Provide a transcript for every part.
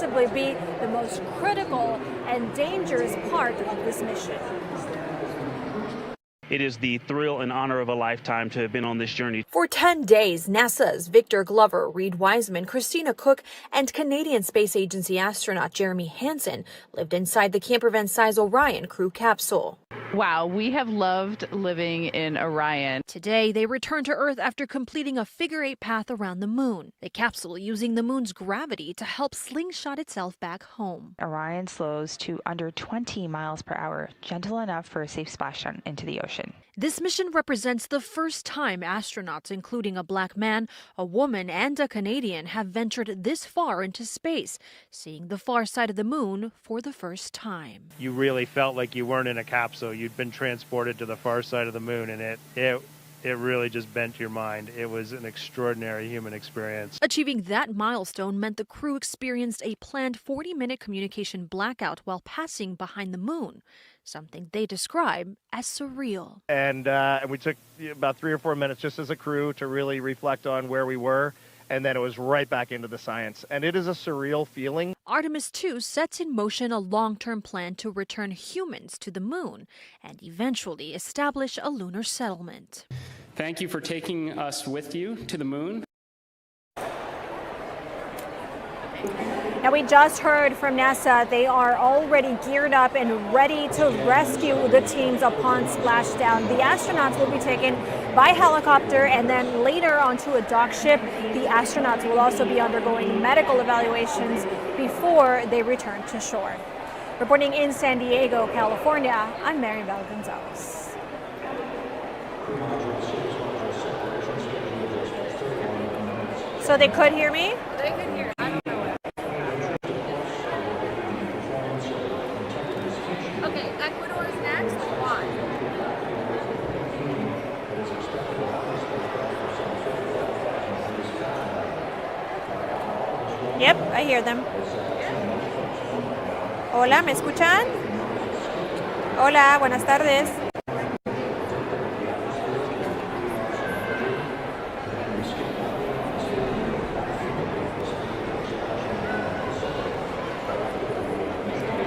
possibly be the most critical and dangerous part of this mission. It is the thrill and honor of a lifetime to have been on this journey. For 10 days, NASA's Victor Glover, Reed Wiseman, Christina Cook, and Canadian Space Agency astronaut Jeremy Hansen lived inside the camper van-size Orion crew capsule. Wow, we have loved living in Orion. Today, they return to Earth after completing a figure-8 path around the moon. The capsule using the moon's gravity to help slingshot itself back home. Orion slows to under 20 miles per hour, gentle enough for a safe splashdown into the ocean. This mission represents the first time astronauts, including a black man, a woman, and a Canadian, have ventured this far into space, seeing the far side of the moon for the first time. You really felt like you weren't in a capsule. You'd been transported to the far side of the moon, and it really just bent your mind. It was an extraordinary human experience. Achieving that milestone meant the crew experienced a planned 40-minute communication blackout while passing behind the moon, something they describe as surreal. And we took about 3 or 4 minutes just as a crew to really reflect on where we were, and then it was right back into the science. And it is a surreal feeling. Artemis II sets in motion a long-term plan to return humans to the moon and eventually establish a lunar settlement. Thank you for taking us with you to the moon. Now, we just heard from NASA they are already geared up and ready to rescue the teams upon splashdown. The astronauts will be taken by helicopter and then later onto a dock ship. The astronauts will also be undergoing medical evaluations before they return to shore. Reporting in San Diego, California, I'm Maribel Gonzalez. So they could hear me? They could hear. I don't know. Okay, Ecuador is next. Why? Yep, I hear them. Hola, ¿me escuchan? Hola, buenas tardes.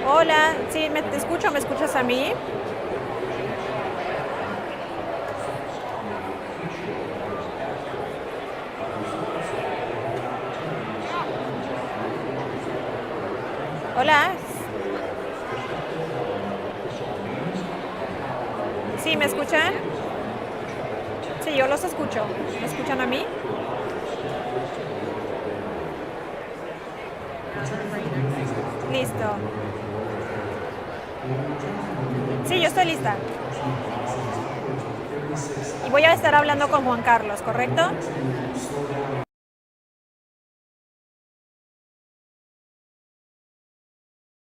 Hola, sí, te escucho, ¿me escuchas a mí? Hola. ¿Sí, me escuchan? Sí, yo los escucho. ¿Me escuchan a mí? Listo. Sí, yo estoy lista. Y voy a estar hablando con Juan Carlos, ¿correcto?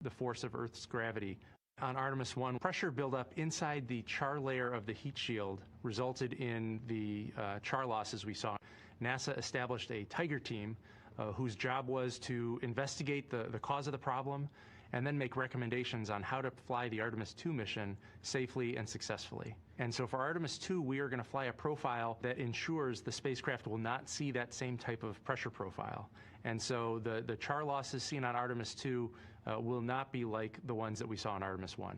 The force of Earth's gravity. On Artemis I, pressure buildup inside the char layer of the heat shield resulted in the char losses we saw. NASA established a Tiger team whose job was to investigate the cause of the problem and then make recommendations on how to fly the Artemis II mission safely and successfully. And so for Artemis II, we are going to fly a profile that ensures the spacecraft will not see that same type of pressure profile. And so the char losses seen on Artemis II will not be like the ones that we saw on Artemis I.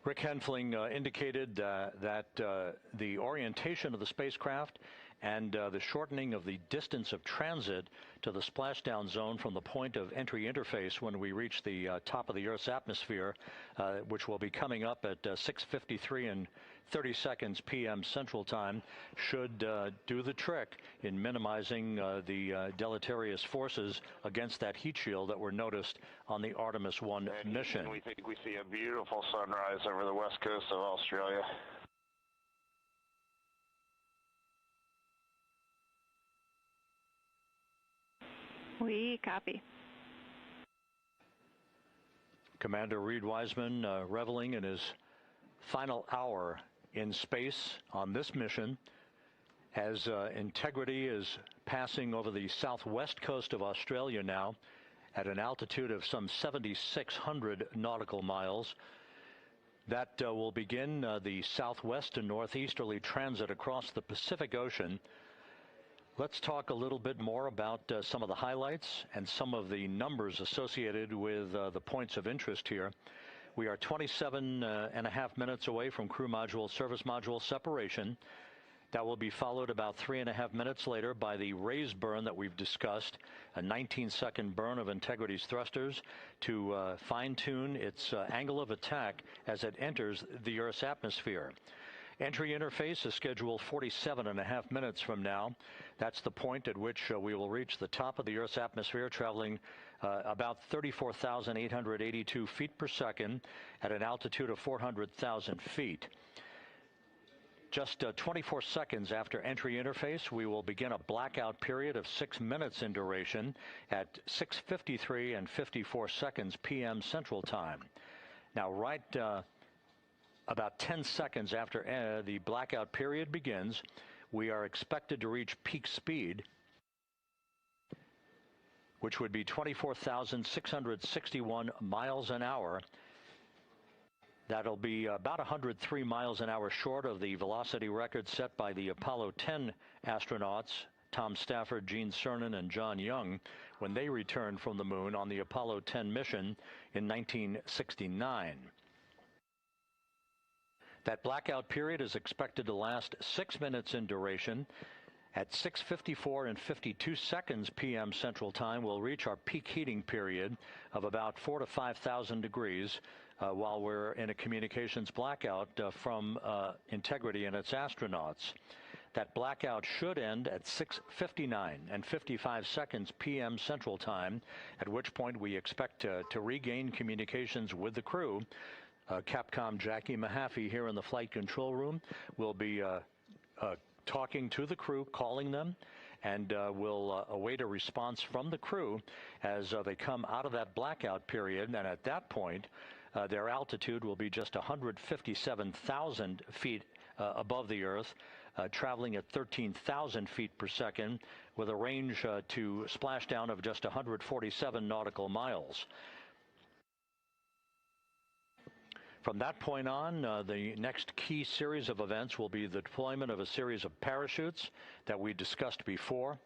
Rick Henfling indicated that the orientation of the spacecraft and the shortening of the distance of transit to the splashdown zone from the point of entry interface when we reach the top of the Earth's atmosphere, which will be coming up at 6:53 and 30 seconds p.m. Central Time, should do the trick in minimizing the deleterious forces against that heat shield that were noticed on the Artemis I mission. We think we see a beautiful sunrise over the west coast of Australia. We copy. Commander Reed Wiseman reveling in his final hour in space on this mission as Integrity is passing over the southwest coast of Australia now at an altitude of some 7,600 nautical miles. That will begin the southwest and northeasterly transit across the Pacific Ocean, Let's talk a little bit more about some of the highlights and some of the numbers associated with the points of interest here. We are 27.5 minutes away from crew module, service module separation. That will be followed about 3.5 minutes later by the raise burn that we've discussed, a 19-second burn of Integrity's thrusters to fine-tune its angle of attack as it enters the Earth's atmosphere. Entry interface is scheduled 47.5 minutes from now. That's the point at which we will reach the top of the Earth's atmosphere, traveling about 34,882 feet per second at an altitude of 400,000 feet. Just 24 seconds after entry interface, we will begin a blackout period of 6 minutes in duration at 6:53 and 54 seconds p.m. Central Time. Now, right about 10 seconds after the blackout period begins, we are expected to reach peak speed, which would be 24,661 miles an hour. That'll be about 103 miles an hour short of the velocity record set by the Apollo 10 astronauts, Tom Stafford, Gene Cernan, and John Young, when they returned from the moon on the Apollo 10 mission in 1969. That blackout period is expected to last 6 minutes in duration. At 6:54 and 52 seconds p.m. Central Time, we'll reach our peak heating period of about 4,000 to 5,000 degrees while we're in a communications blackout from Integrity and its astronauts. That blackout should end at 6:59 and 55 seconds p.m. Central Time, at which point we expect to regain communications with the crew. Capcom Jackie Mahaffey here in the flight control room will be talking to the crew, calling them, and we'll await a response from the crew as they come out of that blackout period. And at that point, their altitude will be just 157,000 feet above the Earth, traveling at 13,000 feet per second with a range to splashdown of just 147 nautical miles. From that point on, the next key series of events will be the deployment of a series of parachutes that we discussed before.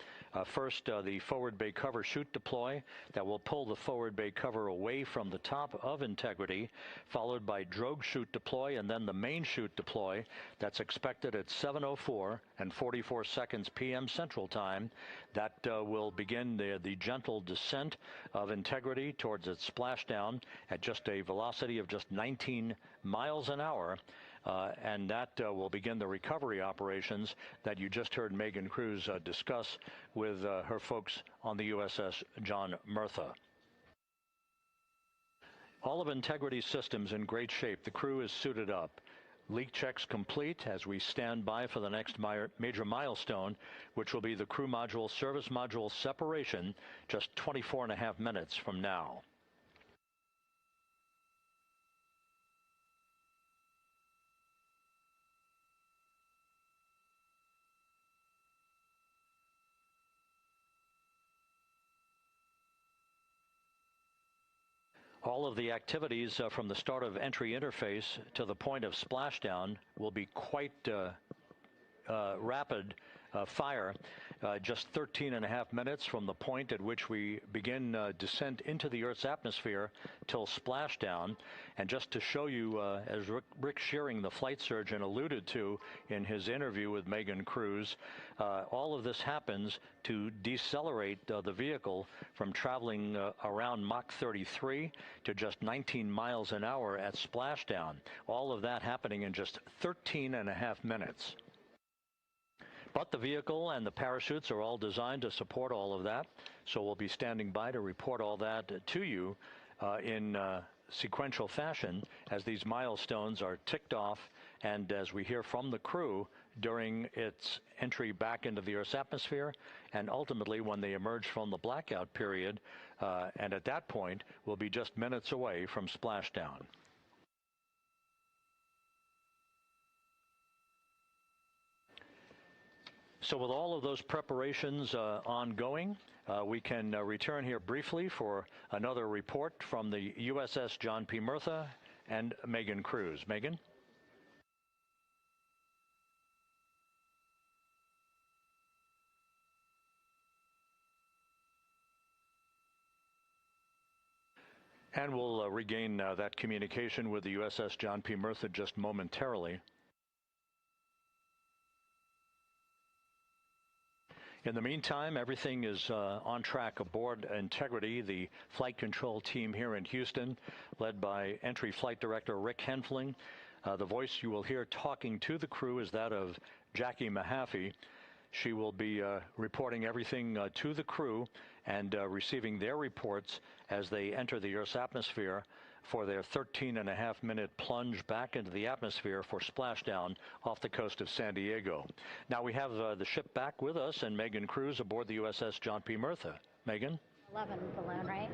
First, the forward bay cover chute deploy that will pull the forward bay cover away from the top of Integrity, followed by drogue chute deploy, and then the main chute deploy that's expected at 7:04 and 44 seconds p.m. Central Time. That will begin the gentle descent of Integrity towards its splashdown at just a velocity of just 19 miles an hour. And that will begin the recovery operations that you just heard Megan Cruz discuss with her folks on the USS John Murtha. All of Integrity's systems in great shape. The crew is suited up. Leak checks complete as we stand by for the next major milestone, which will be the crew module service module separation just 24.5 minutes from now. All of the activities from the start of entry interface to the point of splashdown will be quite rapid fire, just 13.5 minutes from the point at which we begin descent into the Earth's atmosphere till splashdown. And just to show you, as Rick Shearing, the flight surgeon, alluded to in his interview with Megan Cruz, all of this happens to decelerate the vehicle from traveling around Mach 33 to just 19 miles an hour at splashdown. All of that happening in just 13.5 minutes. But the vehicle and the parachutes are all designed to support all of that, so we'll be standing by to report all that to you in sequential fashion as these milestones are ticked off and as we hear from the crew during its entry back into the Earth's atmosphere and ultimately when they emerge from the blackout period, and at that point we'll be just minutes away from splashdown. So with all of those preparations ongoing, we can return here briefly for another report from the USS John P. Murtha and Megan Cruz. Megan? And we'll regain that communication with the USS John P. Murtha just momentarily. In the meantime, everything is on track aboard Integrity, the flight control team here in Houston, led by Entry Flight Director Rick Henfling. The voice you will hear talking to the crew is that of Jackie Mahaffey. She will be reporting everything to the crew and receiving their reports as they enter the Earth's atmosphere for their 13.5-minute plunge back into the atmosphere for splashdown off the coast of San Diego. Now we have the ship back with us and Megan Cruz aboard the USS John P. Murtha. Megan? 11 balloon, right?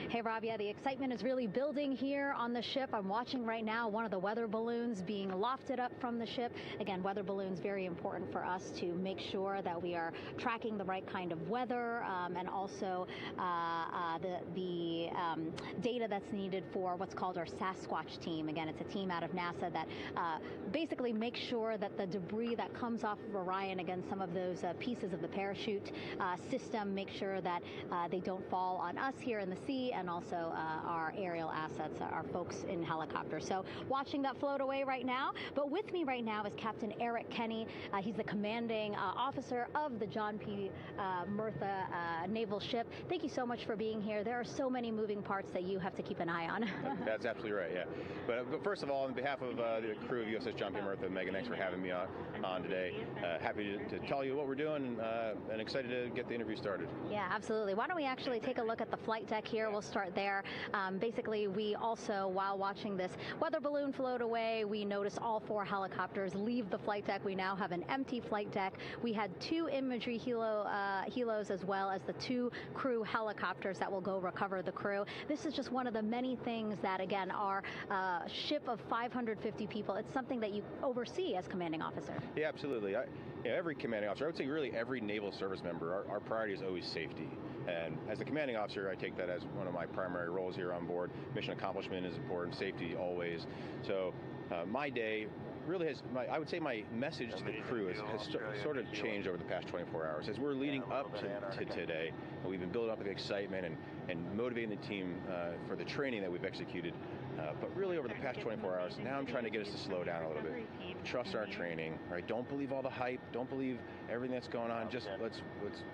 Hey, Rob, yeah, the excitement is really building here on the ship. I'm watching right now one of the weather balloons being lofted up from the ship. Again, weather balloons, very important for us to make sure that we are tracking the right kind of weather and also the data that's needed for what's called our Sasquatch team. Again, it's a team out of NASA that basically makes sure that the debris that comes off of Orion, again, some of those pieces of the parachute system, make sure that they don't fall on us here in the sea, and also our aerial assets, our folks in helicopters. So watching that float away right now. But with me right now is Captain Eric Kenny. He's the commanding officer of the John P. Murtha naval ship. Thank you so much for being here. There are so many moving parts that you have to keep an eye on. That's absolutely right, yeah. But first of all, on behalf of the crew of USS John P. Murtha, Megan, thanks for having me on today. Happy to tell you what we're doing and excited to get the interview started. Yeah, absolutely. Why don't we actually take a look at the flight deck here? We'll start there. Basically, we also, while watching this weather balloon float away, we noticed all 4 helicopters leave the flight deck. We now have an empty flight deck. We had 2 imagery helos as well as the 2 crew helicopters that will go recover the crew. This is just one of the many things that, again, our ship of 550 people, it's something that you oversee as commanding officer. Yeah, absolutely. Every commanding officer, I would say really every naval service member, our priority is always safety. And as the commanding officer, I take that as one of my primary roles here on board. Mission accomplishment is important, safety always. So my day really has, I would say my message to the crew has sort of changed over the past 24 hours. As we're leading up to today, we've been building up the excitement and motivating the team for the training that we've executed. But really over the past 24 hours, now I'm trying to get us to slow down a little bit. Trust our training, right? Don't believe all the hype. Don't believe everything that's going on. Just let's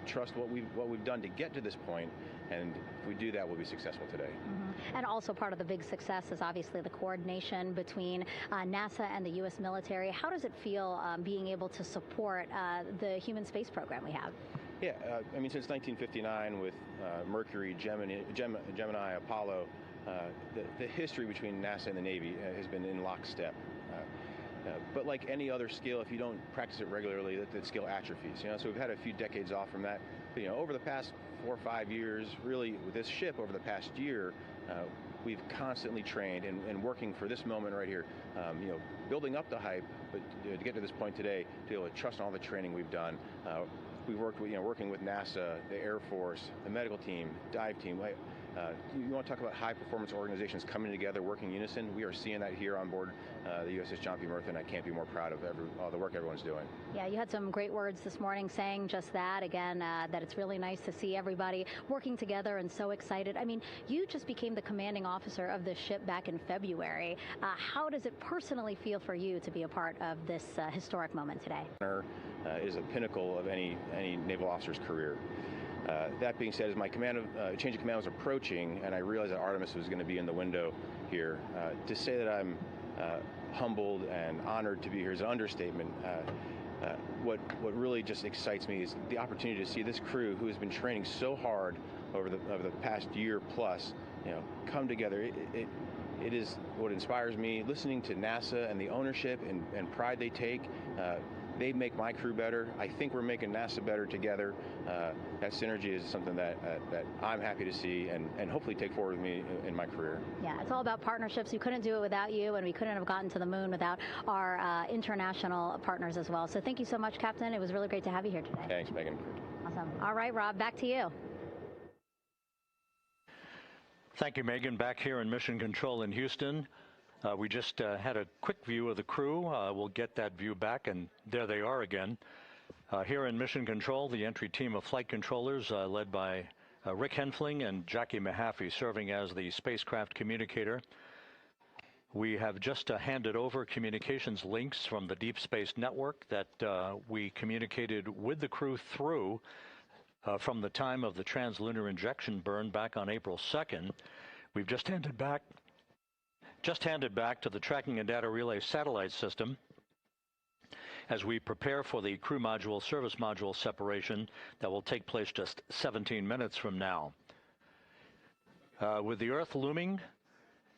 trust what we've done to get to this point. And if we do that, we'll be successful today. Mm-hmm. And also part of the big success is obviously the coordination between NASA and the U.S. military. How does it feel being able to support the human space program we have? Yeah, I mean, since 1959 with Mercury, Gemini, Apollo, the history between NASA and the Navy has been in lockstep. But like any other skill, if you don't practice it regularly, that skill atrophies. So we've had a few decades off from that. But, over the past 4 or 5 years, really with this ship over the past year, we've constantly trained and working for this moment right here. Building up the hype, but to get to this point today, to be able to trust all the training we've done. We've worked with, working with NASA, the Air Force, the medical team, dive team. You want to talk about high-performance organizations coming together, working in unison? We are seeing that here on board the USS John P. Murtha, and I can't be more proud of all the work everyone's doing. Yeah, you had some great words this morning saying just that, again, that it's really nice to see everybody working together and so excited. I mean, you just became the commanding officer of this ship back in February. How does it personally feel for you to be a part of this historic moment today? Is a pinnacle of any naval officer's career. That being said, as my change of command was approaching, and I realized that Artemis was going to be in the window here, to say that I'm humbled and honored to be here is an understatement. What really just excites me is the opportunity to see this crew, who has been training so hard over the past year plus, come together. It is what inspires me. Listening to NASA and the ownership and pride they take. They make my crew better. I think we're making NASA better together. That synergy is something that I'm happy to see and hopefully take forward with me in my career. Yeah, it's all about partnerships. We couldn't do it without you, and we couldn't have gotten to the moon without our international partners as well. So thank you so much, Captain. It was really great to have you here today. Thanks, Megan. Awesome. All right, Rob, back to you. Thank you, Megan. Back here in Mission Control in Houston. We just had a quick view of the crew. We'll get that view back, and there they are again. Here in Mission Control, the entry team of flight controllers led by Rick Henfling and Jackie Mahaffey serving as the spacecraft communicator. We have just handed over communications links from the Deep Space Network that we communicated with the crew through from the time of the translunar injection burn back on April 2nd. We've just handed back to the Tracking and Data Relay satellite system as we prepare for the crew module service module separation that will take place just 17 minutes from now. With the Earth looming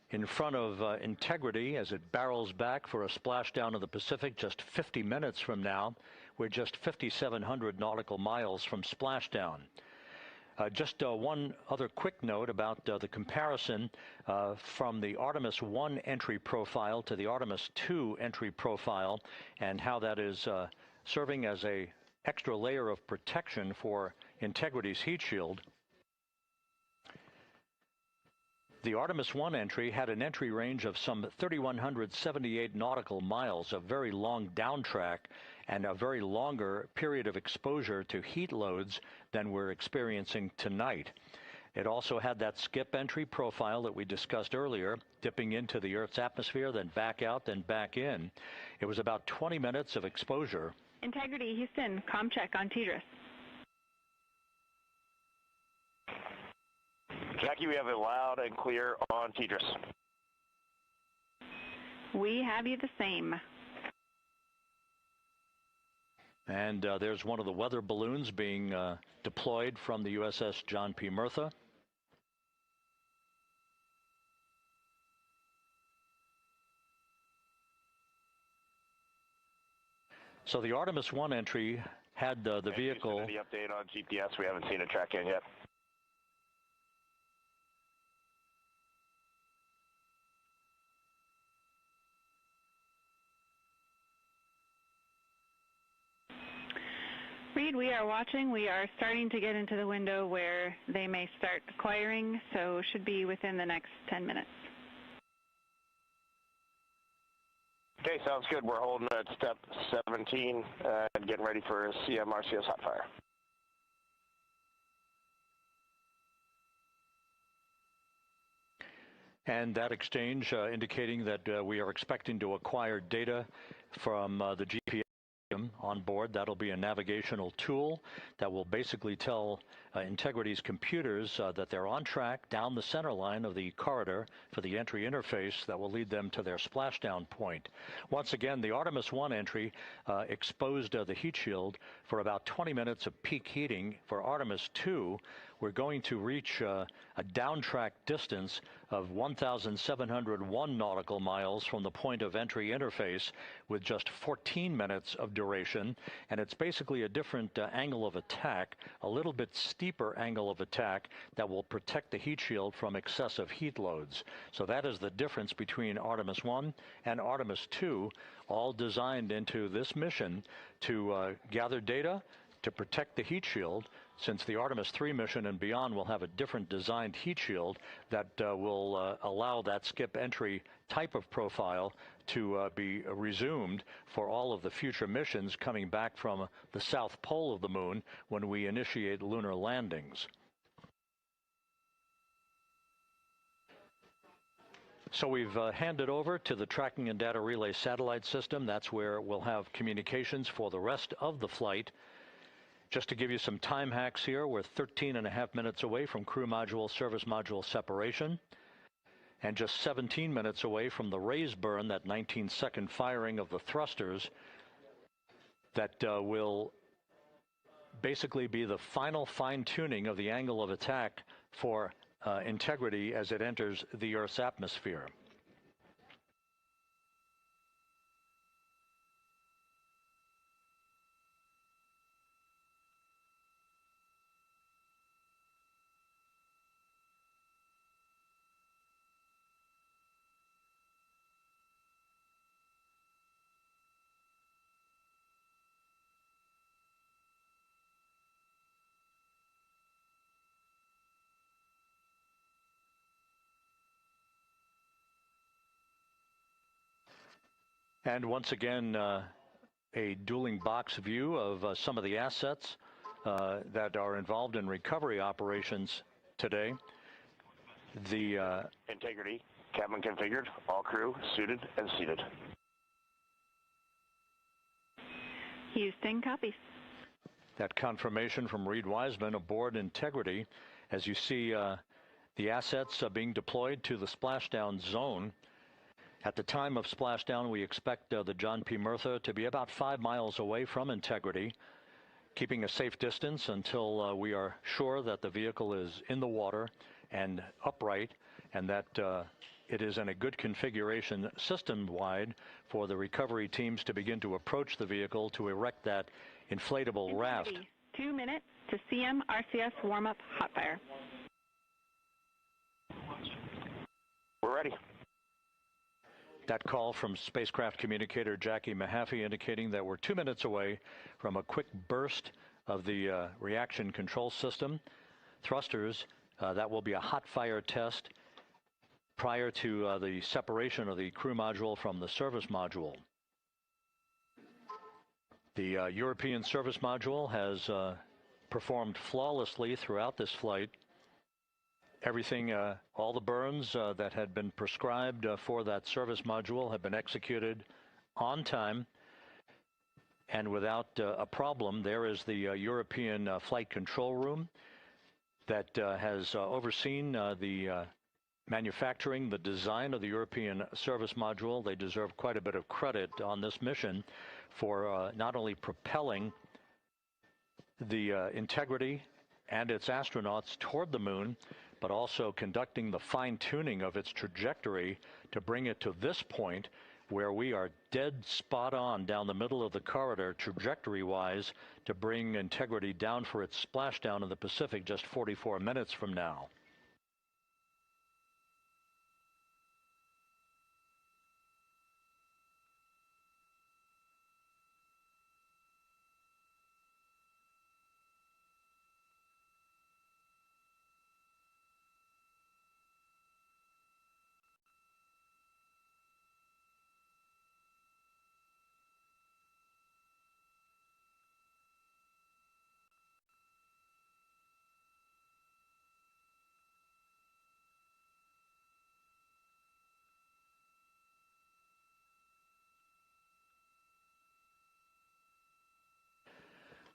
in front of Integrity as it barrels back for a splashdown of the Pacific just 50 minutes from now, we're just 5,700 nautical miles from splashdown. Just one other quick note about the comparison from the Artemis I entry profile to the Artemis II entry profile and how that is serving as a extra layer of protection for Integrity's heat shield. The Artemis I entry had an entry range of some 3,178 nautical miles, a very long downtrack and a very longer period of exposure to heat loads than we're experiencing tonight. It also had that skip entry profile that we discussed earlier, dipping into the Earth's atmosphere, then back out, then back in. It was about 20 minutes of exposure. Integrity, Houston, comm check on TDRS. Jackie, we have it loud and clear on TDRS. We have you the same. And there's one of the weather balloons being deployed from the USS John P. Murtha. So the Artemis I entry had the vehicle. Any update on GPS? We haven't seen it track in yet. Reed, we are watching. We are starting to get into the window where they may start acquiring, so should be within the next 10 minutes. Okay, sounds good. We're holding at step 17 and getting ready for CMRCS hot fire. And that exchange indicating that we are expecting to acquire data from the GPS on board. That'll be a navigational tool that will basically tell Integrity's computers that they're on track down the center line of the corridor for the entry interface that will lead them to their splashdown point. Once again, the Artemis I entry exposed the heat shield for about 20 minutes of peak heating. For Artemis II, we're going to reach a downtrack distance of 1,701 nautical miles from the point of entry interface with just 14 minutes of duration. And it's basically a different angle of attack, a little bit steeper angle of attack that will protect the heat shield from excessive heat loads. So that is the difference between Artemis I and Artemis II, all designed into this mission to gather data, to protect the heat shield, since the Artemis III mission and beyond will have a different designed heat shield that will allow that skip entry type of profile to be resumed for all of the future missions coming back from the south pole of the moon when we initiate lunar landings. So we've handed over to the Tracking and Data Relay satellite system. That's where we'll have communications for the rest of the flight. Just to give you some time hacks here, we're 13.5 minutes away from crew module, service module separation, and just 17 minutes away from the raise burn, that 19-second firing of the thrusters that will basically be the final fine-tuning of the angle of attack for Integrity as it enters the Earth's atmosphere. And once again, a dueling box view of some of the assets that are involved in recovery operations today. The integrity, cabin configured, all crew suited and seated. Houston copies. That confirmation from Reed Wiseman aboard Integrity. As you see the assets being deployed to the splashdown zone. At the time of splashdown, we expect the John P. Murtha to be about 5 miles away from Integrity, keeping a safe distance until we are sure that the vehicle is in the water and upright, and that it is in a good configuration system-wide for the recovery teams to begin to approach the vehicle to erect that inflatable raft. 2 minutes to CM RCS warm-up hot fire. We're ready. That call from spacecraft communicator Jackie Mahaffey indicating that we're 2 minutes away from a quick burst of the reaction control system. Thrusters, that will be a hot fire test prior to the separation of the crew module from the service module. The European service module has performed flawlessly throughout this flight. Everything, all the burns that had been prescribed for that service module have been executed on time and without a problem. There is the European flight control room that has overseen the manufacturing, the design of the European service module. They deserve quite a bit of credit on this mission for not only propelling the Integrity and its astronauts toward the moon, but also conducting the fine-tuning of its trajectory to bring it to this point where we are dead spot on down the middle of the corridor trajectory-wise to bring Integrity down for its splashdown in the Pacific just 44 minutes from now.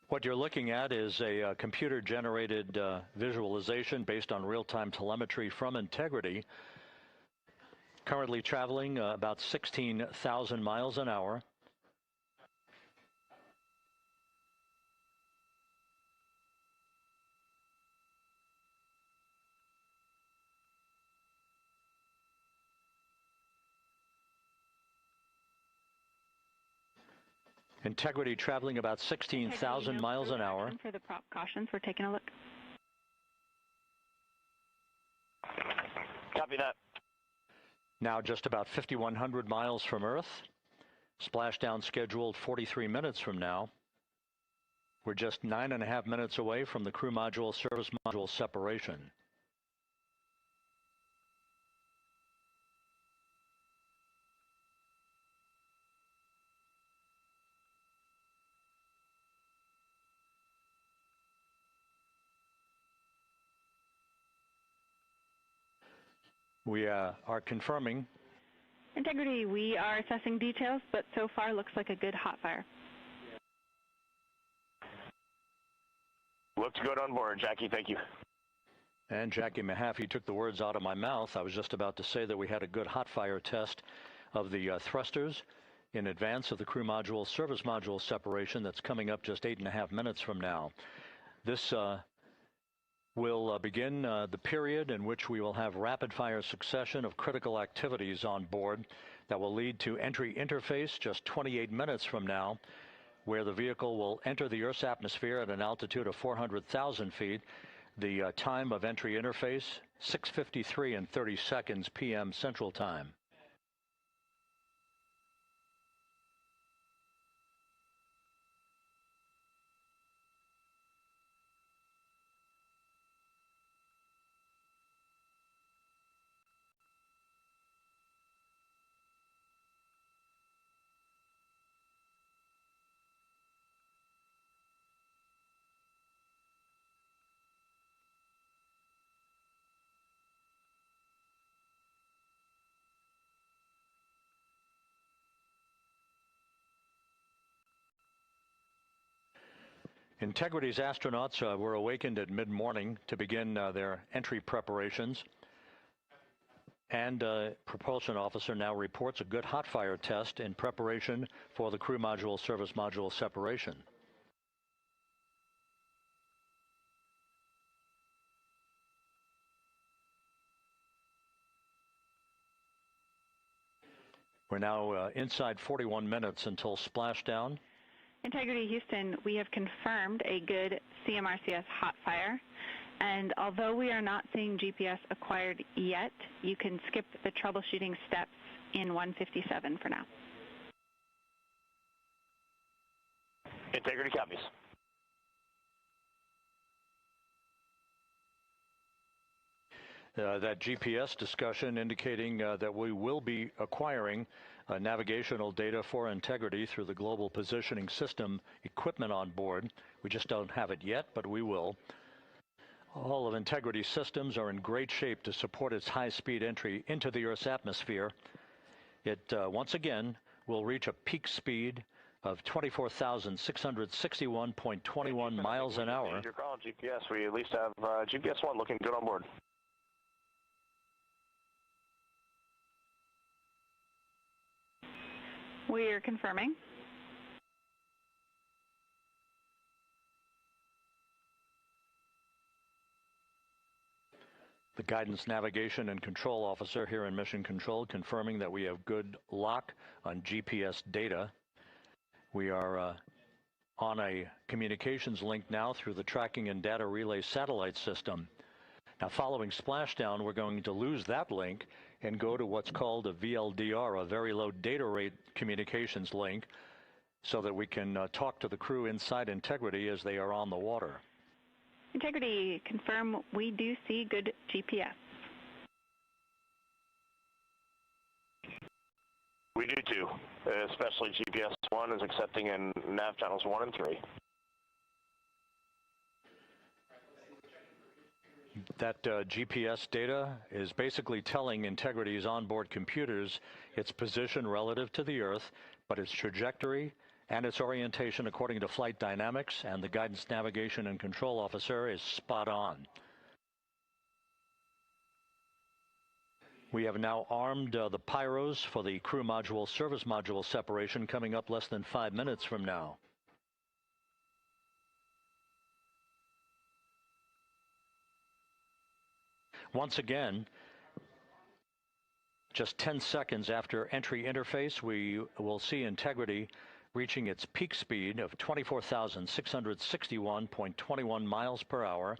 What you're looking at is a computer-generated visualization based on real-time telemetry from Integrity, currently traveling about 16,000 miles an hour. Integrity traveling about 16,000 miles an hour. For the prop cautions, we're taking a look. Copy that. Now just about 5,100 miles from Earth. Splashdown scheduled 43 minutes from now. We're just 9.5 minutes away from the crew module service module separation. We are confirming. Integrity, we are assessing details, but so far looks like a good hot fire. Looks good on board, Jackie. Thank you. And Jackie Mahaffey took the words out of my mouth. I was just about to say that we had a good hot fire test of the thrusters in advance of the crew module service module separation that's coming up just 8.5 minutes from now. This will begin the period in which we will have rapid-fire succession of critical activities on board that will lead to entry interface just 28 minutes from now, where the vehicle will enter the Earth's atmosphere at an altitude of 400,000 feet. The time of entry interface, 6:53 and 30 seconds p.m. Central Time. Integrity's astronauts were awakened at mid-morning to begin their entry preparations. And propulsion officer now reports a good hot fire test in preparation for the crew module service module separation. We're now inside 41 minutes until splashdown. Integrity Houston, we have confirmed a good CMRCS hot fire. And although we are not seeing GPS acquired yet, you can skip the troubleshooting steps in 157 for now. Integrity copies. That GPS discussion indicating that we will be acquiring navigational data for Integrity through the Global Positioning System equipment on board. We just don't have it yet, but we will. All of Integrity's systems are in great shape to support its high-speed entry into the Earth's atmosphere. It, once again, will reach a peak speed of 24,661.21 miles an hour. You're calling GPS. We at least have GPS 1 looking good on board. We are confirming. The Guidance, Navigation, and Control Officer here in Mission Control confirming that we have good lock on GPS data. We are on a communications link now through the Tracking and Data Relay satellite system. Now, following splashdown, we're going to lose that link and go to what's called a VLDR, a very low data rate communications link, so that we can talk to the crew inside Integrity as they are on the water. Integrity, confirm we do see good GPS. We do too, especially GPS 1 is accepting in nav channels 1 and 3. That GPS data is basically telling Integrity's onboard computers its position relative to the Earth, but its trajectory and its orientation according to flight dynamics and the Guidance, Navigation, and Control Officer is spot on. We have now armed the pyros for the crew module service module separation coming up less than 5 minutes from now. Once again, just 10 seconds after entry interface, we will see Integrity reaching its peak speed of 24,661.21 miles per hour.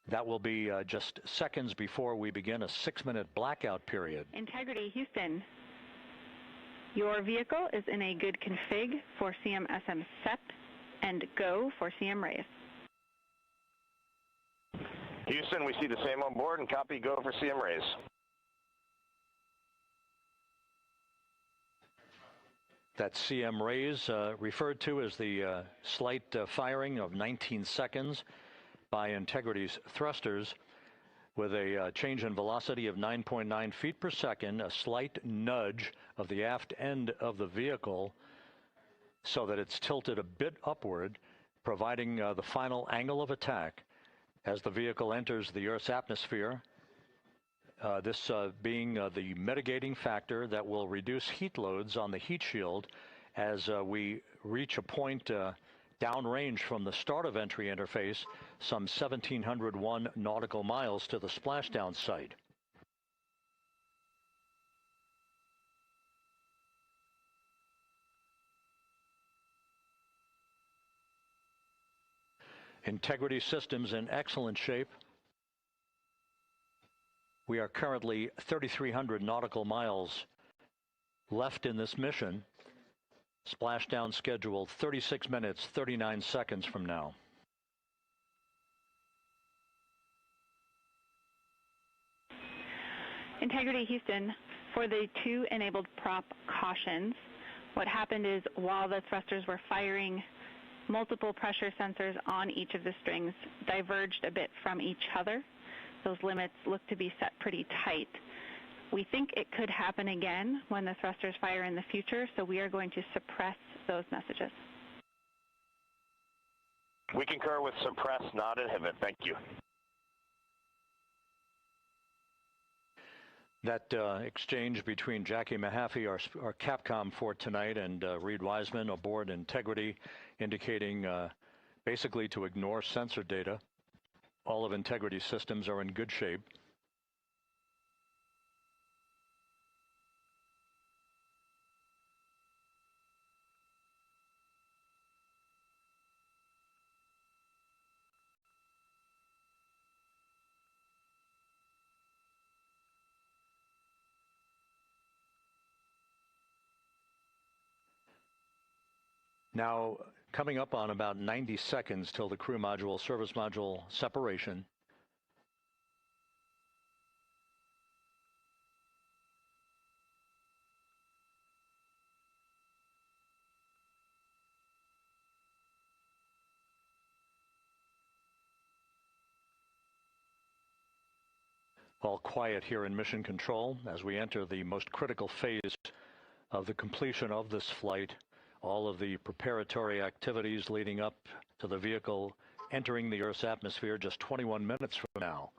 That will be just seconds before we begin a 6-minute blackout period. Integrity Houston, your vehicle is in a good config for CM-SM SEP and go for CM raise. Houston, we see the same on board and copy go for CM raise. That CM raise referred to as the slight firing of 19 seconds by Integrity's thrusters with a change in velocity of 9.9 feet per second, a slight nudge of the aft end of the vehicle so that it's tilted a bit upward, providing the final angle of attack as the vehicle enters the Earth's atmosphere. This being the mitigating factor that will reduce heat loads on the heat shield as we reach a point downrange from the start of entry interface, some 1,701 nautical miles to the splashdown site. Integrity systems in excellent shape. We are currently 3,300 nautical miles left in this mission. Splashdown scheduled 36 minutes, 39 seconds from now. Integrity Houston, for the 2 enabled prop cautions, what happened is while the thrusters were firing, multiple pressure sensors on each of the strings diverged a bit from each other. Those limits look to be set pretty tight. We think it could happen again when the thrusters fire in the future, so we are going to suppress those messages. We concur with suppress, not inhibit. Thank you. That exchange between Jackie Mahaffey, our Capcom for tonight, and Reed Wiseman aboard Integrity, indicating basically to ignore sensor data. All of Integrity's systems are in good shape. Now, coming up on about 90 seconds till the crew module, service module separation. All quiet here in Mission Control as we enter the most critical phase of the completion of this flight. All of the preparatory activities leading up to the vehicle entering the Earth's atmosphere just 21 minutes from now.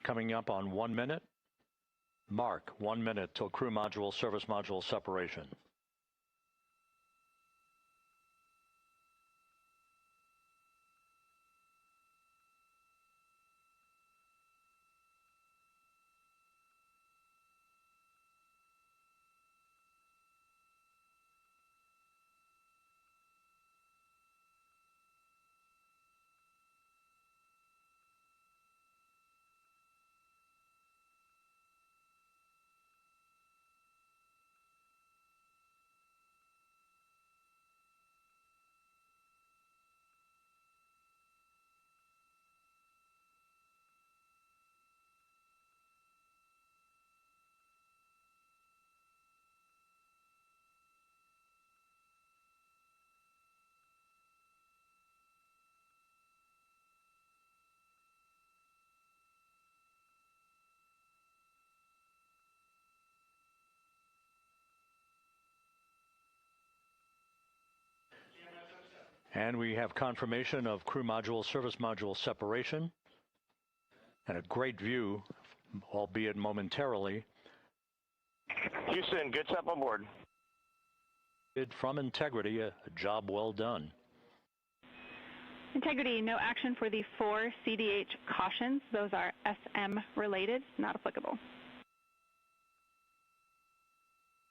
Coming up on 1 minute. Mark 1 minute till crew module, service module separation. And we have confirmation of crew module, service module separation. And a great view, albeit momentarily. Houston, good step on board. From Integrity, a job well done. Integrity, no action for the 4 CDH cautions. Those are SM related, not applicable.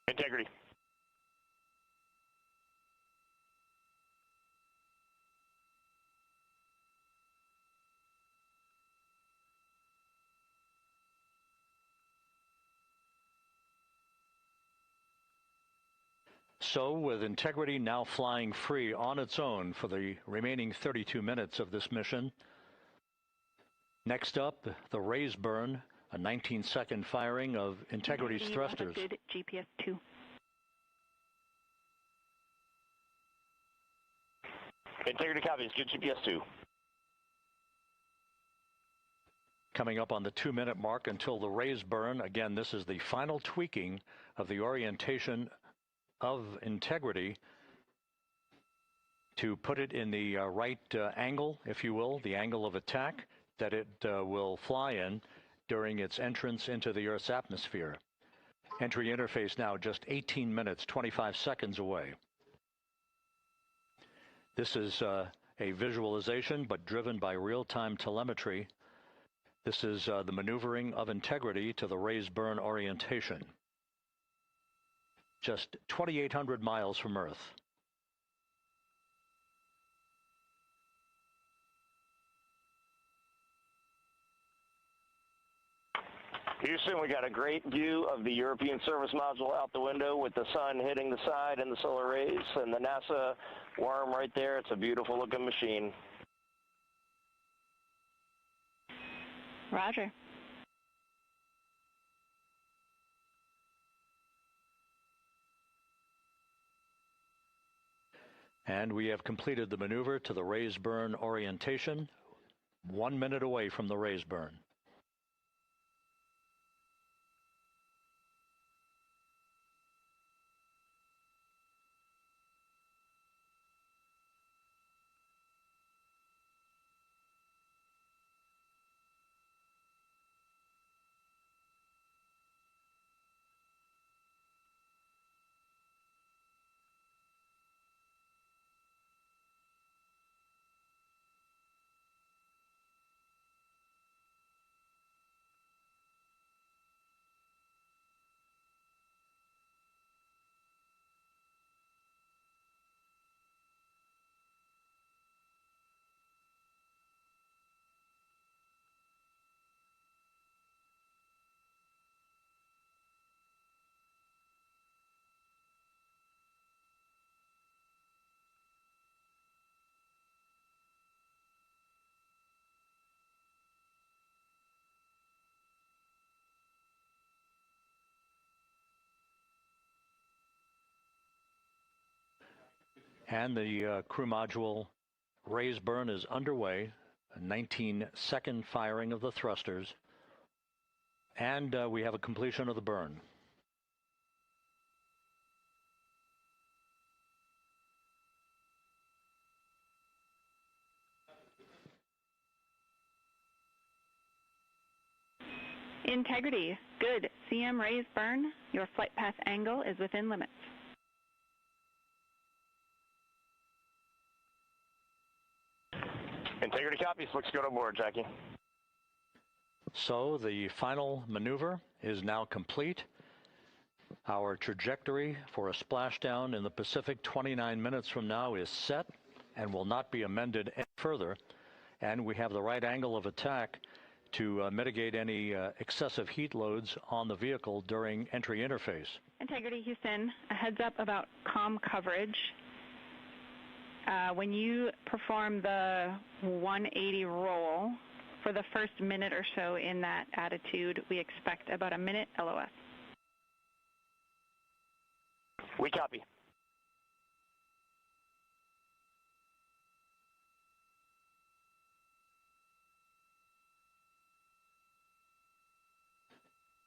Integrity. So, with Integrity now flying free on its own for the remaining 32 minutes of this mission. Next up, the raise burn, a 19-second firing of Integrity's thrusters. Good GPS 2. Integrity copies, good GPS 2. Coming up on the 2-minute mark until the raise burn. Again, this is the final tweaking of the orientation of Integrity to put it in the right angle, if you will, the angle of attack that it will fly in during its entrance into the Earth's atmosphere. Entry interface now just 18 minutes, 25 seconds away. This is a visualization, but driven by real-time telemetry. This is the maneuvering of Integrity to the raise burn orientation. Just 2,800 miles from Earth. Houston, we got a great view of the European service module out the window with the sun hitting the side and the solar rays and the NASA worm right there. It's a beautiful looking machine. Roger. And we have completed the maneuver to the raise burn orientation. 1 minute away from the raise burn. And the crew module raise burn is underway, a 19-second firing of the thrusters, and we have a completion of the burn. Integrity, good. CM raise burn. Your flight path angle is within limits. Integrity copies. Looks good on board, Jackie. So the final maneuver is now complete. Our trajectory for a splashdown in the Pacific 29 minutes from now is set and will not be amended any further. And we have the right angle of attack to mitigate any excessive heat loads on the vehicle during entry interface. Integrity Houston, a heads up about comm coverage. When you perform the 180 roll, for the first minute or so in that attitude, we expect about a minute LOS. We copy.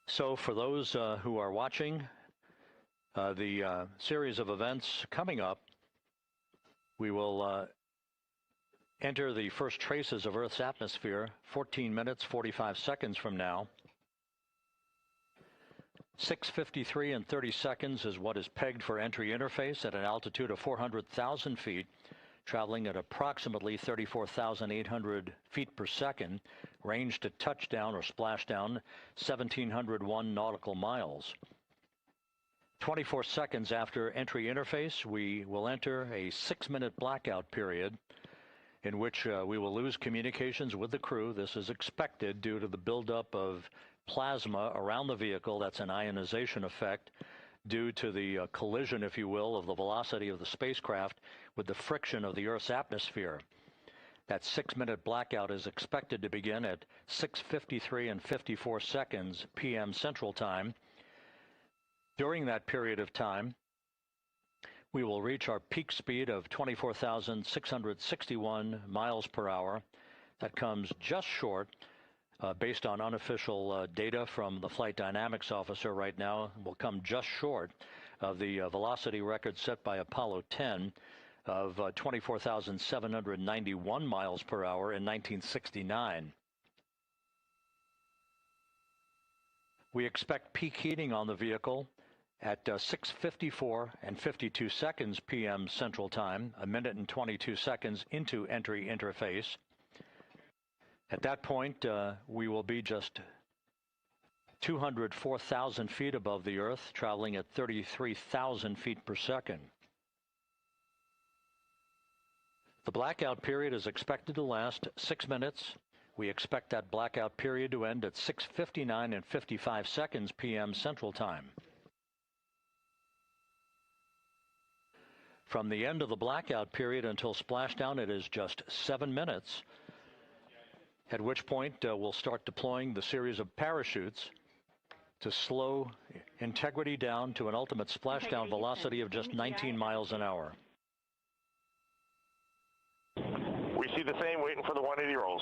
So for those who are watching the series of events coming up, we will enter the first traces of Earth's atmosphere 14 minutes, 45 seconds from now. 6:53 and 30 seconds is what is pegged for entry interface at an altitude of 400,000 feet, traveling at approximately 34,800 feet per second, range to touchdown or splashdown 1,701 nautical miles. 24 seconds after entry interface, we will enter a 6-minute blackout period in which we will lose communications with the crew. This is expected due to the buildup of plasma around the vehicle. That's an ionization effect due to the collision, if you will, of the velocity of the spacecraft with the friction of the Earth's atmosphere. That 6-minute blackout is expected to begin at 6:53 and 54 seconds p.m. Central Time. During that period of time, we will reach our peak speed of 24,661 miles per hour. That comes just short, based on unofficial data from the flight dynamics officer right now, will come just short of the velocity record set by Apollo 10 of 24,791 miles per hour in 1969. We expect peak heating on the vehicle at 6:54 and 52 seconds p.m. Central Time, a minute and 22 seconds into entry interface. At that point, we will be just 204,000 feet above the Earth, traveling at 33,000 feet per second. The blackout period is expected to last 6 minutes. We expect that blackout period to end at 6:59 and 55 seconds p.m. Central Time. From the end of the blackout period until splashdown, it is just 7 minutes, at which point we'll start deploying the series of parachutes to slow Integrity down to an ultimate splashdown velocity of just 19 miles an hour. We see the same, waiting for the 180 rolls.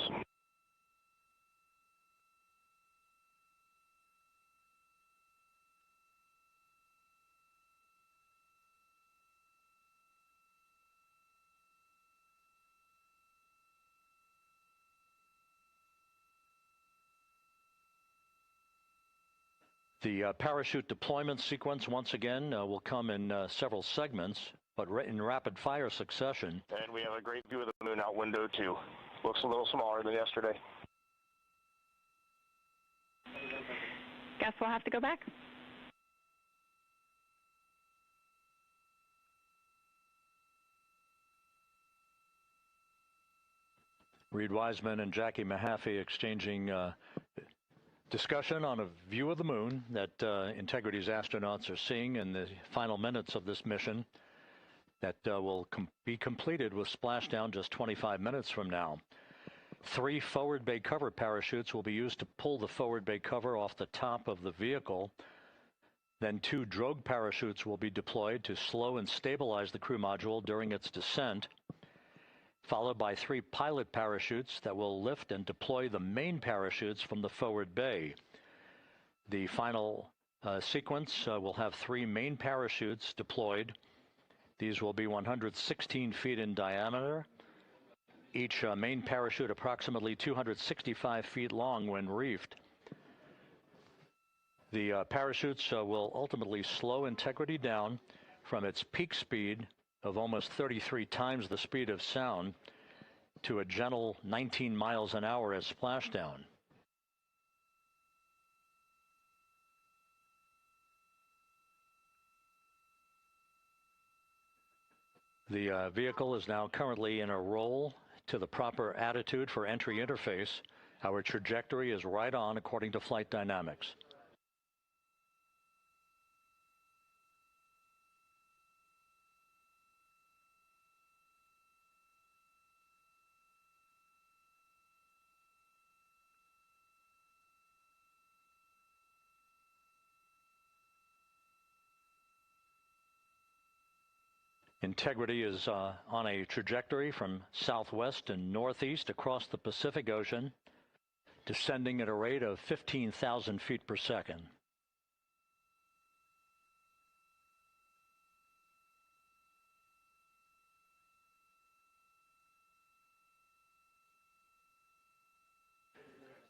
The parachute deployment sequence, once again, will come in several segments, but in rapid fire succession. And we have a great view of the moon out window, too. Looks a little smaller than yesterday. Guess we'll have to go back. Reed Wiseman and Jackie Mahaffey exchanging discussion on a view of the moon that Integrity's astronauts are seeing in the final minutes of this mission that will be completed with splashdown just 25 minutes from now. 3 forward bay cover parachutes will be used to pull the forward bay cover off the top of the vehicle. Then 2 drogue parachutes will be deployed to slow and stabilize the crew module during its descent, followed by 3 pilot parachutes that will lift and deploy the main parachutes from the forward bay. The final sequence will have 3 main parachutes deployed. These will be 116 feet in diameter, each main parachute approximately 265 feet long when reefed. The parachutes will ultimately slow Integrity down from its peak speed of almost 33 times the speed of sound to a gentle 19 miles an hour at splashdown. The vehicle is now currently in a roll to the proper attitude for entry interface. Our trajectory is right on according to flight dynamics. Integrity is on a trajectory from southwest and northeast across the Pacific Ocean, descending at a rate of 15,000 feet per second.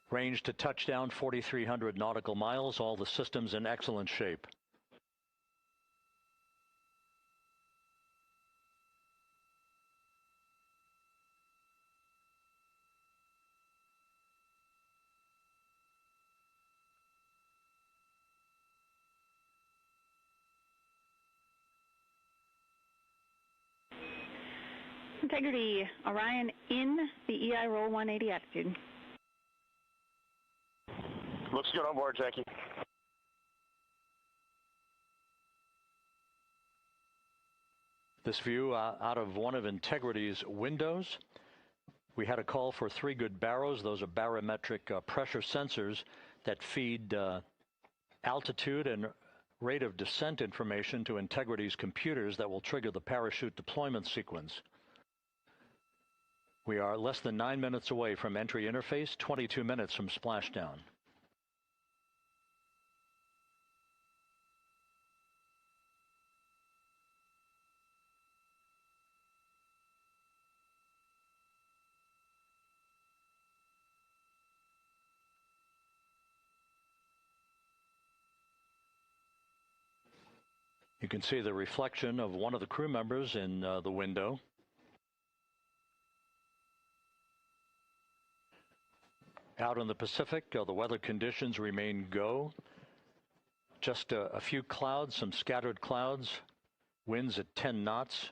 Range to touchdown 4,300 nautical miles, all the systems in excellent shape. Integrity, Orion in the EI roll 180 attitude. Looks good on board, Jackie. This view out of one of Integrity's windows. We had a call for 3 good barrows. Those are barometric pressure sensors that feed altitude and rate of descent information to Integrity's computers that will trigger the parachute deployment sequence. We are less than 9 minutes away from entry interface, 22 minutes from splashdown. You can see the reflection of one of the crew members in the window. Out in the Pacific, the weather conditions remain go. Just a few clouds, some scattered clouds, winds at 10 knots,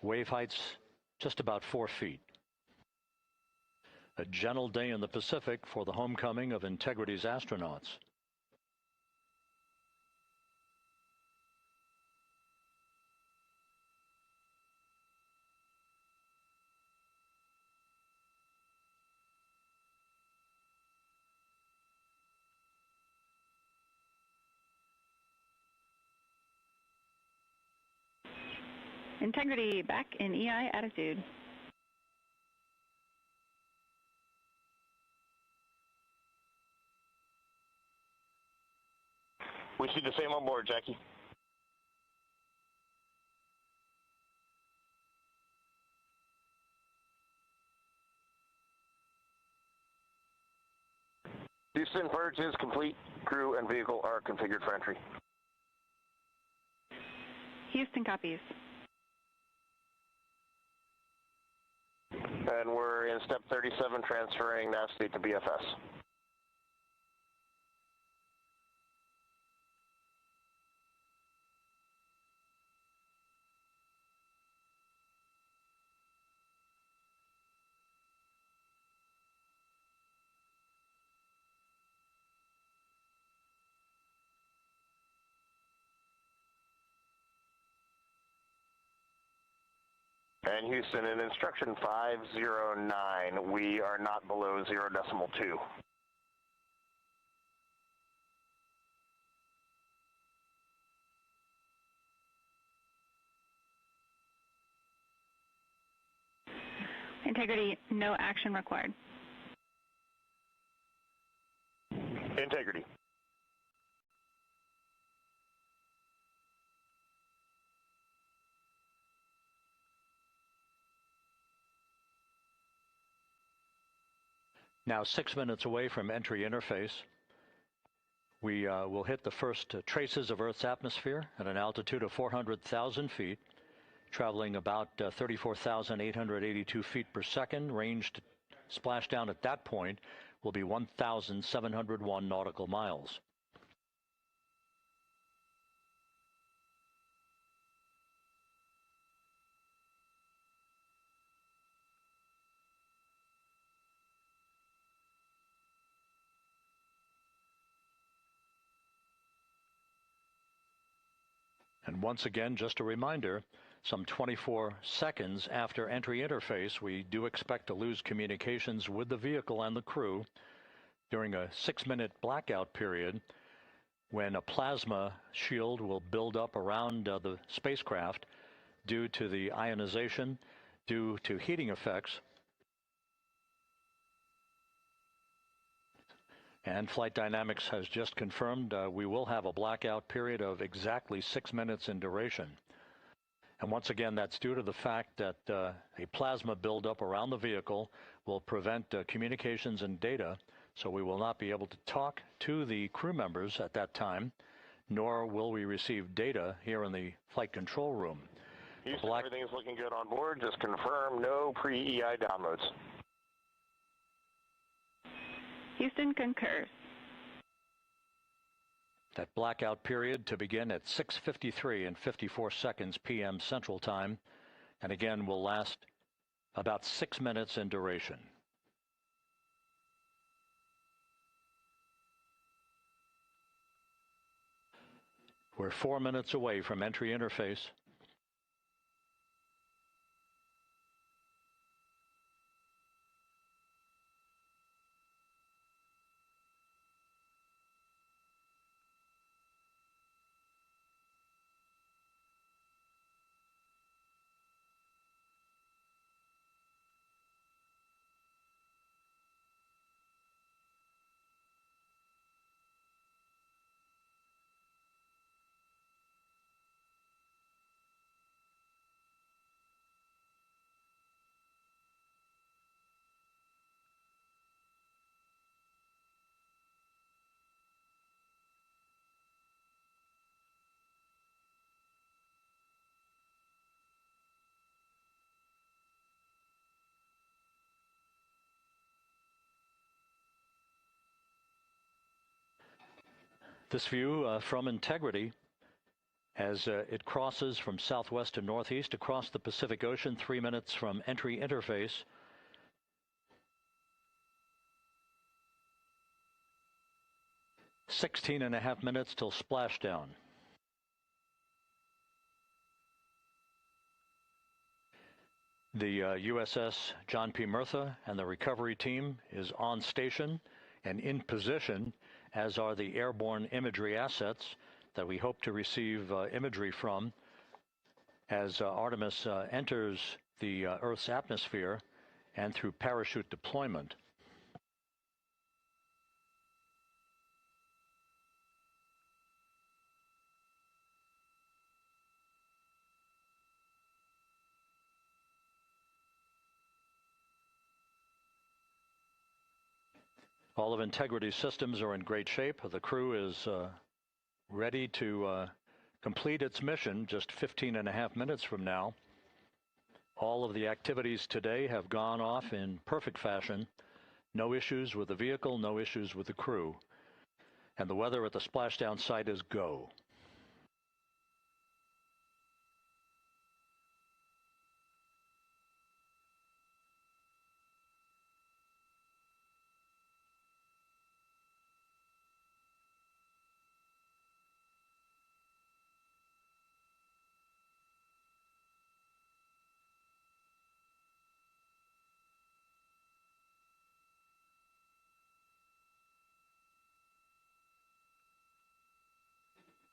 wave heights just about 4 feet. A gentle day in the Pacific for the homecoming of Integrity's astronauts. Integrity back in EI attitude. We see the same on board, Jackie. Houston, purge is complete. Crew and vehicle are configured for entry. Houston copies. And we're in step 37, transferring nav state to BFS. And Houston, in instruction 509, we are not below 0.2. Integrity, no action required. Integrity. Now 6 minutes away from entry interface, we will hit the first traces of Earth's atmosphere at an altitude of 400,000 feet, traveling about 34,882 feet per second. Ranged splashdown at that point will be 1,701 nautical miles. And once again, just a reminder, some 24 seconds after entry interface, we do expect to lose communications with the vehicle and the crew during a 6-minute blackout period when a plasma shield will build up around the spacecraft due to the ionization, due to heating effects. And Flight Dynamics has just confirmed we will have a blackout period of exactly 6 minutes in duration. And once again, that's due to the fact that a plasma buildup around the vehicle will prevent communications and data, so we will not be able to talk to the crew members at that time, nor will we receive data here in the flight control room. Houston, everything is looking good on board. Just confirm no pre-EI downloads. Houston concurs. That blackout period to begin at 6:53 and 54 seconds p.m. Central Time, and again will last about 6 minutes in duration. We're 4 minutes away from entry interface. This view from Integrity as it crosses from southwest to northeast across the Pacific Ocean, 3 minutes from entry interface. "16.5 minutes till splashdown." The USS John P. Murtha and the recovery team is on station and in position, as are the airborne imagery assets that we hope to receive imagery from as Artemis enters the Earth's atmosphere and through parachute deployment. All of Integrity's systems are in great shape. The crew is ready to complete its mission just 15.5 minutes from now. All of the activities today have gone off in perfect fashion. No issues with the vehicle, no issues with the crew. And the weather at the splashdown site is go.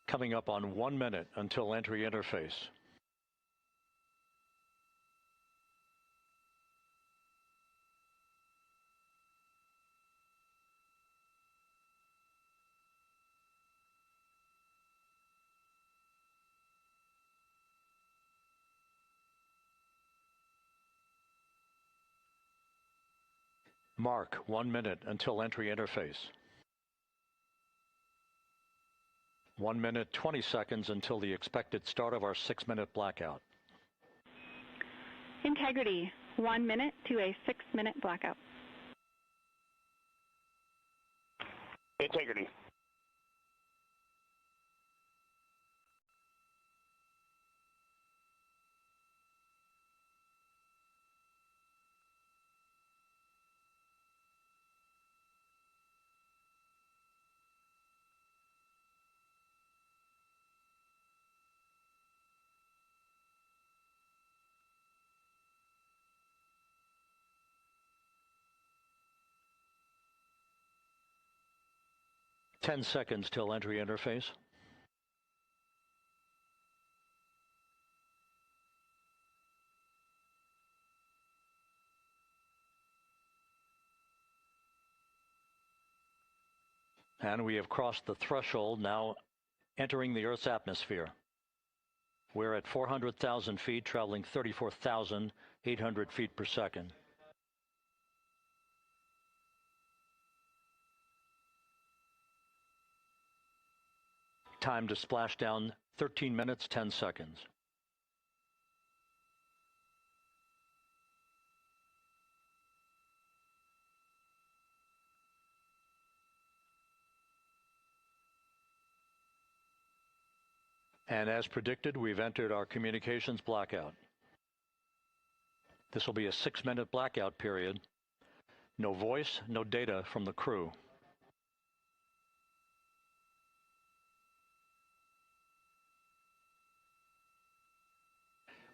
Coming up on 1 minute until entry interface. Mark 1 minute until entry interface. 1 minute, 20 seconds until the expected start of our 6-minute blackout. Integrity, 1 minute to a 6-minute blackout. Integrity. Ten seconds till entry interface. And we have crossed the threshold, now entering the Earth's atmosphere. We're at 400,000 feet, traveling 34,800 feet per second. Time to splash down, 13 minutes, 10 seconds. And as predicted, we've entered our communications blackout. This will be a 6-minute blackout period. No voice, no data from the crew.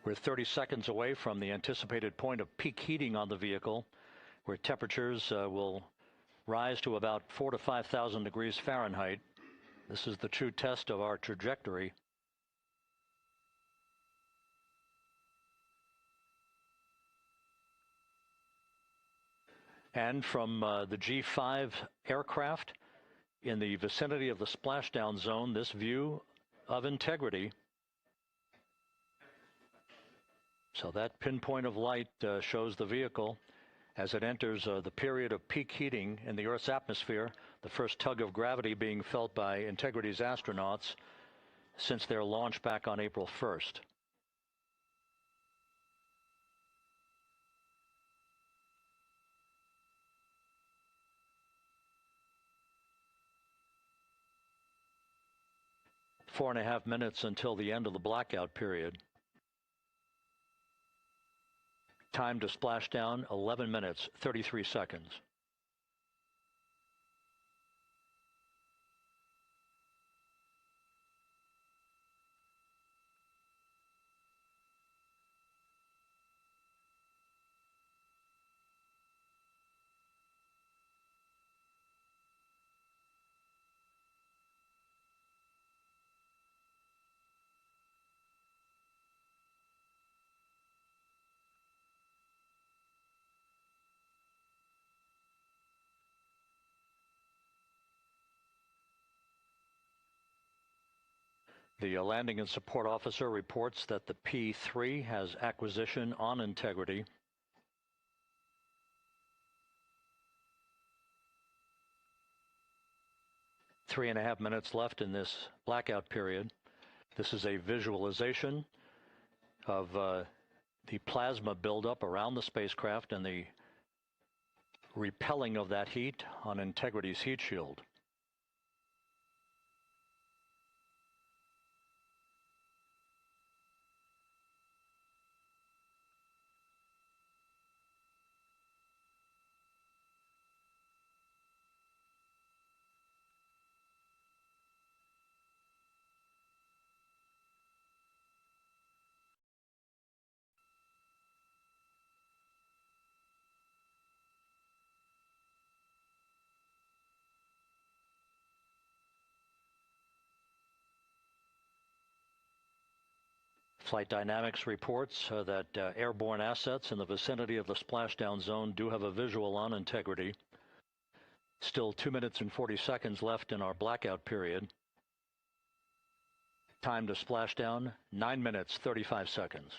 We're 30 seconds away from the anticipated point of peak heating on the vehicle, where temperatures will rise to about 4,000 to 5,000 degrees Fahrenheit. This is the true test of our trajectory. And from the G5 aircraft in the vicinity of the splashdown zone, this view of Integrity. So that pinpoint of light shows the vehicle as it enters the period of peak heating in the Earth's atmosphere, the first tug of gravity being felt by Integrity's astronauts since their launch back on April 1st. Four and a half minutes until the end of the blackout period. Time to splash down, 11 minutes, 33 seconds. The landing and support officer reports that the P-3 has acquisition on Integrity. 3.5 minutes left in this blackout period. This is a visualization of the plasma buildup around the spacecraft and the repelling of that heat on Integrity's heat shield. Flight Dynamics reports that airborne assets in the vicinity of the splashdown zone do have a visual on Integrity. Still 2 minutes and 40 seconds left in our blackout period. Time to splashdown, 9 minutes, 35 seconds.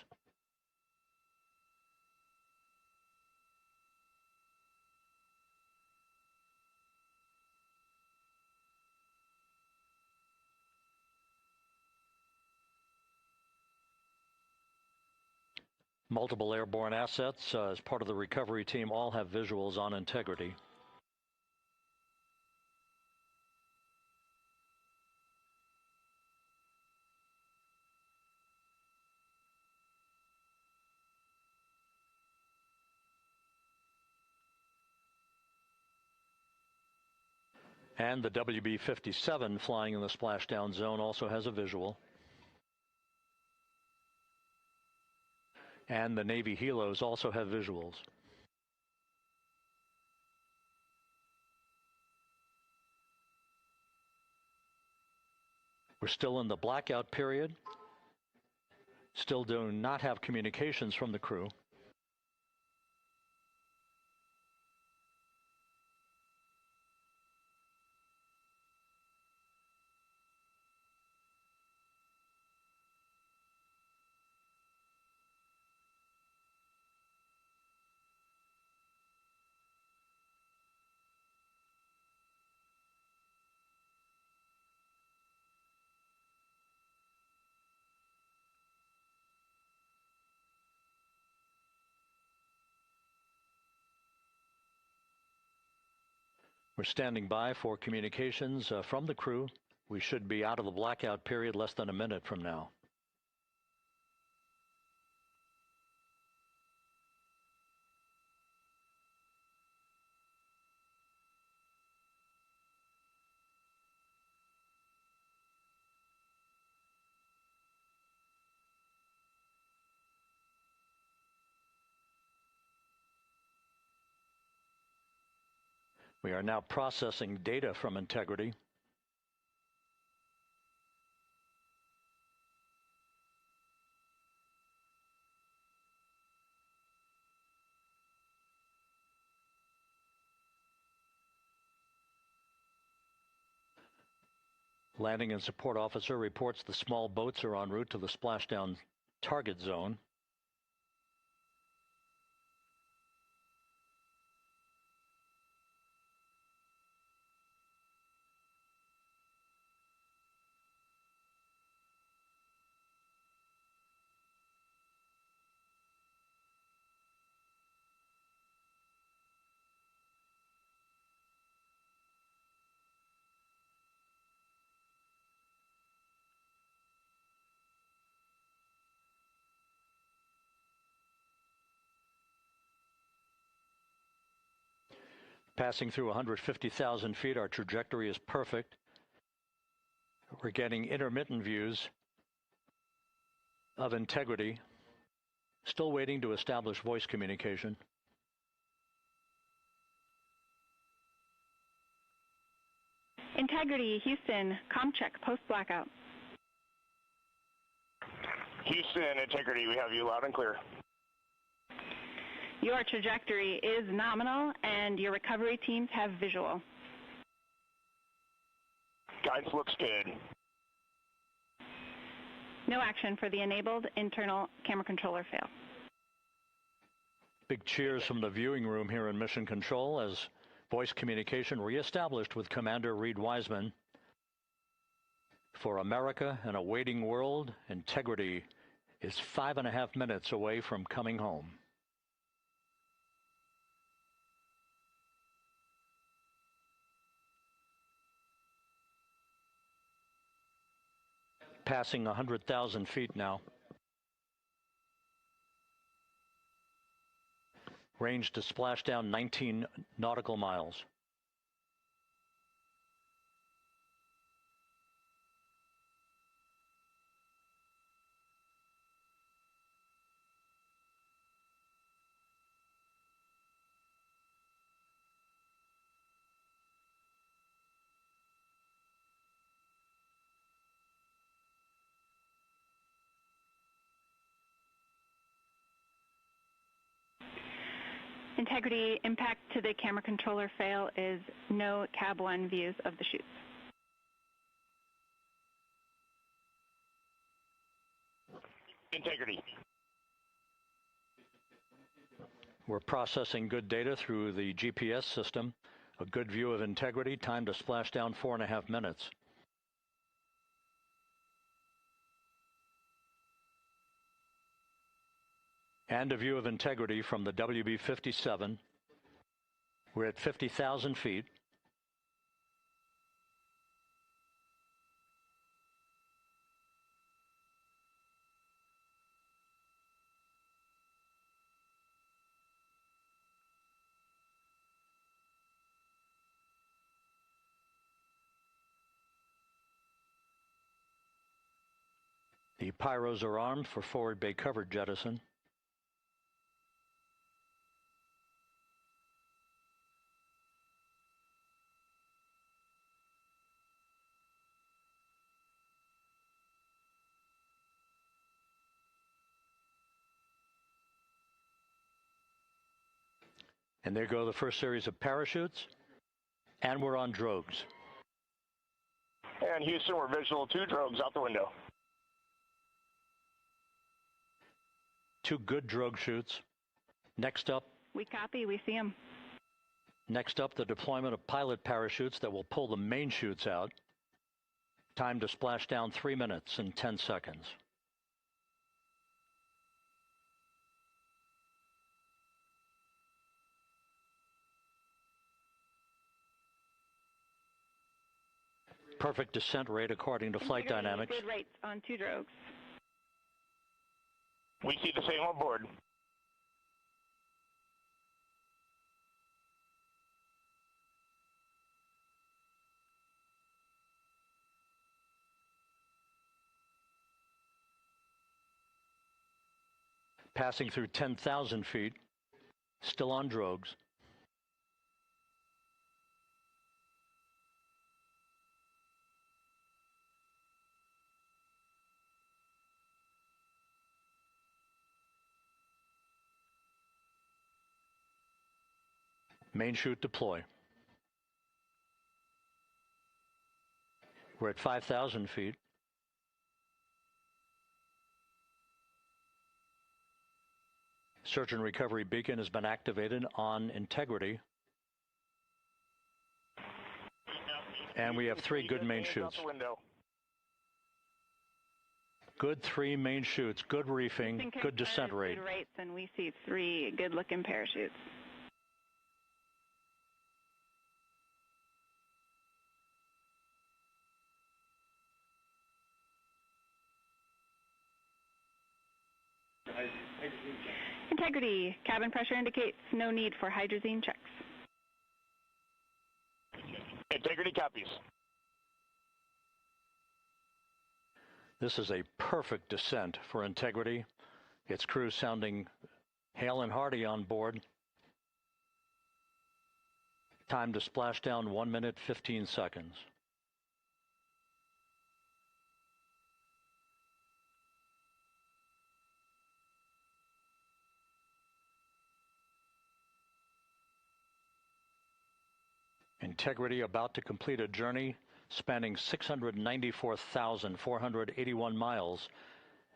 Multiple airborne assets as part of the recovery team all have visuals on Integrity. And the WB-57 flying in the splashdown zone also has a visual. And the Navy helos also have visuals. We're still in the blackout period. Still do not have communications from the crew. We're standing by for communications from the crew. We should be out of the blackout period less than a minute from now. We are now processing data from Integrity. Landing and support officer reports the small boats are en route to the splashdown target zone. Passing through 150,000 feet, our trajectory is perfect. We're getting intermittent views of Integrity. Still waiting to establish voice communication. Integrity, Houston, comm check, post-blackout. Houston, Integrity, we have you loud and clear. Your trajectory is nominal, and your recovery teams have visual. Guidance looks good. No action for the enabled internal camera controller fail. Big cheers from the viewing room here in Mission Control as voice communication reestablished with Commander Reed Wiseman. For America and a waiting world, Integrity is 5.5 minutes away from coming home. Passing 100,000 feet now. Range to splashdown 19 nautical miles. Integrity impact to the camera controller fail is no cab 1 views of the chutes. Integrity. We're processing good data through the GPS system. A good view of Integrity, time to splashdown 4.5 minutes. And a view of Integrity from the WB-57. We're at 50,000 feet. The pyros are armed for forward bay covered jettison. And there go the first series of parachutes, and we're on drogues. And Houston, we're visual 2 drogues out the window. 2 good drogue chutes. Next up. We copy, we see them. Next up, the deployment of pilot parachutes that will pull the main chutes out. Time to splash down 3 minutes and 10 seconds. Perfect descent rate according to flight dynamics. Good rates on 2 drogues. We see the same on board. Passing through 10,000 feet, still on drogues. Main chute deploy. We're at 5,000 feet. Search and recovery beacon has been activated on Integrity. And we have 3 good main chutes. Good 3 main chutes, good reefing, good descent rate. Good rates, and we see 3 good-looking parachutes. Integrity. Cabin pressure indicates no need for hydrazine checks. Integrity copies. This is a perfect descent for Integrity. Its crew sounding hale and hearty on board. Time to splash down 1 minute, 15 seconds. Integrity about to complete a journey spanning 694,481 miles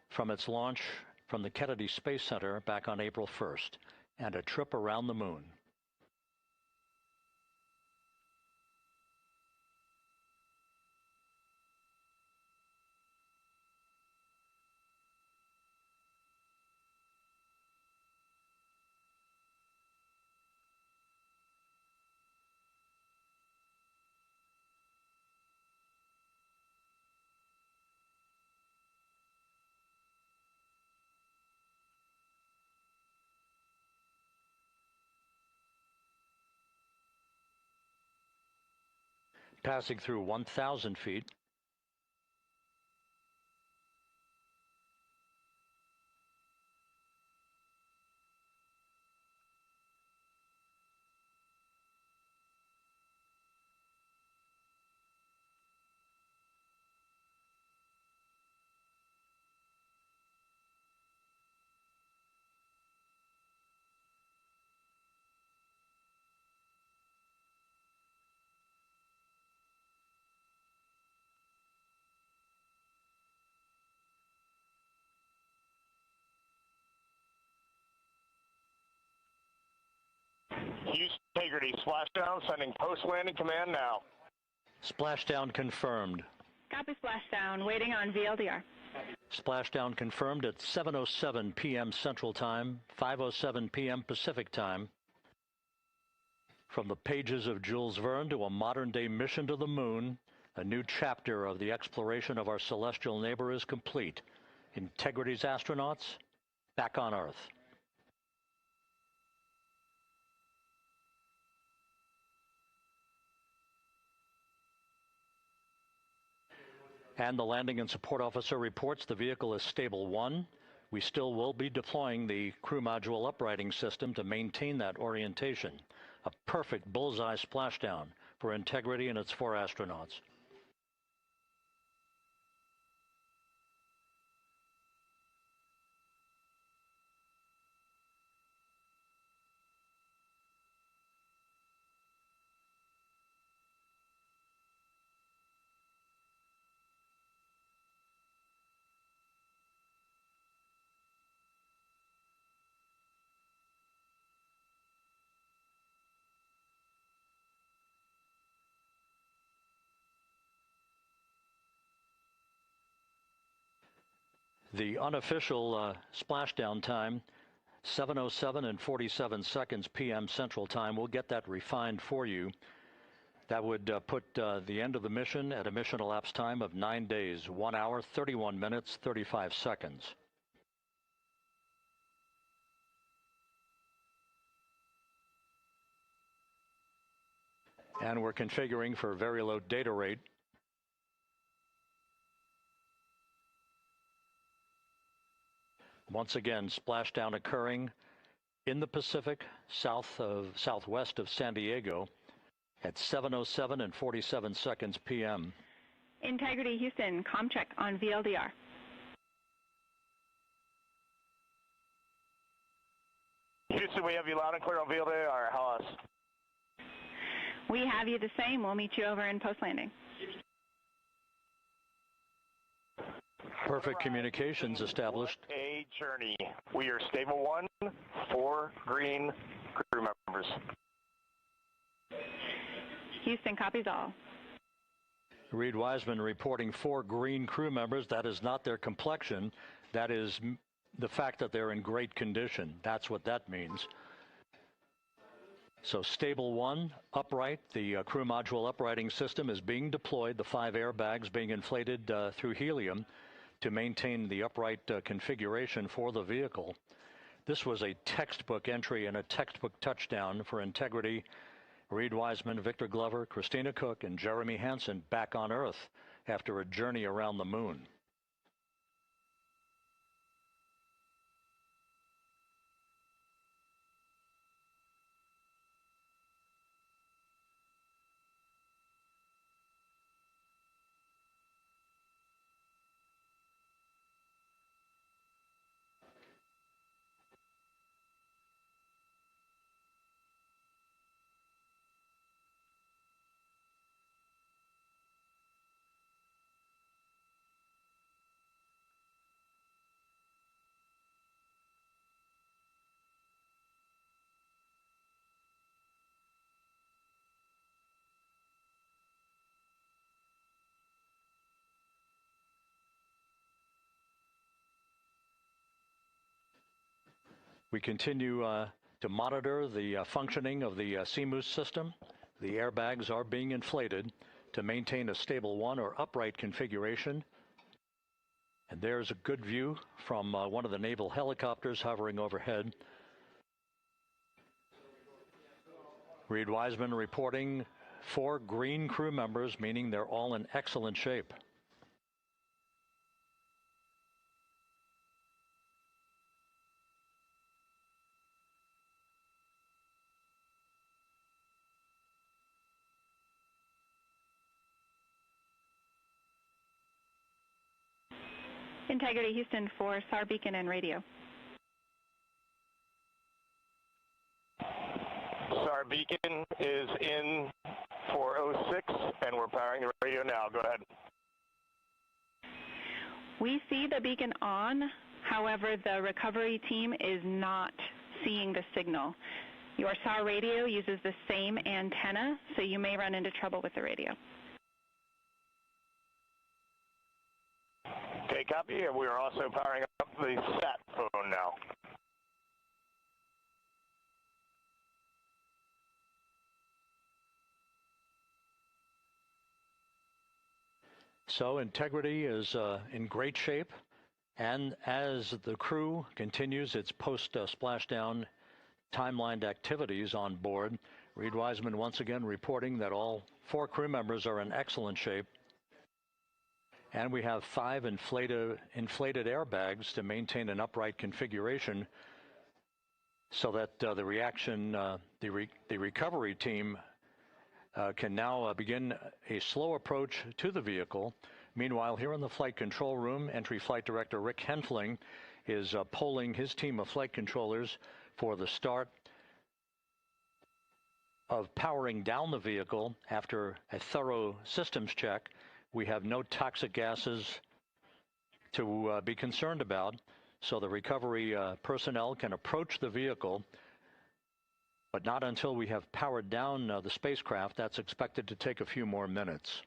from its launch from the Kennedy Space Center back on April 1st, and a trip around the moon. passing through 1,000 feet. Houston Integrity, splashdown, sending post-landing command now. Splashdown confirmed. Copy splashdown, waiting on VLDR. Splashdown confirmed at 7:07 p.m. Central Time, 5:07 p.m. Pacific Time. From the pages of Jules Verne to a modern-day mission to the moon, a new chapter of the exploration of our celestial neighbor is complete. Integrity's astronauts back on Earth. And the landing and support officer reports the vehicle is stable 1. We still will be deploying the crew module uprighting system to maintain that orientation. A perfect bullseye splashdown for Integrity and its 4 astronauts. The unofficial splashdown time, 7:07 and 47 seconds p.m. Central Time. We'll get that refined for you. That would put the end of the mission at a mission elapsed time of 9 days, 1 hour, 31 minutes, 35 seconds. And we're configuring for very low data rate. Once again, splashdown occurring in the Pacific, southwest of San Diego at 7:07 and 47 seconds p.m. Integrity Houston, comm check on VLDR. Houston, we have you loud and clear on VLDR. How us? We have you the same. We'll meet you over in post-landing. Perfect communications established. A journey. We are stable 1, 4 green crew members. Houston copies all. Reed Wiseman reporting 4 green crew members. That is not their complexion. That is the fact that they're in great condition. That's what that means. So stable 1, upright. The crew module uprighting system is being deployed. The 5 airbags being inflated through helium to maintain the upright configuration for the vehicle. This was a textbook entry and a textbook touchdown for Integrity. Reed Wiseman, Victor Glover, Christina Cook, and Jeremy Hansen back on Earth after a journey around the moon. We continue to monitor the functioning of the CMOOS system. The airbags are being inflated to maintain a stable 1 or upright configuration. And there's a good view from one of the naval helicopters hovering overhead. Reed Wiseman reporting 4 green crew members, meaning they're all in excellent shape. Integrity Houston for SAR beacon and radio. SAR beacon is in for 06, and we're powering the radio now. Go ahead. We see the beacon on. However, the recovery team is not seeing the signal. Your SAR radio uses the same antenna, so you may run into trouble with the radio. Okay, copy. And we are also powering up the sat phone now. So Integrity is in great shape, and as the crew continues its post-splashdown timelined activities on board, Reed Wiseman once again reporting that all 4 crew members are in excellent shape. And we have 5 inflated airbags to maintain an upright configuration so that the recovery team can now begin a slow approach to the vehicle. Meanwhile, here in the flight control room, Entry Flight Director Rick Henfling is polling his team of flight controllers for the start of powering down the vehicle after a thorough systems check. We have no toxic gases to be concerned about, so the recovery personnel can approach the vehicle, but not until we have powered down the spacecraft. That's expected to take a few more minutes.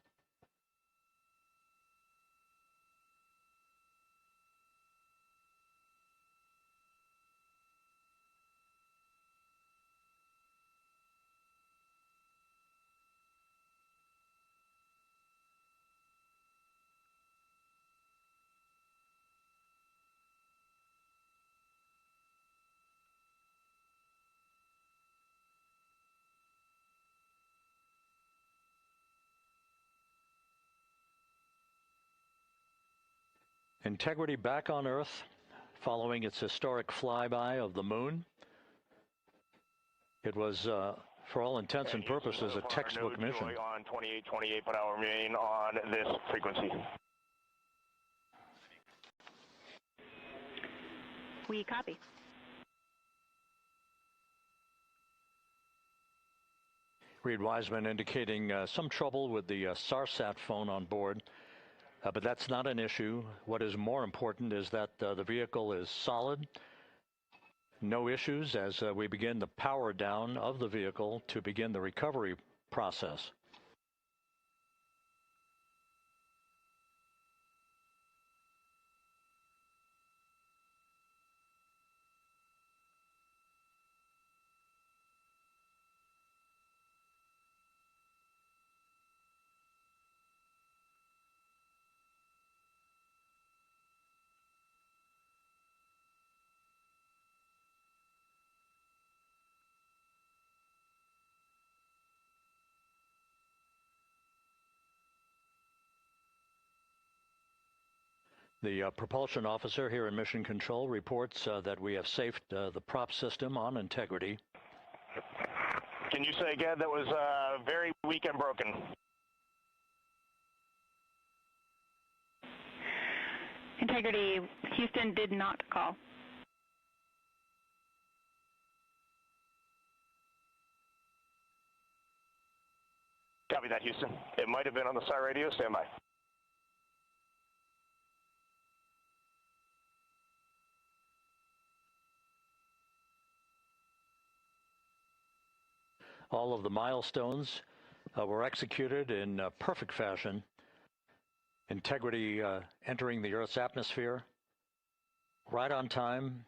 Integrity back on Earth following its historic flyby of the moon. It was, for all intents and purposes, a textbook mission. On 28, but I'll remain on this frequency. We copy. Reed Wiseman indicating some trouble with the SARSAT phone on board. But that's not an issue. What is more important is that the vehicle is solid. No issues as we begin the power down of the vehicle to begin the recovery process. The propulsion officer here in Mission Control reports that we have safed the prop system on Integrity. Can you say again that was very weak and broken? Integrity Houston did not call. Copy that, Houston. It might have been on the SAR radio. Stand by. All of the milestones were executed in perfect fashion. Integrity entering the Earth's atmosphere right on time,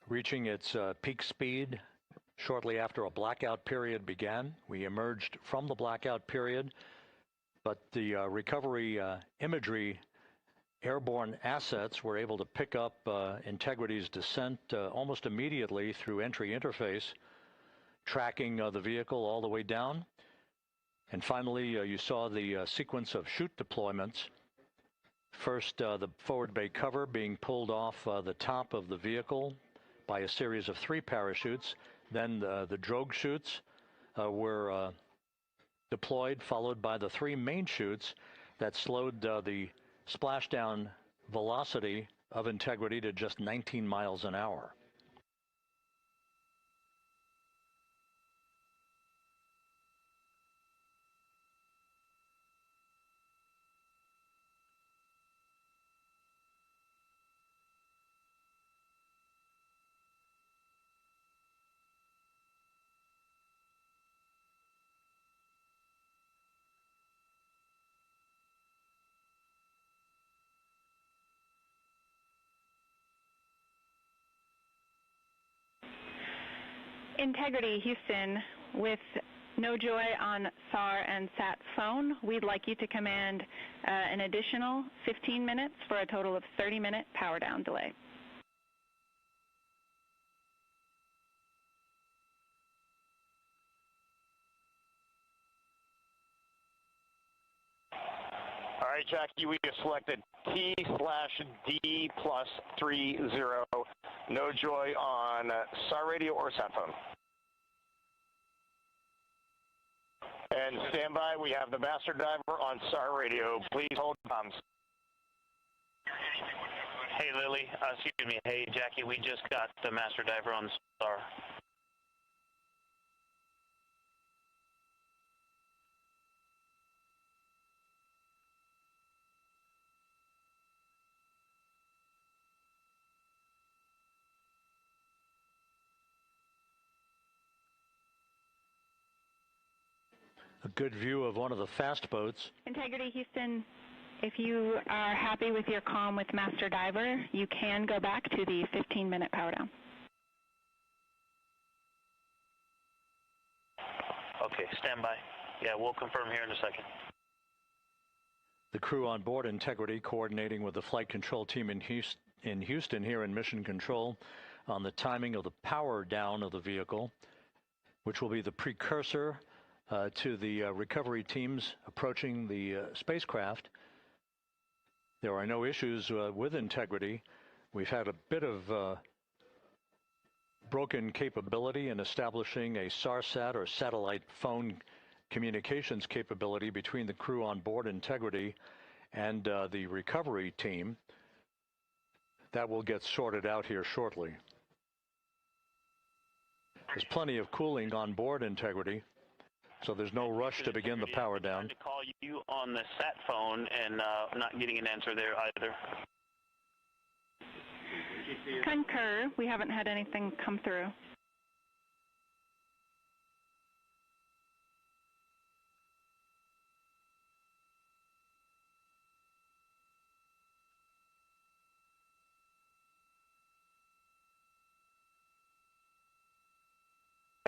reaching its peak speed shortly after a blackout period began. We emerged from the blackout period, but the recovery imagery airborne assets were able to pick up Integrity's descent almost immediately through entry interface. tracking the vehicle all the way down. And finally, you saw the sequence of chute deployments. First, the forward bay cover being pulled off the top of the vehicle by a series of 3 parachutes. Then the drogue chutes were deployed, followed by the 3 main chutes that slowed the splashdown velocity of Integrity to just 19 miles an hour. Integrity, Houston, with no joy on SAR and SAT phone, we'd like you to command an additional 15 minutes for a total of 30-minute power down delay. All right, Jackie, we have selected T/D plus 30. No joy on SAR radio or sat phone. And stand by, we have the master diver on SAR radio. Please hold comms. Hey, Lily. Excuse me. Hey, Jackie, we just got the master diver on SAR. A good view of one of the fast boats. Integrity, Houston, if you are happy with your comm with master diver, you can go back to the 15-minute power down. Okay, stand by. Yeah, we'll confirm here in a second. The crew on board Integrity coordinating with the flight control team in Houston here in Mission Control on the timing of the power down of the vehicle, which will be the precursor to the recovery teams approaching the spacecraft. There are no issues with Integrity. We've had a bit of broken capability in establishing a SARSAT or satellite phone communications capability between the crew on board Integrity and the recovery team. That will get sorted out here shortly. There's plenty of cooling on board Integrity, so there's no rush to begin the power down. To call you on the sat phone and not getting an answer there either. Concur. We haven't had anything come through.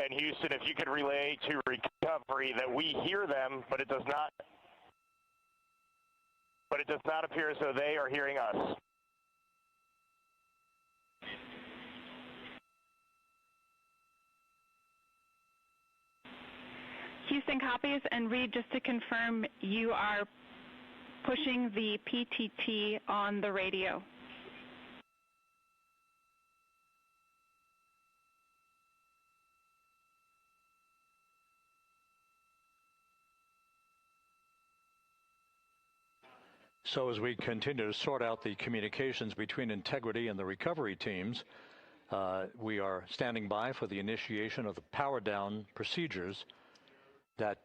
And Houston, if you could relay to recovery that we hear them, but it does not appear as though they are hearing us. Houston copies, and Reed, just to confirm, you are pushing the PTT on the radio. So as we continue to sort out the communications between Integrity and the recovery teams, we are standing by for the initiation of the power down procedures that,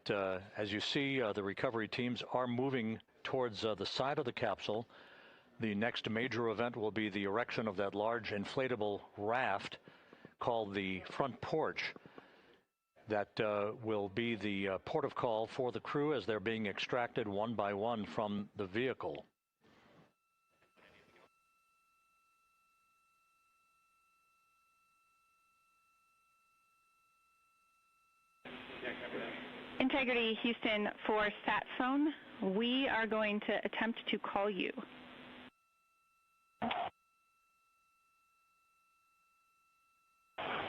as you see, the recovery teams are moving towards the side of the capsule. The next major event will be the erection of that large inflatable raft called the front porch. That will be the port of call for the crew as they're being extracted one by one from the vehicle. Integrity, Houston, for sat phone, we are going to attempt to call you.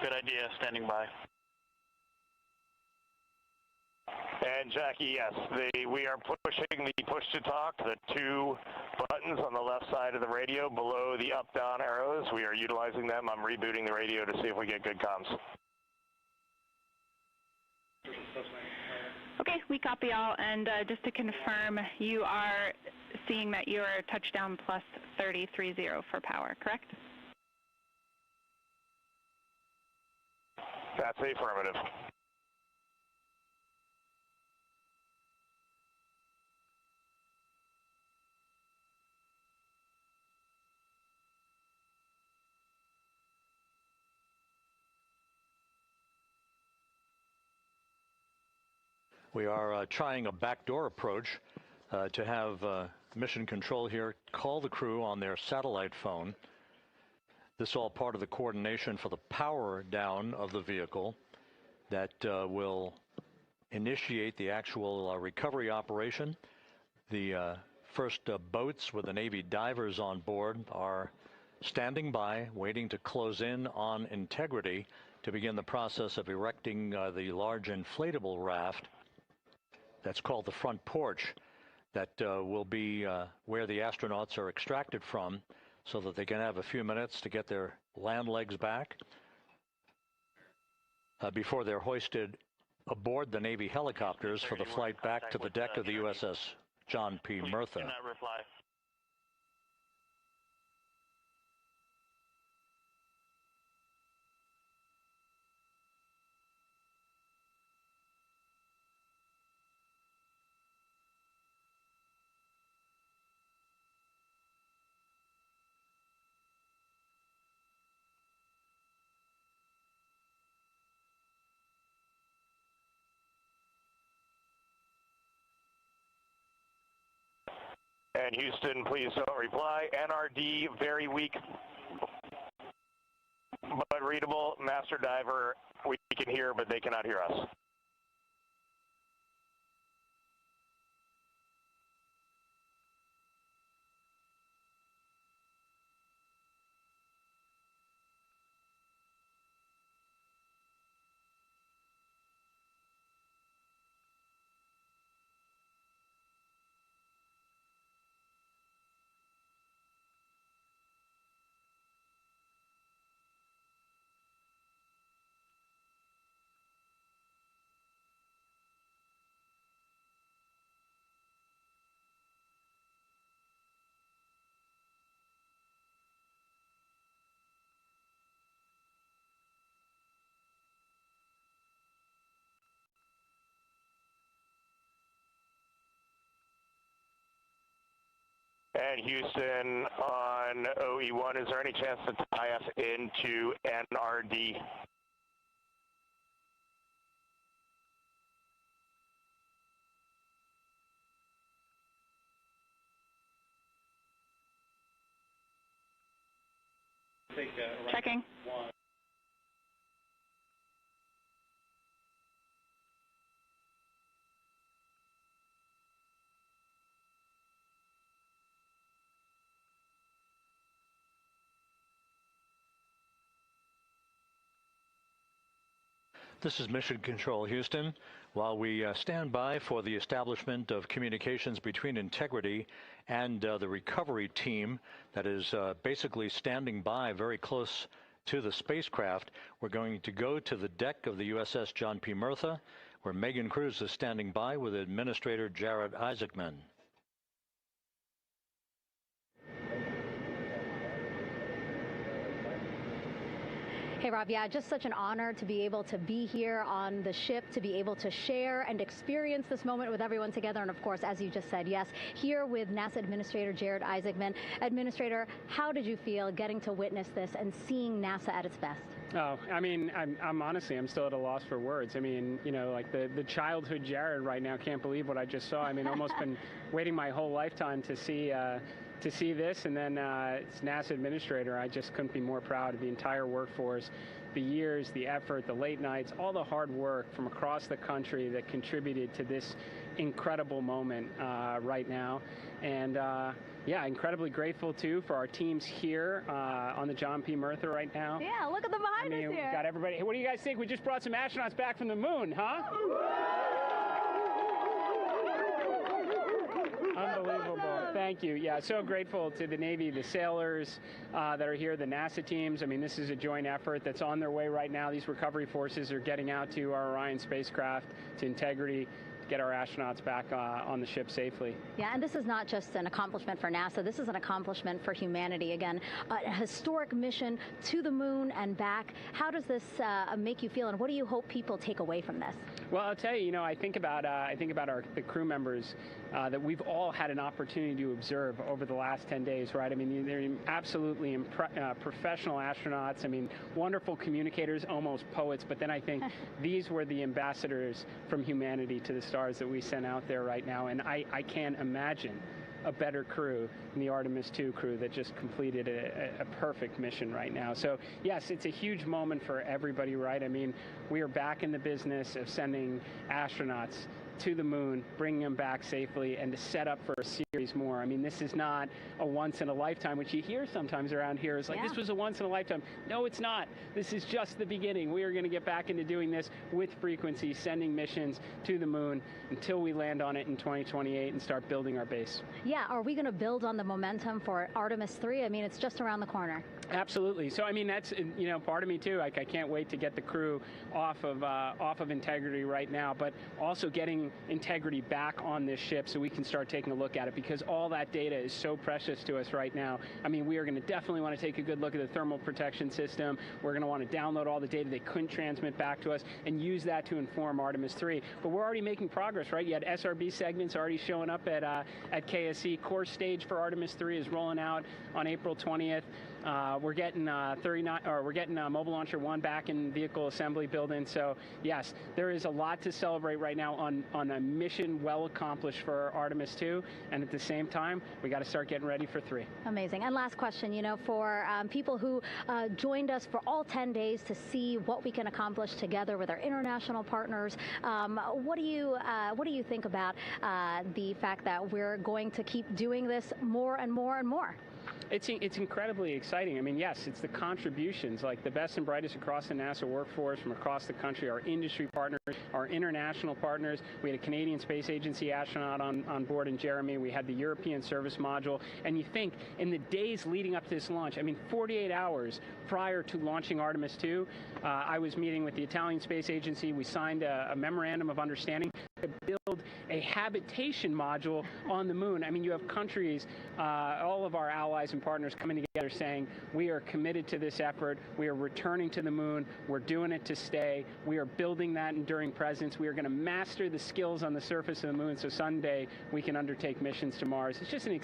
Good idea, standing by. And Jackie, yes, we are pushing the push to talk, the 2 buttons on the left side of the radio below the up-down arrows. We are utilizing them. I'm rebooting the radio to see if we get good comms. Okay, we copy all, and just to confirm, you are seeing that you are touchdown plus 3030 for power, correct? That's affirmative. We are trying a backdoor approach to have mission control here call the crew on their satellite phone. This is all part of the coordination for the power down of the vehicle that will initiate the actual recovery operation. The first boats with the Navy divers on board are standing by, waiting to close in on Integrity to begin the process of erecting the large inflatable raft. That's called the front porch. That will be where the astronauts are extracted from so that they can have a few minutes to get their land legs back before they're hoisted aboard the Navy helicopters for the flight back to the deck of the USS John P. Murtha. And Houston, please don't reply. NRD, very weak, but readable. Master Diver, we can hear, but they cannot hear us. And Houston on OE1, is there any chance to tie us into NRD? Checking. This is Mission Control, Houston. While we stand by for the establishment of communications between Integrity and the recovery team that is basically standing by very close to the spacecraft, we're going to go to the deck of the USS John P. Murtha, where Megan Cruz is standing by with Administrator Jared Isaacman. Hey, Rob, yeah, just such an honor to be able to be here on the ship, to be able to share and experience this moment with everyone together. And of course, as you just said, yes, here with NASA Administrator Jared Isaacman. Administrator, how did you feel getting to witness this and seeing NASA at its best? Oh, I mean, I'm honestly, I'm still at a loss for words. I mean, you know, like the childhood Jared right now can't believe what I just saw. I mean, almost been waiting my whole lifetime to see this, and then it's NASA Administrator. I just couldn't be more proud of the entire workforce, the years, the effort, the late nights, all the hard work from across the country that contributed to this incredible moment right now. And yeah, incredibly grateful too for our teams here on the John P. Murtha right now. Yeah, look at them behind us here. Got everybody. Hey, what do you guys think? We just brought some astronauts back from the moon, huh? Unbelievable. Thank you. Yeah, so grateful to the Navy, the sailors that are here, the NASA teams. I mean, this is a joint effort that's on their way right now. These recovery forces are getting out to our Orion spacecraft, to Integrity, to get our astronauts back on the ship safely. Yeah, and this is not just an accomplishment for NASA. This is an accomplishment for humanity. Again, a historic mission to the moon and back. How does this make you feel, and what do you hope people take away from this? Well, I'll tell you, I think about the crew members that we've all had an opportunity to observe over the last 10 days, right? I mean, they're absolutely professional astronauts. I mean, wonderful communicators, almost poets. But then I think these were the ambassadors from humanity to the stars that we sent out there right now. And I can't imagine a better crew than the Artemis II crew that just completed a perfect mission right now. So yes, it's a huge moment for everybody, right? I mean, we are back in the business of sending astronauts to the moon, bringing them back safely, and to set up for a series more. I mean, this is not a once in a lifetime, which you hear sometimes around here. It's like, this was a once in a lifetime. No, it's not. This is just the beginning. We are going to get back into doing this with frequency, sending missions to the moon until we land on it in 2028 and start building our base. Yeah, are we going to build on the momentum for Artemis III? I mean, it's just around the corner. Absolutely. So, I mean, that's, part of me too. Like, I can't wait to get the crew off of Integrity right now, but also getting Integrity back on this ship so we can start taking a look at it, because all that data is so precious to us right now. I mean, we are going to definitely want to take a good look at the thermal protection system. We're going to want to download all the data they couldn't transmit back to us and use that to inform Artemis III. But we're already making progress, right? You had SRB segments already showing up at KSC. Core stage for Artemis III is rolling out on April 20th. We're getting Mobile Launcher 1 back in vehicle assembly building. So yes, there is a lot to celebrate right now on a mission well accomplished for Artemis 2, and at the same time, we got to start getting ready for 3. Amazing. And last question, for people who joined us for all 10 days to see what we can accomplish together with our international partners, what do you think about the fact that we're going to keep doing this more and more and more? It's incredibly exciting. I mean, yes, it's the contributions, like the best and brightest across the NASA workforce from across the country, our industry partners, our international partners. We had a Canadian Space Agency astronaut on board in Jeremy. We had the European Service Module. And you think, in the days leading up to this launch, I mean, 48 hours prior to launching Artemis II, I was meeting with the Italian Space Agency. We signed a memorandum of understanding to build a habitation module on the moon. I mean, you have countries, all of our allies and partners coming together saying, we are committed to this effort. We are returning to the moon. We're doing it to stay. We are building that enduring presence. We are going to master the skills on the surface of the moon so someday we can undertake missions to Mars. It's just an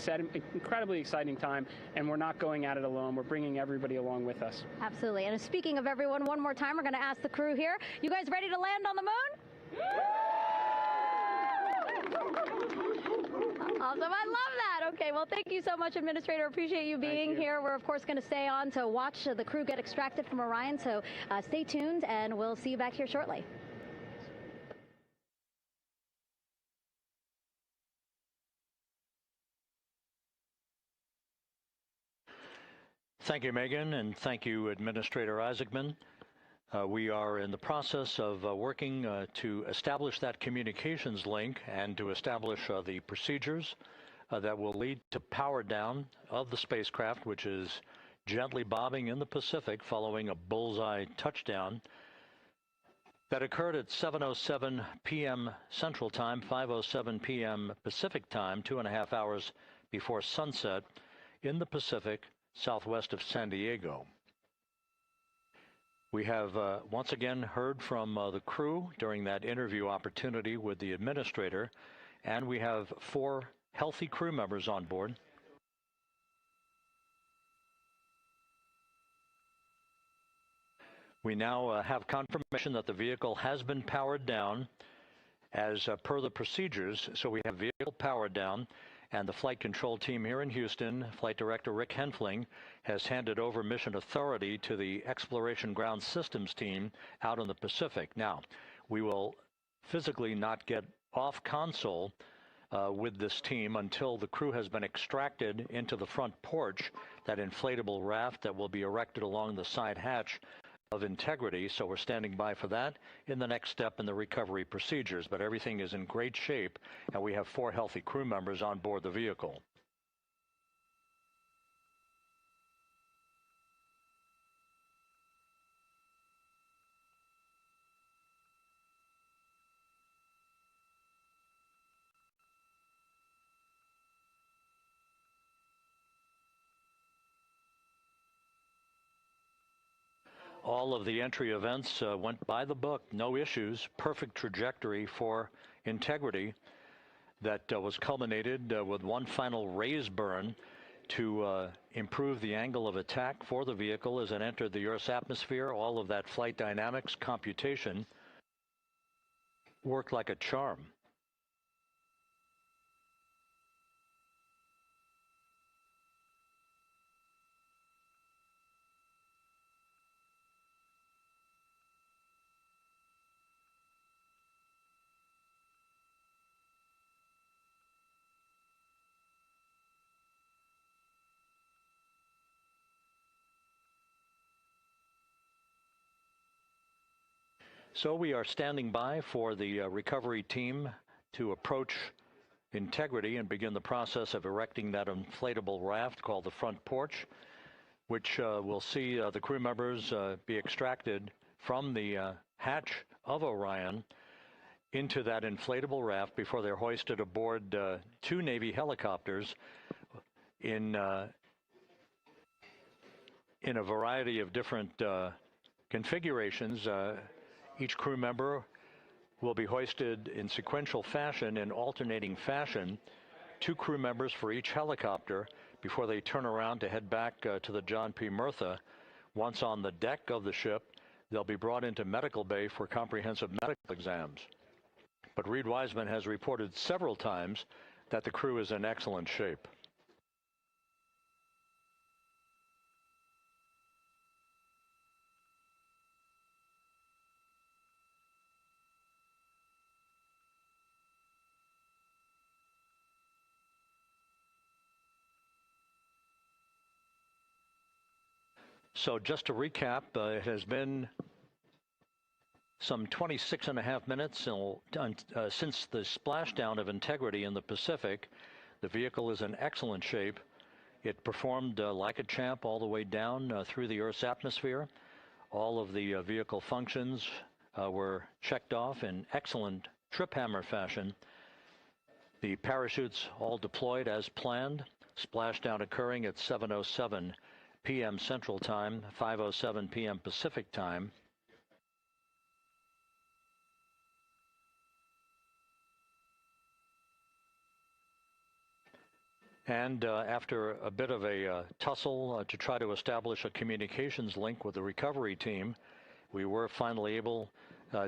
incredibly exciting time, and we're not going at it alone. We're bringing everybody along with us. Absolutely. And speaking of everyone, one more time, we're going to ask the crew here, you guys ready to land on the moon? Awesome. I love that. Okay, well, thank you so much, Administrator. Appreciate you being here. We're, of course, going to stay on to watch the crew get extracted from Orion, so stay tuned, and we'll see you back here shortly. Thank you, Megan, and thank you, Administrator Isaacman. We are in the process of working to establish that communications link and to establish the procedures that will lead to power down of the spacecraft, which is gently bobbing in the Pacific following a bullseye touchdown that occurred at 7:07 p.m. Central Time, 5:07 p.m. Pacific Time, 2.5 hours before sunset in the Pacific southwest of San Diego. We have once again heard from the crew during that interview opportunity with the administrator, and we have 4 healthy crew members on board. We now have confirmation that the vehicle has been powered down as per the procedures. So we have vehicle powered down, and the flight control team here in Houston, Flight Director Rick Henfling, has handed over mission authority to the Exploration Ground Systems team out in the Pacific. Now, we will physically not get off console with this team until the crew has been extracted into the front porch, that inflatable raft that will be erected along the side hatch of integrity, so we're standing by for that in the next step in the recovery procedures. But everything is in great shape, and we have 4 healthy crew members on board the vehicle. All of the entry events went by the book, no issues, perfect trajectory for integrity that was culminated with one final raise burn to improve the angle of attack for the vehicle as it entered the Earth's atmosphere. All of that flight dynamics computation worked like a charm. So we are standing by for the recovery team to approach integrity and begin the process of erecting that inflatable raft called the front porch, which will see the crew members be extracted from the hatch of Orion into that inflatable raft before they're hoisted aboard 2 Navy helicopters in a variety of different configurations. Each crew member will be hoisted in sequential fashion, in alternating fashion, 2 crew members for each helicopter before they turn around to head back to the John P. Murtha. Once on the deck of the ship, they'll be brought into medical bay for comprehensive medical exams. But Reed Wiseman has reported several times that the crew is in excellent shape. So just to recap, it has been some 26.5 minutes since the splashdown of integrity in the Pacific. The vehicle is in excellent shape. It performed like a champ all the way down through the Earth's atmosphere. All of the vehicle functions were checked off in excellent trip hammer fashion. The parachutes all deployed as planned. Splashdown occurring at 7:07 p.m. Central Time, 5:07 p.m. Pacific Time. And after a bit of a tussle to try to establish a communications link with the recovery team, we were finally able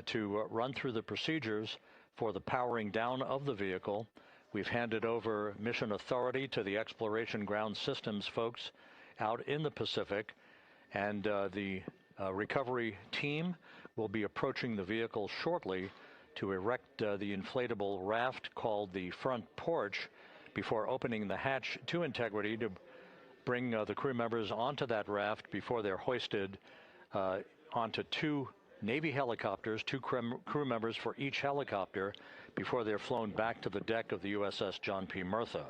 to run through the procedures for the powering down of the vehicle. We've handed over mission authority to the Exploration Ground Systems folks out in the Pacific, and the recovery team will be approaching the vehicle shortly to erect the inflatable raft called the front porch before opening the hatch to integrity to bring the crew members onto that raft before they're hoisted onto 2 Navy helicopters, 2 crew members for each helicopter before they're flown back to the deck of the USS John P. Murtha.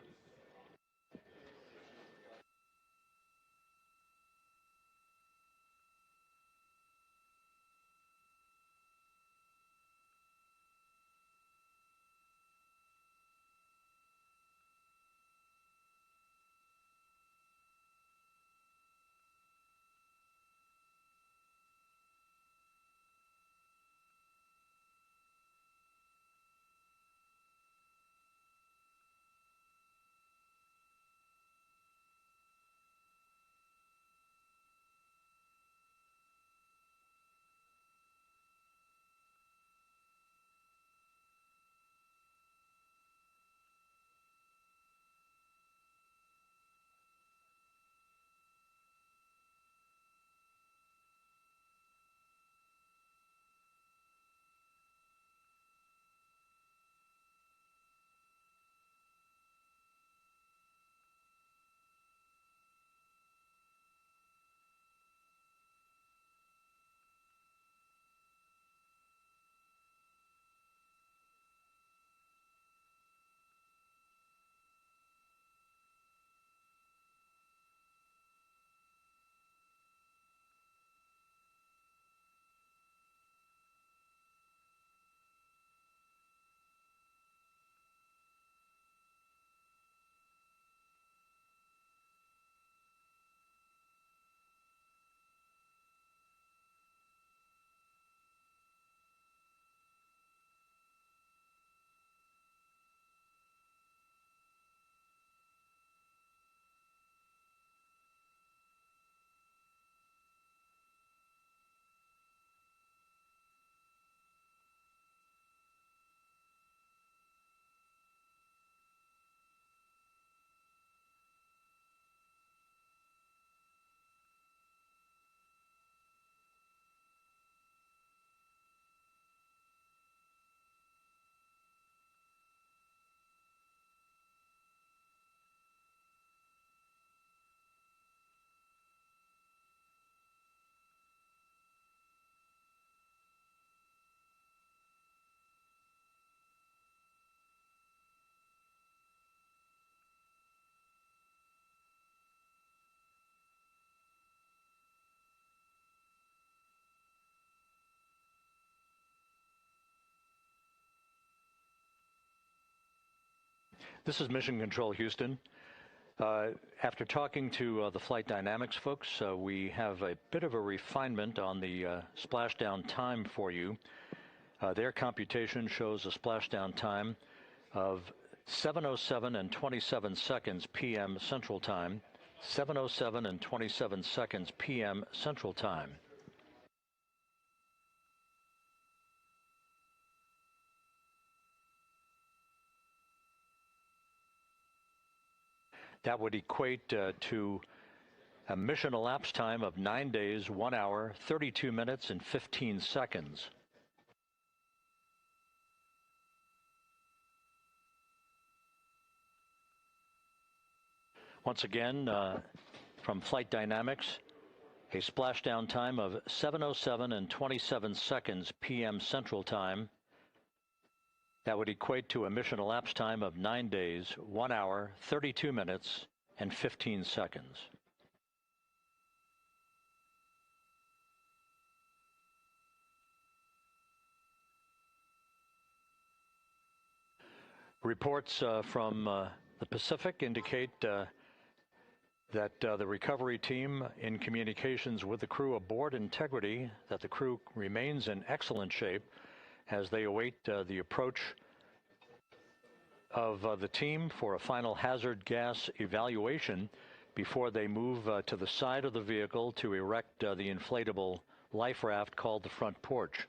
This is Mission Control Houston. After talking to the flight dynamics folks, we have a bit of a refinement on the splashdown time for you. Their computation shows a splashdown time of 7:07 and 27 seconds p.m. Central Time, 7:07 and 27 seconds p.m. Central Time. That would equate to a mission elapsed time of 9 days, 1 hour, 32 minutes, and 15 seconds. Once again, from Flight Dynamics, a splashdown time of 7:07 and 27 seconds p.m. Central Time. That would equate to a mission elapsed time of 9 days, 1 hour, 32 minutes, and 15 seconds. Reports from the Pacific indicate that the recovery team, in communications with the crew aboard Integrity, that the crew remains in excellent shape as they await the approach of the team for a final hazard gas evaluation before they move to the side of the vehicle to erect the inflatable life raft called the front porch.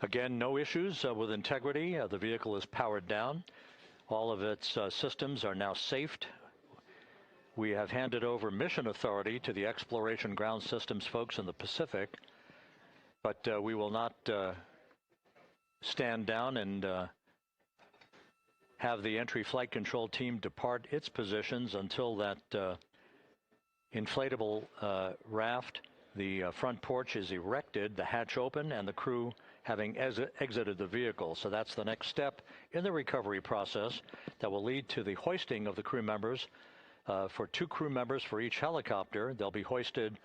Again, no issues with Integrity. The vehicle is powered down. All of its systems are now safed. We have handed over mission authority to the Exploration Ground Systems folks in the Pacific, but we will not stand down and have the entry flight control team depart its positions until that inflatable raft, the front porch, is erected, the hatch open, and the crew having exited the vehicle. So that's the next step in the recovery process that will lead to the hoisting of the crew members. For 2 crew members for each helicopter, they'll be hoisted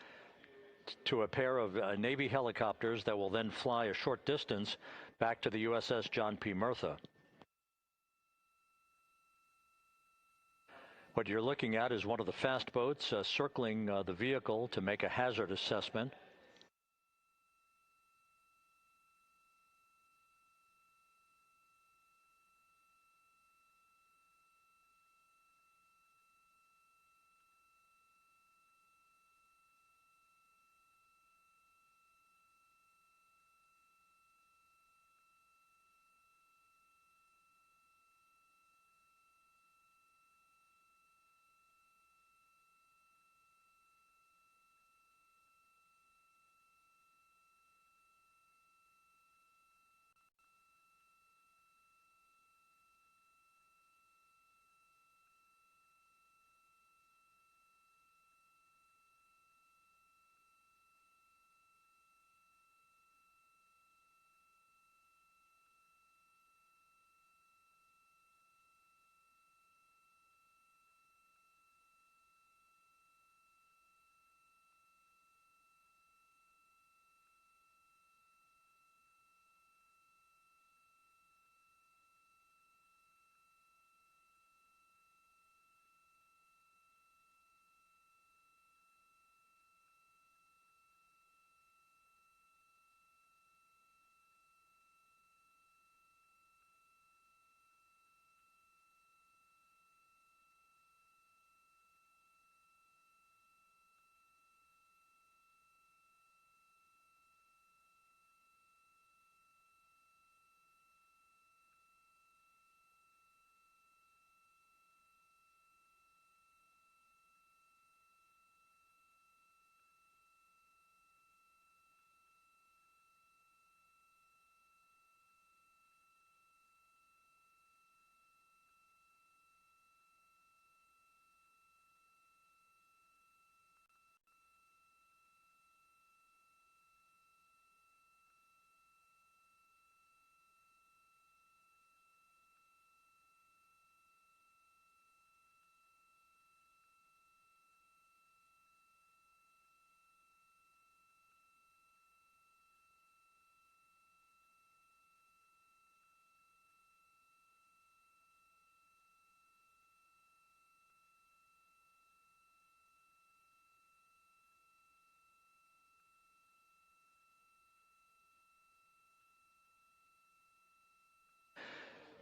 to a pair of Navy helicopters that will then fly a short distance back to the USS John P. Murtha. What you're looking at is one of the fast boats circling the vehicle to make a hazard assessment.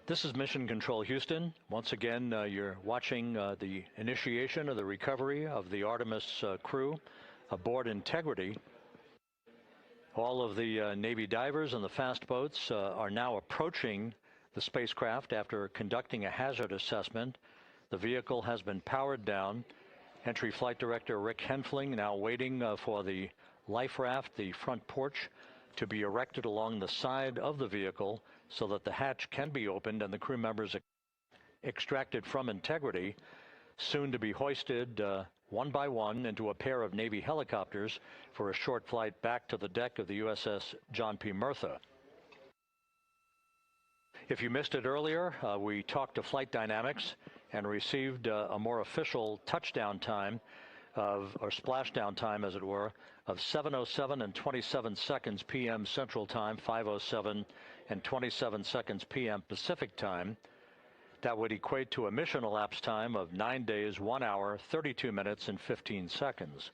This is Mission Control Houston. Once again, you're watching the initiation of the recovery of the Artemis crew aboard Integrity. All of the Navy divers and the fast boats are now approaching the spacecraft after conducting a hazard assessment. The vehicle has been powered down. Entry Flight Director Rick Henfling now waiting for the life raft, the front porch, to be erected along the side of the vehicle so that the hatch can be opened and the crew members extracted from Integrity, soon to be hoisted one by one into a pair of Navy helicopters for a short flight back to the deck of the USS John P. Murtha. If you missed it earlier, we talked to Flight Dynamics and received a more official touchdown time or splashdown time, as it were, of 7:07 and 27 seconds p.m. Central Time, 5:07 and 27 seconds p.m. Pacific Time. That would equate to a mission elapsed time of 9 days, 1 hour, 32 minutes, and 15 seconds.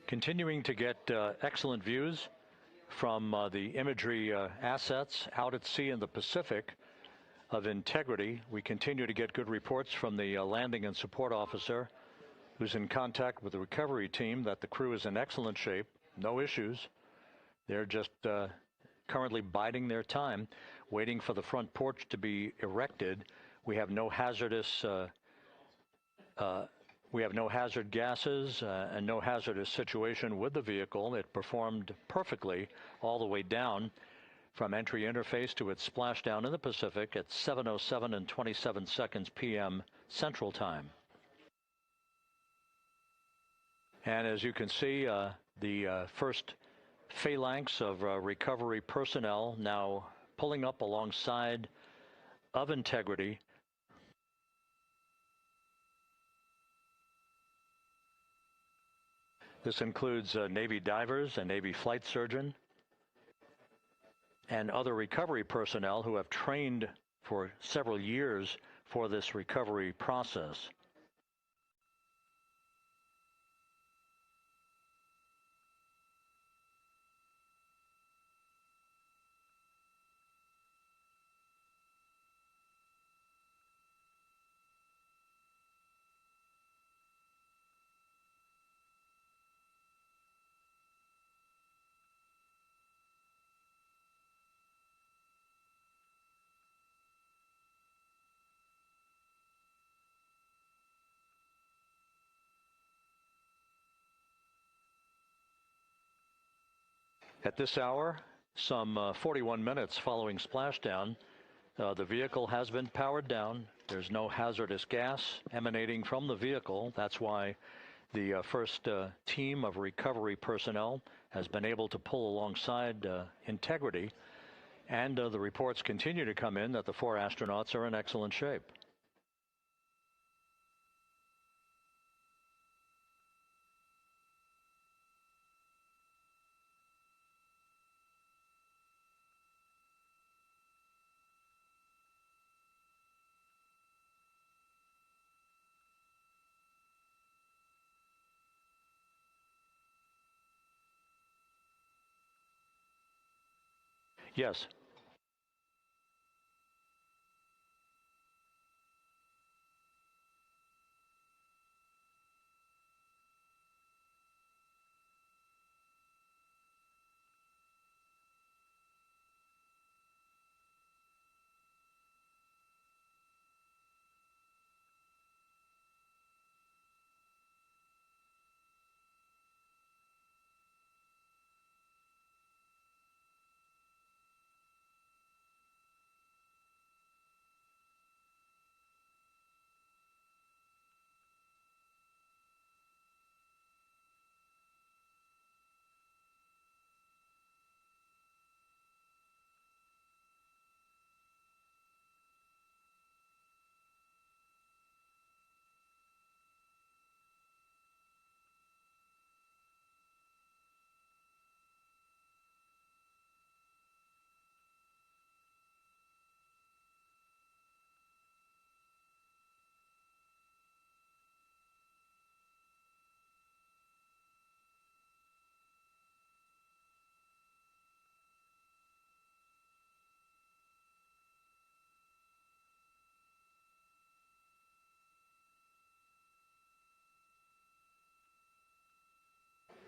Continuing to get excellent views from the imagery assets out at sea in the Pacific of Integrity. We continue to get good reports from the landing and support officer, who's in contact with the recovery team, that the crew is in excellent shape, no issues. They're just currently biding their time, waiting for the front porch to be erected. We have no hazardous hazard gases and no hazardous situation with the vehicle. It performed perfectly all the way down from entry interface to its splashdown in the Pacific at 7:07 and 27 seconds p.m. Central Time. And as you can see, the first phalanx of recovery personnel now pulling up alongside of Integrity. This includes Navy divers, a Navy flight surgeon, and other recovery personnel who have trained for several years for this recovery process. At this hour, some 41 minutes following splashdown, the vehicle has been powered down. There's no hazardous gas emanating from the vehicle. That's why the first team of recovery personnel has been able to pull alongside Integrity. And the reports continue to come in that the 4 astronauts are in excellent shape. Yes.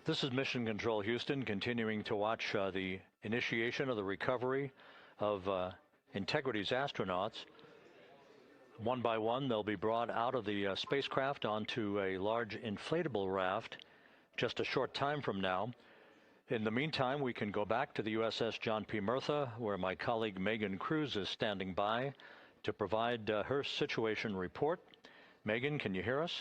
This is Mission Control Houston, continuing to watch the initiation of the recovery of Integrity's astronauts. One by one, they'll be brought out of the spacecraft onto a large inflatable raft just a short time from now. In the meantime, we can go back to the USS John P. Murtha, where my colleague Megan Cruz is standing by to provide her situation report. Megan, can you hear us?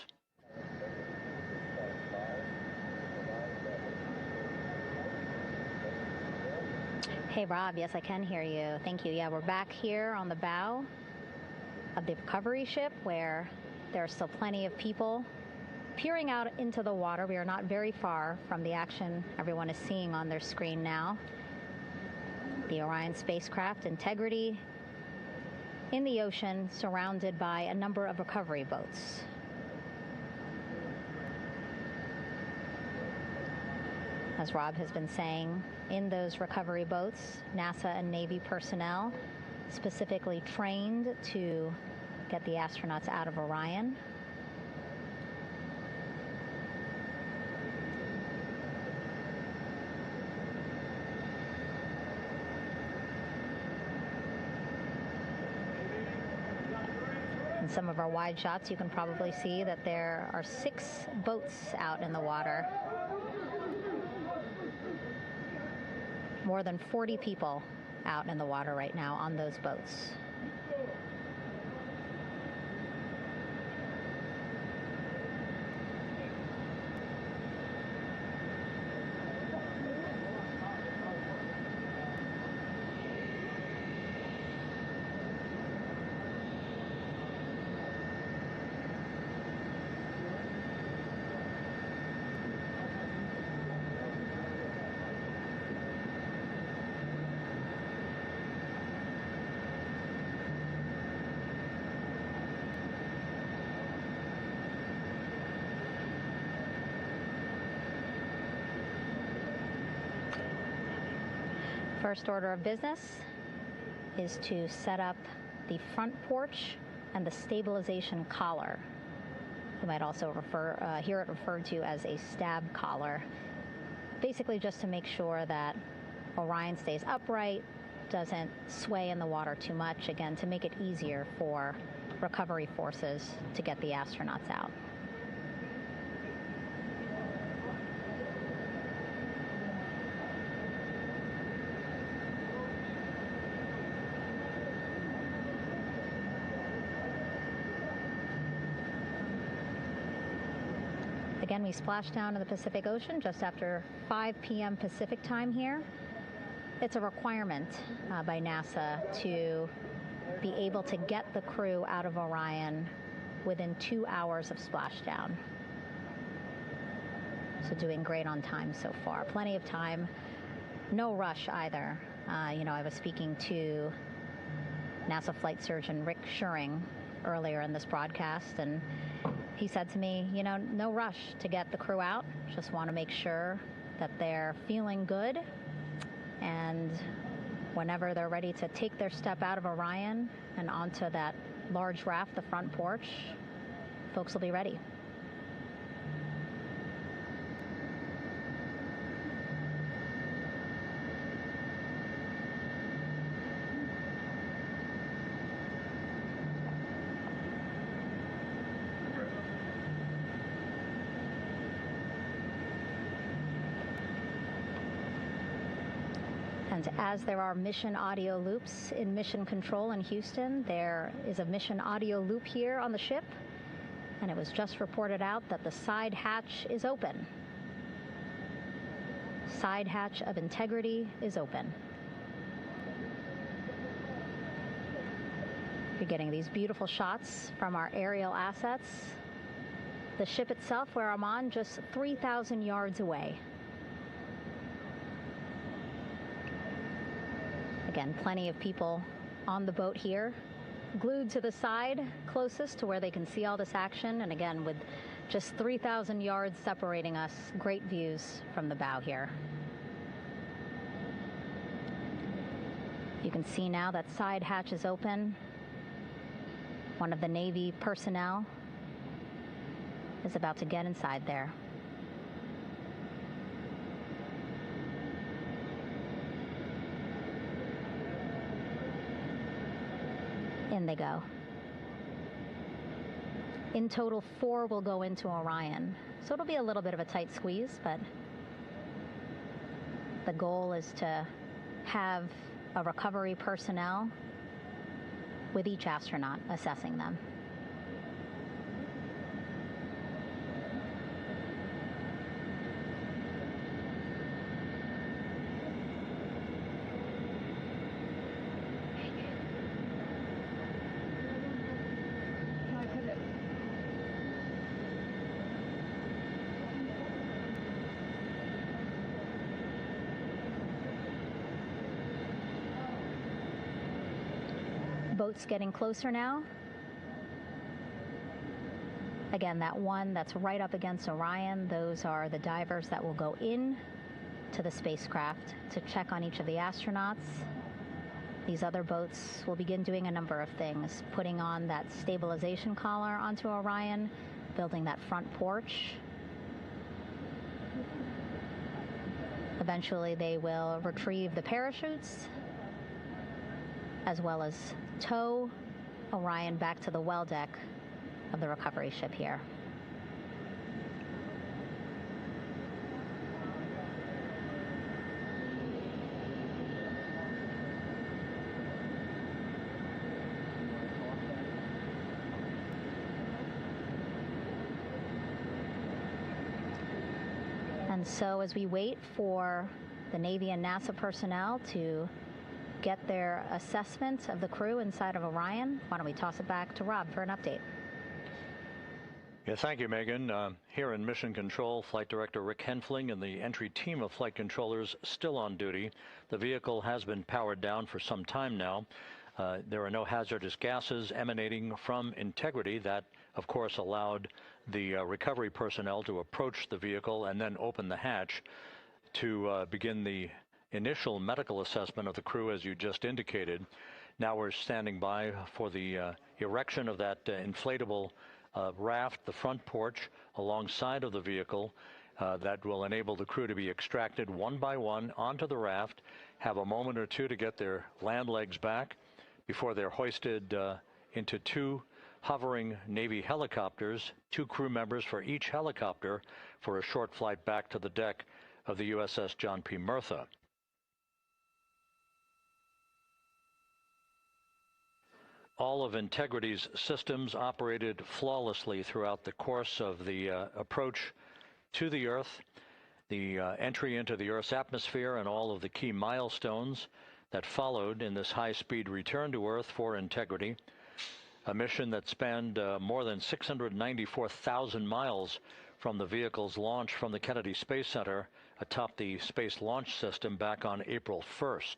Hey, Rob. Yes, I can hear you. Thank you. Yeah, we're back here on the bow of the recovery ship where there are still plenty of people peering out into the water. We are not very far from the action everyone is seeing on their screen now. The Orion spacecraft, Integrity, in the ocean, surrounded by a number of recovery boats. As Rob has been saying, in those recovery boats, NASA and Navy personnel specifically trained to get the astronauts out of Orion. In some of our wide shots, you can probably see that there are 6 boats out in the water. More than 40 people out in the water right now on those boats. First order of business is to set up the front porch and the stabilization collar. You might also hear it referred to as a stab collar. Basically just to make sure that Orion stays upright, doesn't sway in the water too much, again, to make it easier for recovery forces to get the astronauts out. Again, we splashed down in the Pacific Ocean just after 5 p.m. Pacific time here. It's a requirement by NASA to be able to get the crew out of Orion within 2 hours of splashdown. So doing great on time so far. Plenty of time. No rush either. I was speaking to NASA flight surgeon Rick Schuring earlier in this broadcast, and he said to me, no rush to get the crew out. Just want to make sure that they're feeling good. And whenever they're ready to take their step out of Orion and onto that large raft, the front porch, folks will be ready. And as there are mission audio loops in Mission Control in Houston, there is a mission audio loop here on the ship, and it was just reported out that the side hatch is open. Side hatch of integrity is open. You're getting these beautiful shots from our aerial assets. The ship itself, where I'm on, just 3,000 yards away. Again, plenty of people on the boat here, glued to the side closest to where they can see all this action. And again, with just 3,000 yards separating us, great views from the bow here. You can see now that side hatch is open. One of the Navy personnel is about to get inside there. In they go. In total, 4 will go into Orion. So it'll be a little bit of a tight squeeze, but the goal is to have a recovery personnel with each astronaut assessing them. Boats getting closer now. Again, that one that's right up against Orion, those are the divers that will go in to the spacecraft to check on each of the astronauts. These other boats will begin doing a number of things, putting on that stabilization collar onto Orion, building that front porch. Eventually, they will retrieve the parachutes, as well as tow Orion back to the well deck of the recovery ship here. And so as we wait for the Navy and NASA personnel to get their assessment of the crew inside of Orion, why don't we toss it back to Rob for an update? Yeah, thank you, Megan. Here in Mission Control, Flight Director Rick Henfling and the entry team of flight controllers still on duty. The vehicle has been powered down for some time now. There are no hazardous gases emanating from integrity. That, of course, allowed the recovery personnel to approach the vehicle and then open the hatch to begin the initial medical assessment of the crew, as you just indicated. Now we're standing by for the erection of that inflatable raft, the front porch, alongside of the vehicle. That will enable the crew to be extracted one by one onto the raft, have a moment or two to get their land legs back before they're hoisted into two hovering Navy helicopters, 2 crew members for each helicopter, for a short flight back to the deck of the USS John P. Murtha. All of Integrity's systems operated flawlessly throughout the course of the approach to the Earth, the entry into the Earth's atmosphere, and all of the key milestones that followed in this high-speed return to Earth for Integrity, a mission that spanned more than 694,000 miles from the vehicle's launch from the Kennedy Space Center atop the Space Launch System back on April 1st.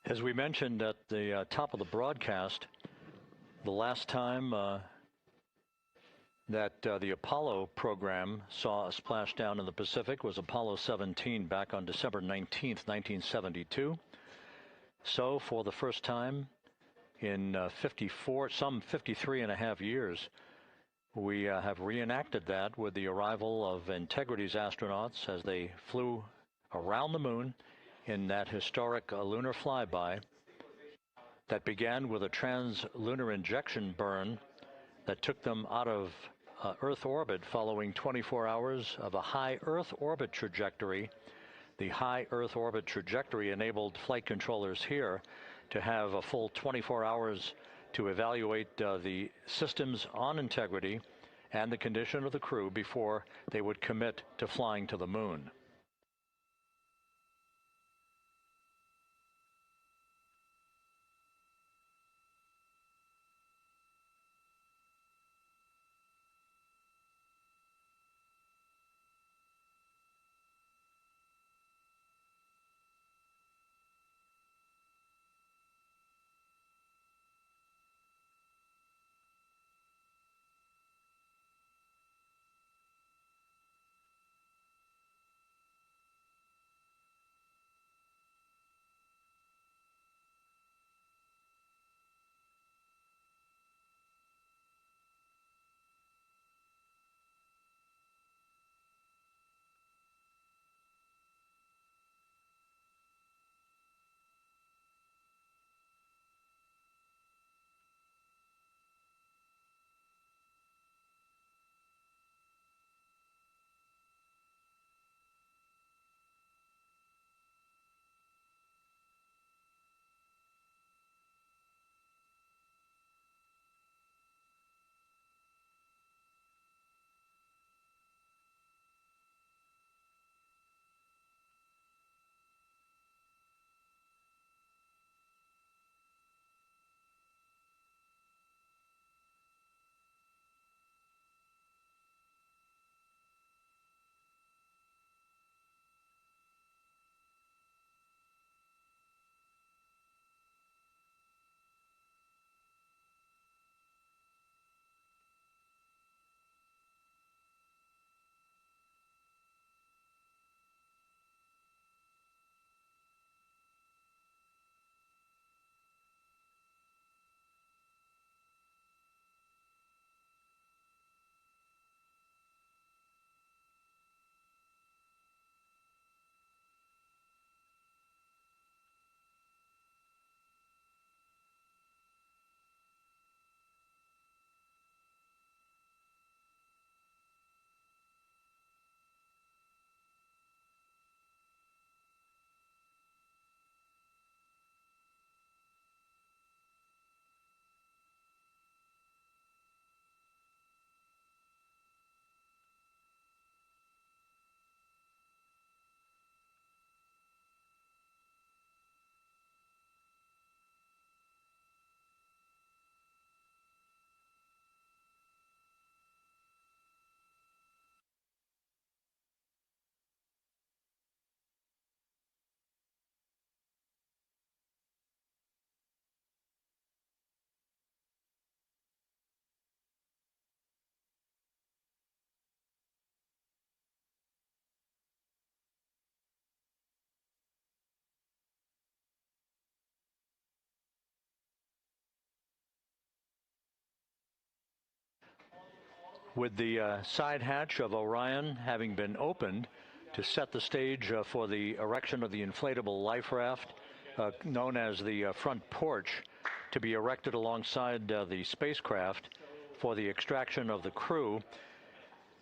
As we mentioned at the top of the broadcast, the last time that the Apollo program saw a splashdown in the Pacific was Apollo 17 back on December 19th, 1972. So for the first time in 53 and a half years, we have reenacted that with the arrival of Integrity's astronauts as they flew around the moon in that historic lunar flyby that began with a trans-lunar injection burn that took them out of Earth orbit following 24 hours of a high Earth orbit trajectory. The high Earth orbit trajectory enabled flight controllers here to have a full 24 hours to evaluate the systems on Integrity and the condition of the crew before they would commit to flying to the moon. With the side hatch of Orion having been opened to set the stage for the erection of the inflatable life raft, known as the front porch, to be erected alongside the spacecraft for the extraction of the crew.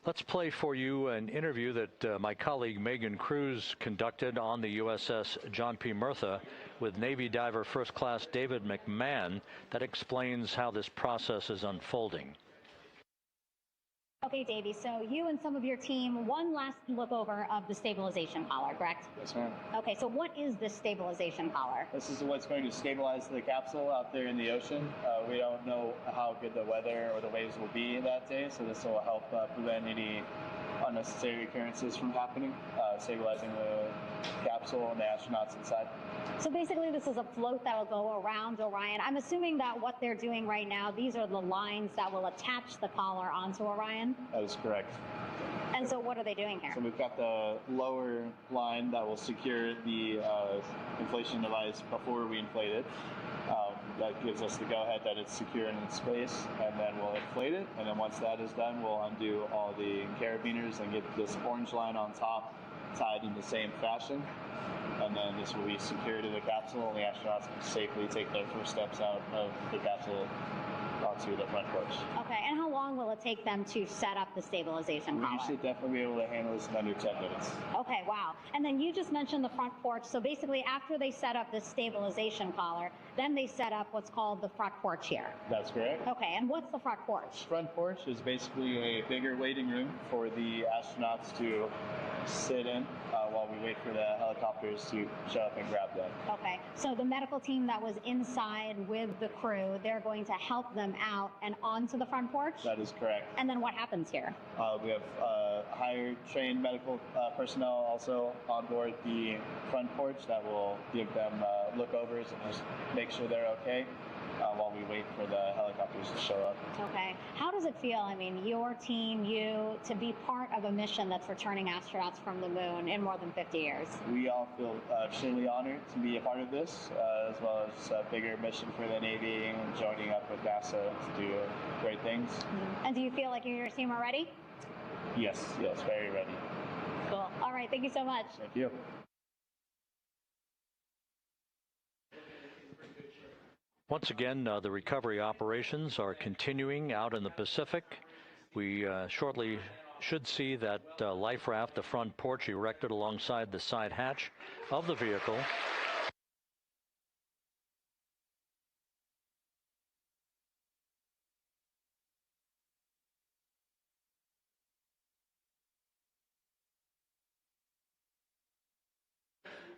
Let's play for you an interview that my colleague Megan Cruz conducted on the USS John P. Murtha with Navy diver First Class David McMahon that explains how this process is unfolding. Okay, Davey, so you and some of your team, one last look over of the stabilization collar, correct? Yes, ma'am. Okay, so what is this stabilization collar? This is what's going to stabilize the capsule out there in the ocean. We don't know how good the weather or the waves will be that day, so this will help prevent any unnecessary occurrences from happening, stabilizing the capsule and the astronauts inside. So basically this is a float that will go around Orion. I'm assuming that what they're doing right now, these are the lines that will attach the collar onto Orion? That is correct. And so what are they doing here? So we've got the lower line that will secure the inflation device before we inflate it. That gives us the go-ahead that it's secure in its space, and then we'll inflate it. And then once that is done, we'll undo all the carabiners and get this orange line on top tied in the same fashion. And then this will be secured to the capsule, and the astronauts can safely take their first steps out of the capsule onto the front porch. Okay, and how long will it take them to set up the stabilization collar? We should definitely be able to handle this in under 10 minutes. Okay, wow. And then you just mentioned the front porch. So basically after they set up this stabilization collar, then they set up what's called the front porch here. That's correct. Okay, and what's the front porch? Front porch is basically a bigger waiting room for the astronauts to sit in while we wait for the helicopters to show up and grab them. Okay, so the medical team that was inside with the crew, they're going to help them out and onto the front porch? That is correct. And then what happens here? We have higher trained medical personnel also on board the front porch that will give them lookovers and just make sure they're okay while we wait for the helicopters to show up. Okay. How does it feel, I mean, your team, you, to be part of a mission that's returning astronauts from the moon in more than 50 years? We all feel extremely honored to be a part of this, as well as a bigger mission for the Navy and joining up with NASA to do great things. Mm-hmm. And do you feel like you and your team are ready? Yes, very ready. Cool. All right, thank you so much. Thank you. Once again, the recovery operations are continuing out in the Pacific. We shortly should see that life raft, the front porch, erected alongside the side hatch of the vehicle.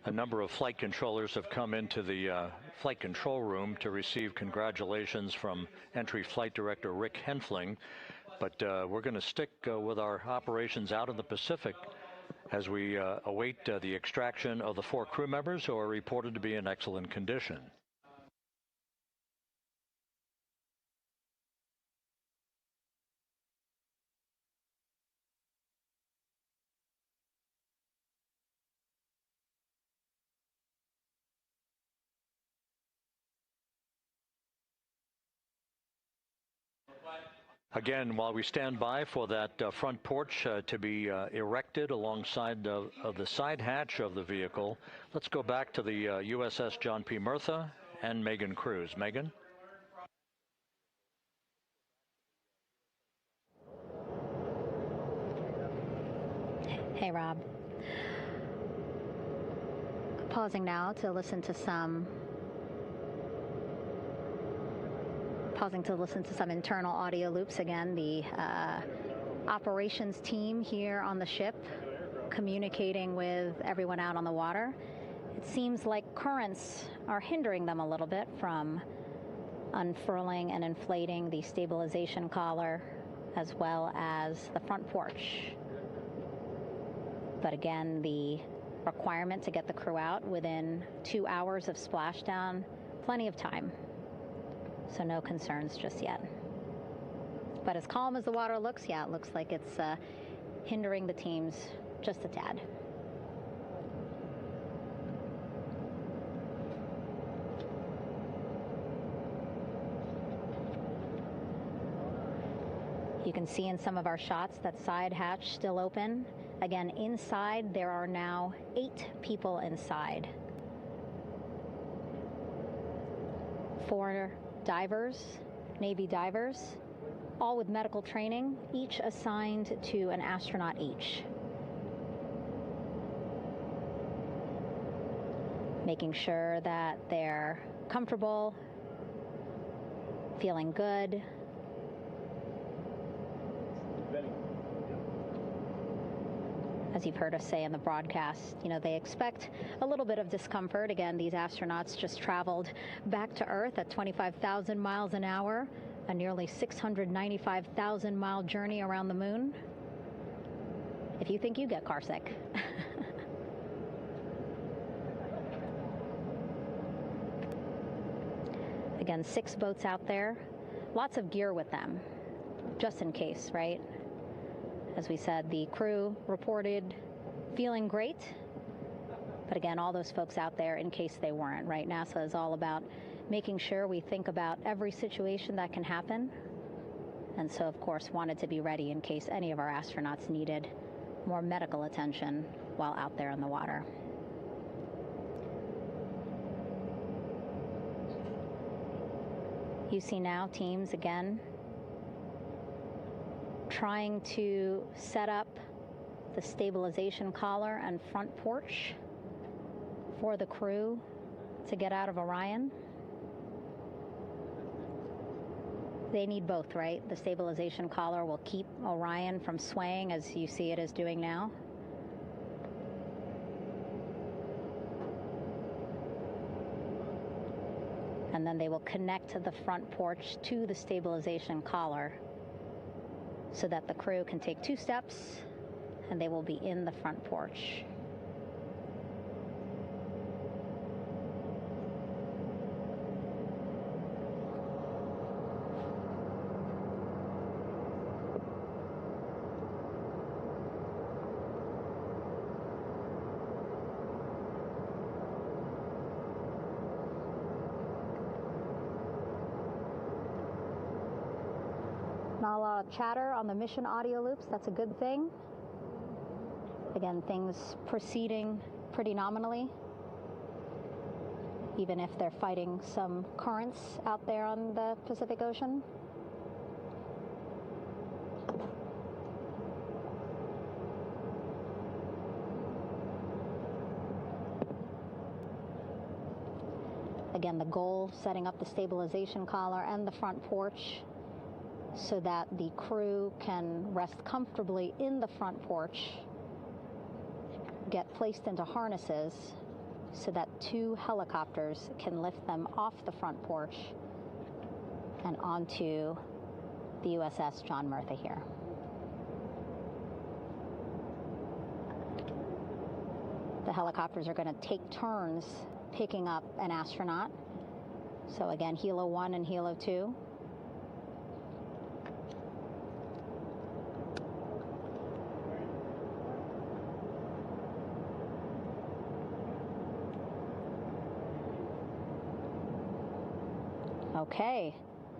A number of flight controllers have come into the flight control room to receive congratulations from entry flight director Rick Henfling. But we're going to stick with our operations out in the Pacific as we await the extraction of the 4 crew members who are reported to be in excellent condition. Again, while we stand by for that front porch to be erected alongside of the side hatch of the vehicle, let's go back to the USS John P. Murtha and Megan Cruz. Megan? Hey, Rob. Pausing now to listen to some internal audio loops. Again, the operations team here on the ship communicating with everyone out on the water. It seems like currents are hindering them a little bit from unfurling and inflating the stabilization collar as well as the front porch. But again, the requirement to get the crew out within 2 hours of splashdown, plenty of time. So no concerns just yet. But as calm as the water looks, yeah, it looks like it's hindering the teams just a tad. You can see in some of our shots that side hatch still open. Again, inside there are now 8 people inside. 4 divers, Navy divers, all with medical training, each assigned to an astronaut each. Making sure that they're comfortable, feeling good. As you've heard us say in the broadcast, they expect a little bit of discomfort. Again, these astronauts just traveled back to Earth at 25,000 miles an hour, a nearly 695,000-mile journey around the moon. If you think you get carsick. Again, 6 boats out there, lots of gear with them, just in case, right? As we said, the crew reported feeling great, but again, all those folks out there in case they weren't, right? NASA is all about making sure we think about every situation that can happen, and so, of course, wanted to be ready in case any of our astronauts needed more medical attention while out there in the water. You see now teams, again, trying to set up the stabilization collar and front porch for the crew to get out of Orion. They need both, right? The stabilization collar will keep Orion from swaying as you see it is doing now. And then they will connect to the front porch to the stabilization collar so that the crew can take 2 steps and they will be in the front porch. Not a lot of chatter on the mission audio loops. That's a good thing. Again, things proceeding pretty nominally, even if they're fighting some currents out there on the Pacific Ocean. Again, the goal, setting up the stabilization collar and the front porch so that the crew can rest comfortably in the front porch, get placed into harnesses so that 2 helicopters can lift them off the front porch and onto the USS John Murtha here. The helicopters are going to take turns picking up an astronaut. So again, Helo 1 and Helo 2. Okay,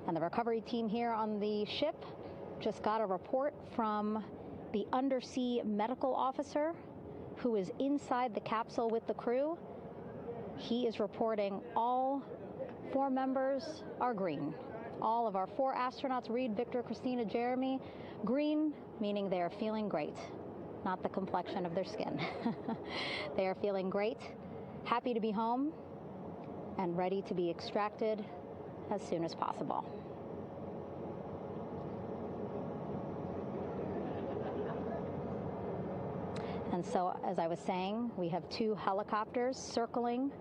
and the recovery team here on the ship just got a report from the undersea medical officer who is inside the capsule with the crew. He is reporting all 4 members are green. All of our 4 astronauts, Reed, Victor, Christina, Jeremy, green, meaning they are feeling great, not the complexion of their skin. They are feeling great, happy to be home, and ready to be extracted as soon as possible. And so, as I was saying, we have 2 helicopters circling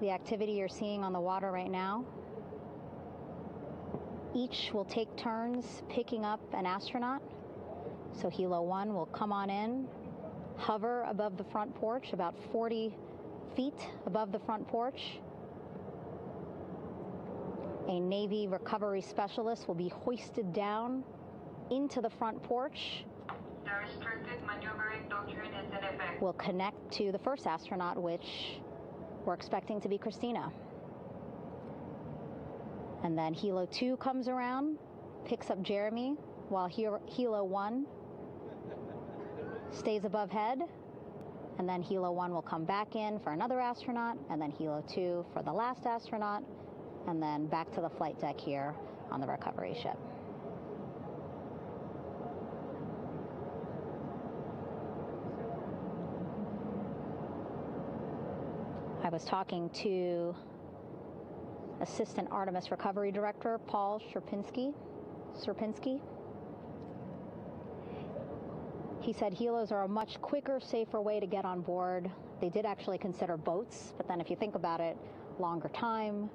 the activity you're seeing on the water right now. Each will take turns picking up an astronaut. So Helo 1 will come on in, hover above the front porch, about 40 feet above the front porch. A Navy recovery specialist will be hoisted down into the front porch. The restricted maneuvering doctrine is in effect. Will connect to the first astronaut, which we're expecting to be Christina. And then Helo 2 comes around, picks up Jeremy, while Helo 1 stays above head, and then Helo 1 will come back in for another astronaut, and then Helo 2 for the last astronaut, and then back to the flight deck here on the recovery ship. I was talking to Assistant Artemis Recovery Director Paul Sierpinski. He said helos are a much quicker, safer way to get on board. They did actually consider boats, but then if you think about it, longer time,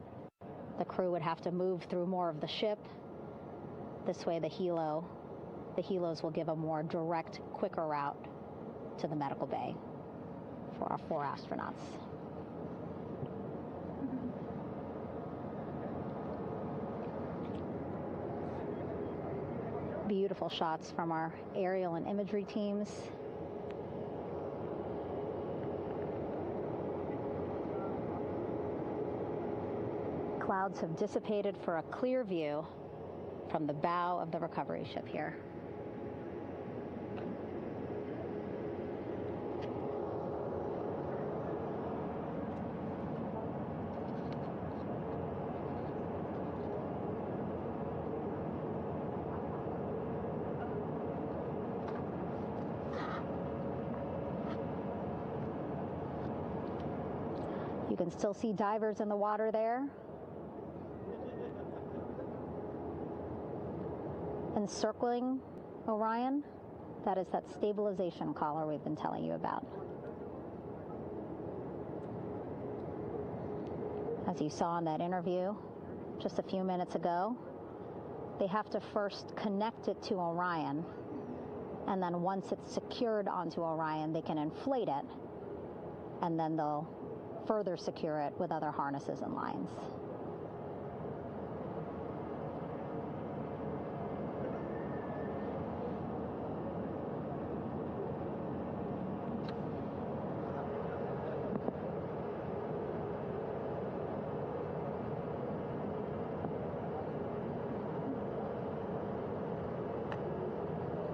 the crew would have to move through more of the ship. This way the helos will give a more direct, quicker route to the medical bay for our 4 astronauts. Beautiful shots from our aerial and imagery teams. Clouds have dissipated for a clear view from the bow of the recovery ship here. You can still see divers in the water there. Encircling Orion, that is that stabilization collar we've been telling you about. As you saw in that interview just a few minutes ago, they have to first connect it to Orion, and then once it's secured onto Orion, they can inflate it, and then they'll further secure it with other harnesses and lines.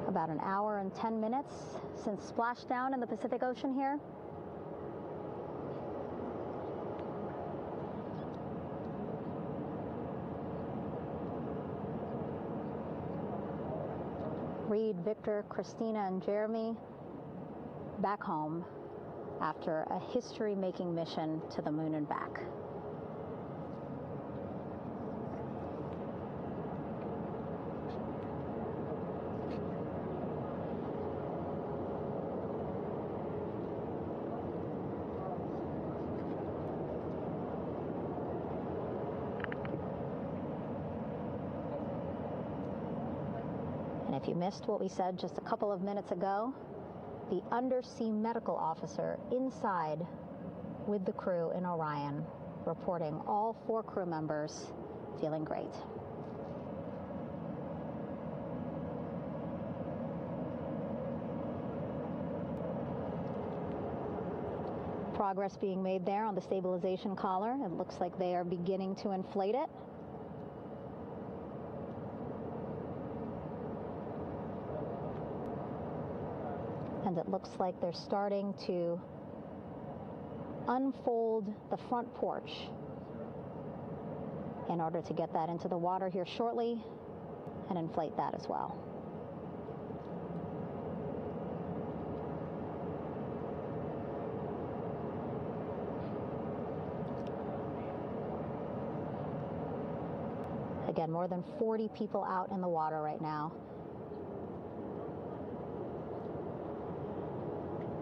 About an hour and 10 minutes since splashdown in the Pacific Ocean here. Reed, Victor, Christina, and Jeremy back home after a history-making mission to the moon and back. If you missed what we said just a couple of minutes ago, the undersea medical officer inside with the crew in Orion reporting all 4 crew members feeling great. Progress being made there on the stabilization collar. It looks like they are beginning to inflate it. And it looks like they're starting to unfold the front porch in order to get that into the water here shortly and inflate that as well. Again, more than 40 people out in the water right now.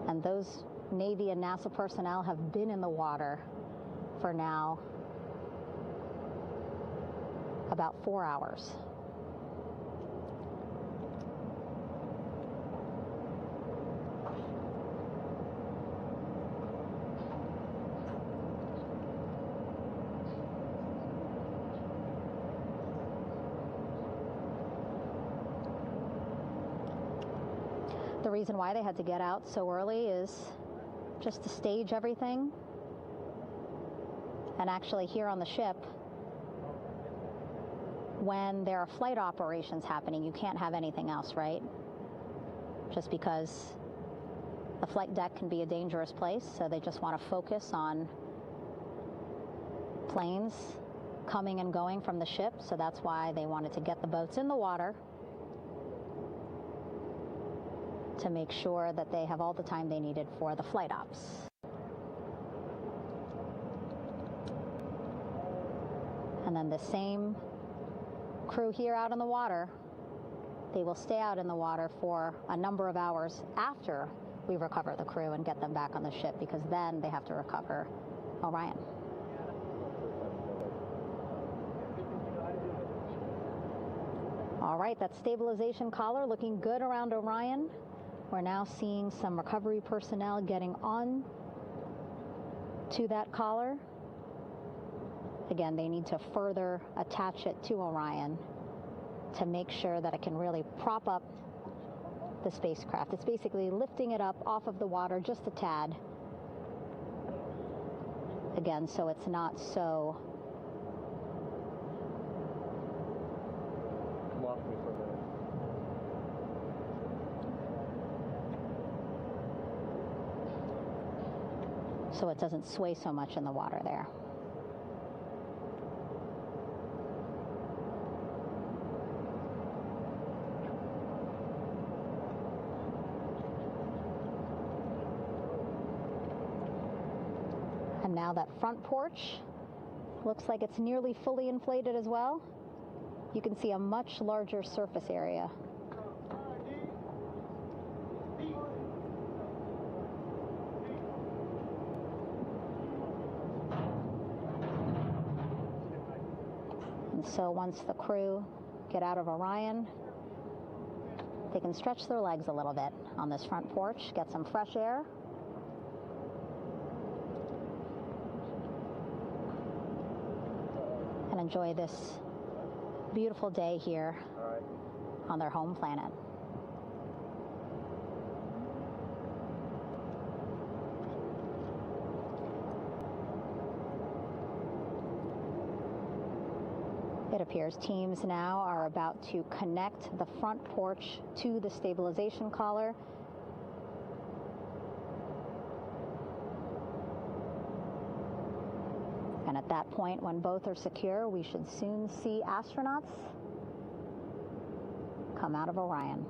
And those Navy and NASA personnel have been in the water for now about 4 hours. The reason why they had to get out so early is just to stage everything. And actually here on the ship, when there are flight operations happening, you can't have anything else, right? Just because the flight deck can be a dangerous place, so they just want to focus on planes coming and going from the ship, so that's why they wanted to get the boats in the water to make sure that they have all the time they needed for the flight ops. And then the same crew here out in the water, they will stay out in the water for a number of hours after we recover the crew and get them back on the ship, because then they have to recover Orion. All right, that stabilization collar looking good around Orion. We're now seeing some recovery personnel getting on to that collar. Again, they need to further attach it to Orion to make sure that it can really prop up the spacecraft. It's basically lifting it up off of the water just a tad. Again, so it's not so so it doesn't sway so much in the water there. And now that front porch looks like it's nearly fully inflated as well. You can see a much larger surface area. And so once the crew get out of Orion, they can stretch their legs a little bit on this front porch, get some fresh air. And enjoy this beautiful day here on their home planet. It appears teams now are about to connect the front porch to the stabilization collar. And at that point, when both are secure, we should soon see astronauts come out of Orion.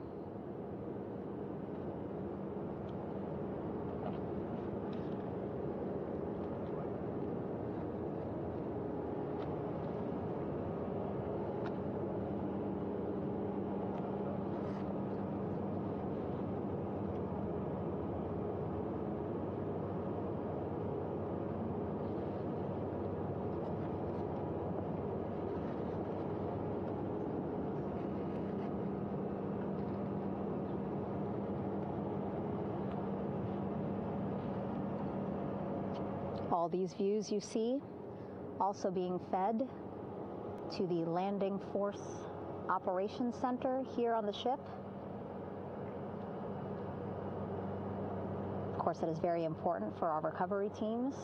All these views you see also being fed to the Landing Force Operations Center here on the ship. Of course, it is very important for our recovery teams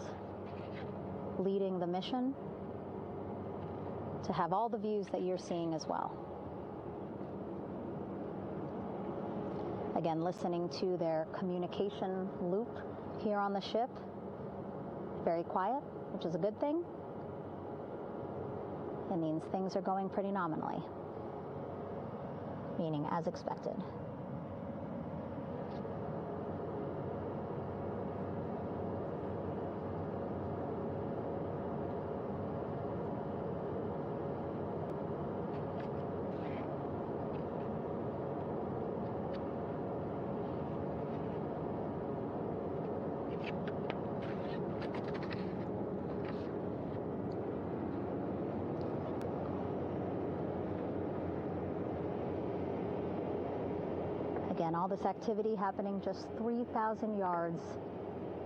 leading the mission to have all the views that you're seeing as well. Again, listening to their communication loop here on the ship. Very quiet, which is a good thing. It means things are going pretty nominally, meaning as expected. Again, all this activity happening just 3,000 yards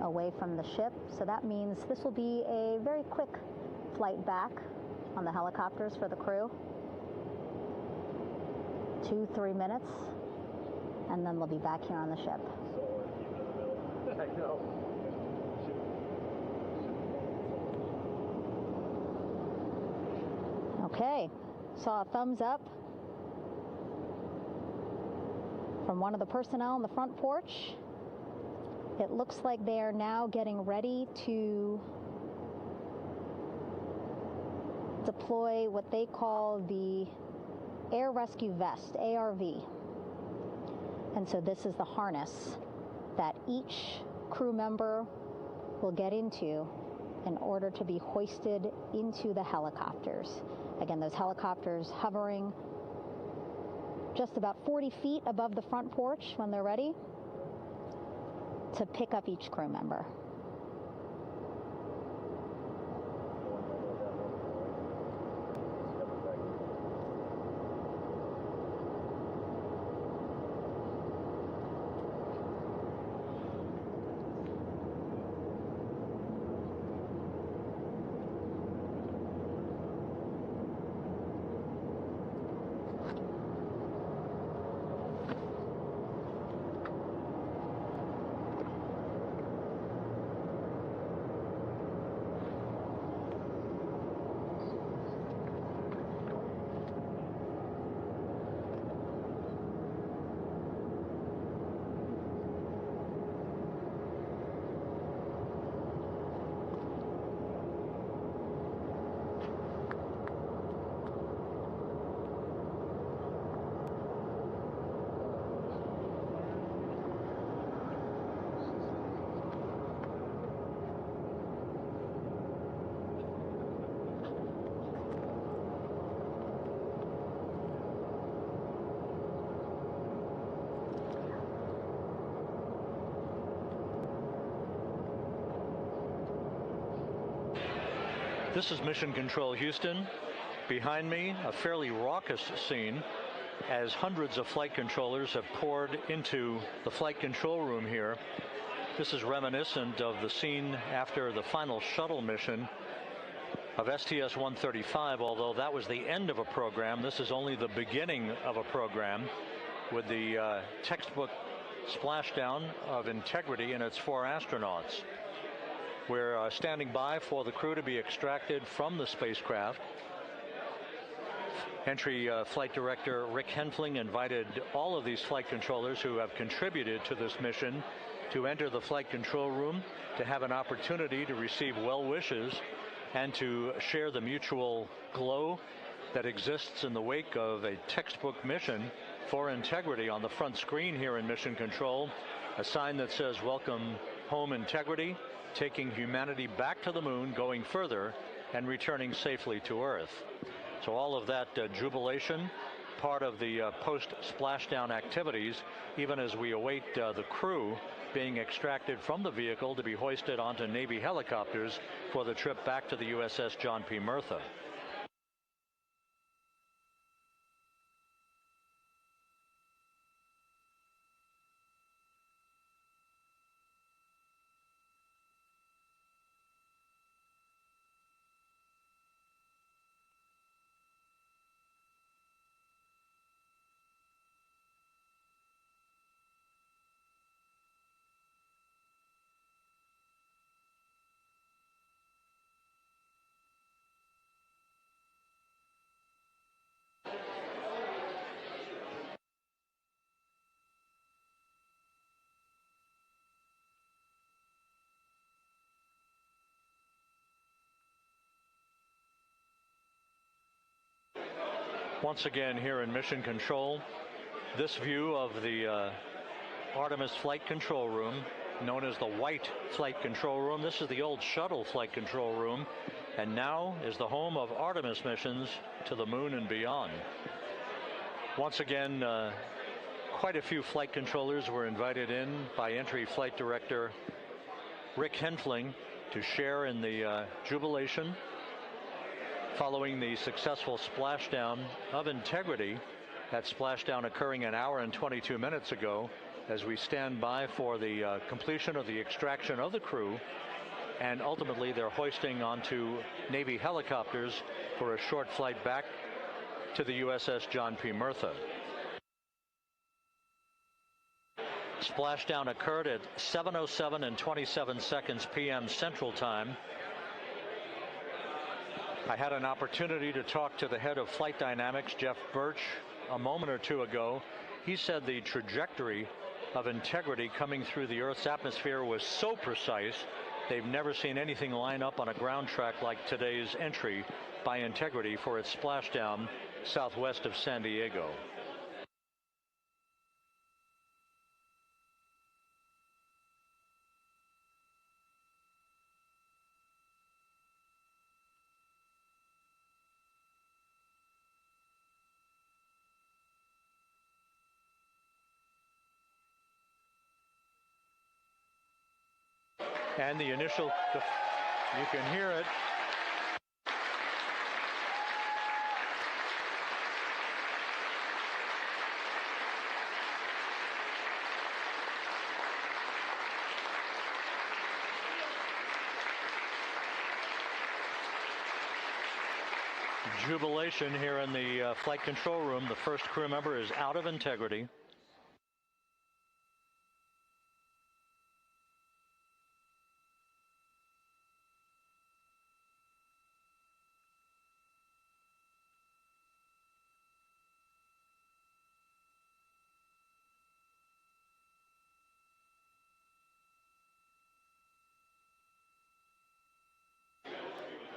away from the ship. So that means this will be a very quick flight back on the helicopters for the crew. 2-3 minutes, and then they'll be back here on the ship. I know. Okay, saw a thumbs up from one of the personnel on the front porch. It looks like they are now getting ready to deploy what they call the Air Rescue Vest, ARV. And so this is the harness that each crew member will get into in order to be hoisted into the helicopters. Again, those helicopters hovering just about 40 feet above the front porch when they're ready to pick up each crew member. This is Mission Control Houston. Behind me, a fairly raucous scene as hundreds of flight controllers have poured into the flight control room here. This is reminiscent of the scene after the final shuttle mission of STS-135, although that was the end of a program. This is only the beginning of a program with the textbook splashdown of Integrity and its 4 astronauts. We're standing by for the crew to be extracted from the spacecraft. Entry Flight Director Rick Henfling invited all of these flight controllers who have contributed to this mission to enter the flight control room to have an opportunity to receive well wishes and to share the mutual glow that exists in the wake of a textbook mission for Integrity. On the front screen here in Mission Control, a sign that says "Welcome Home, Integrity," taking humanity back to the moon, going further, and returning safely to Earth. So all of that jubilation, part of the post-splashdown activities, even as we await the crew being extracted from the vehicle to be hoisted onto Navy helicopters for the trip back to the USS John P. Murtha. Once again here in Mission Control, this view of the Artemis Flight Control Room, known as the White Flight Control Room. This is the old shuttle flight control room, and now is the home of Artemis missions to the moon and beyond. Once again, quite a few flight controllers were invited in by Entry Flight Director Rick Henfling to share in the jubilation following the successful splashdown of Integrity. That splashdown occurring an hour and 22 minutes ago, as we stand by for the completion of the extraction of the crew, and ultimately they're hoisting onto Navy helicopters for a short flight back to the USS John P. Murtha. Splashdown occurred at 7:07 and 27 seconds p.m. Central Time. I had an opportunity to talk to the head of flight dynamics, Jeff Birch, a moment or two ago. He said the trajectory of Integrity coming through the Earth's atmosphere was so precise, they've never seen anything line up on a ground track like today's entry by Integrity for its splashdown southwest of San Diego. And the initial, you can hear it. Jubilation here in the flight control room. The first crew member is out of Integrity.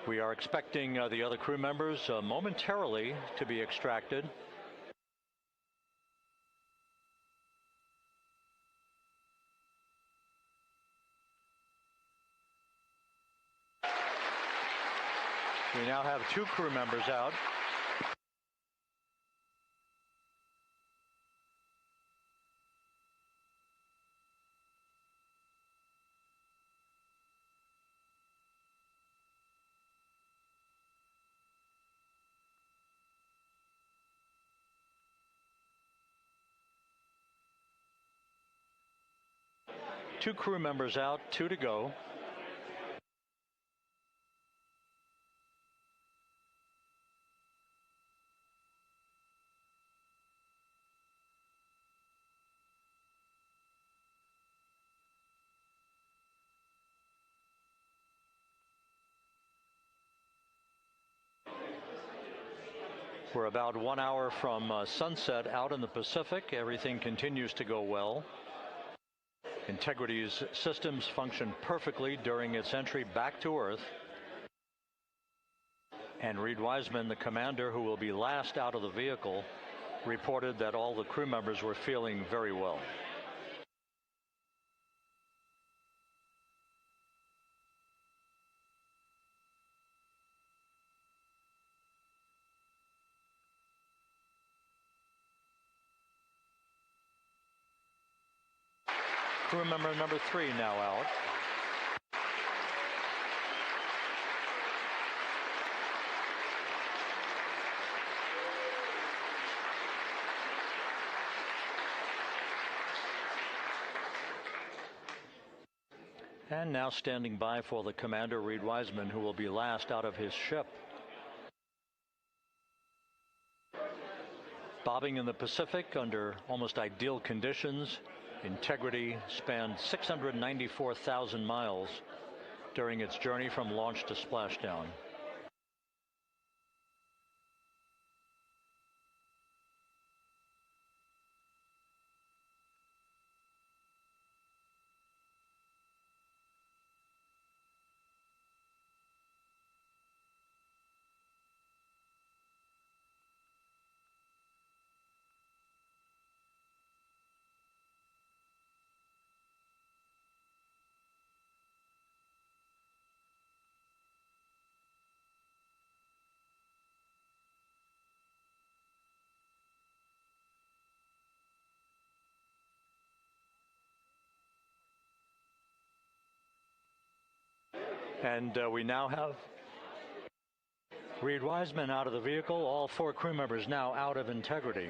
We are expecting the other crew members momentarily to be extracted. We now have 2 crew members out. Two crew members out, 2 to go. We're about 1 hour from sunset out in the Pacific. Everything continues to go well. Integrity's systems function perfectly during its entry back to Earth. And Reed Wiseman, the commander who will be last out of the vehicle, reported that all the crew members were feeling very well. Crew member number 3 now out. And now standing by for the commander, Reed Wiseman, who will be last out of his ship. Bobbing in the Pacific under almost ideal conditions, Integrity spanned 694,000 miles during its journey from launch to splashdown. And we now have Reed Wiseman out of the vehicle. All 4 crew members now out of Integrity.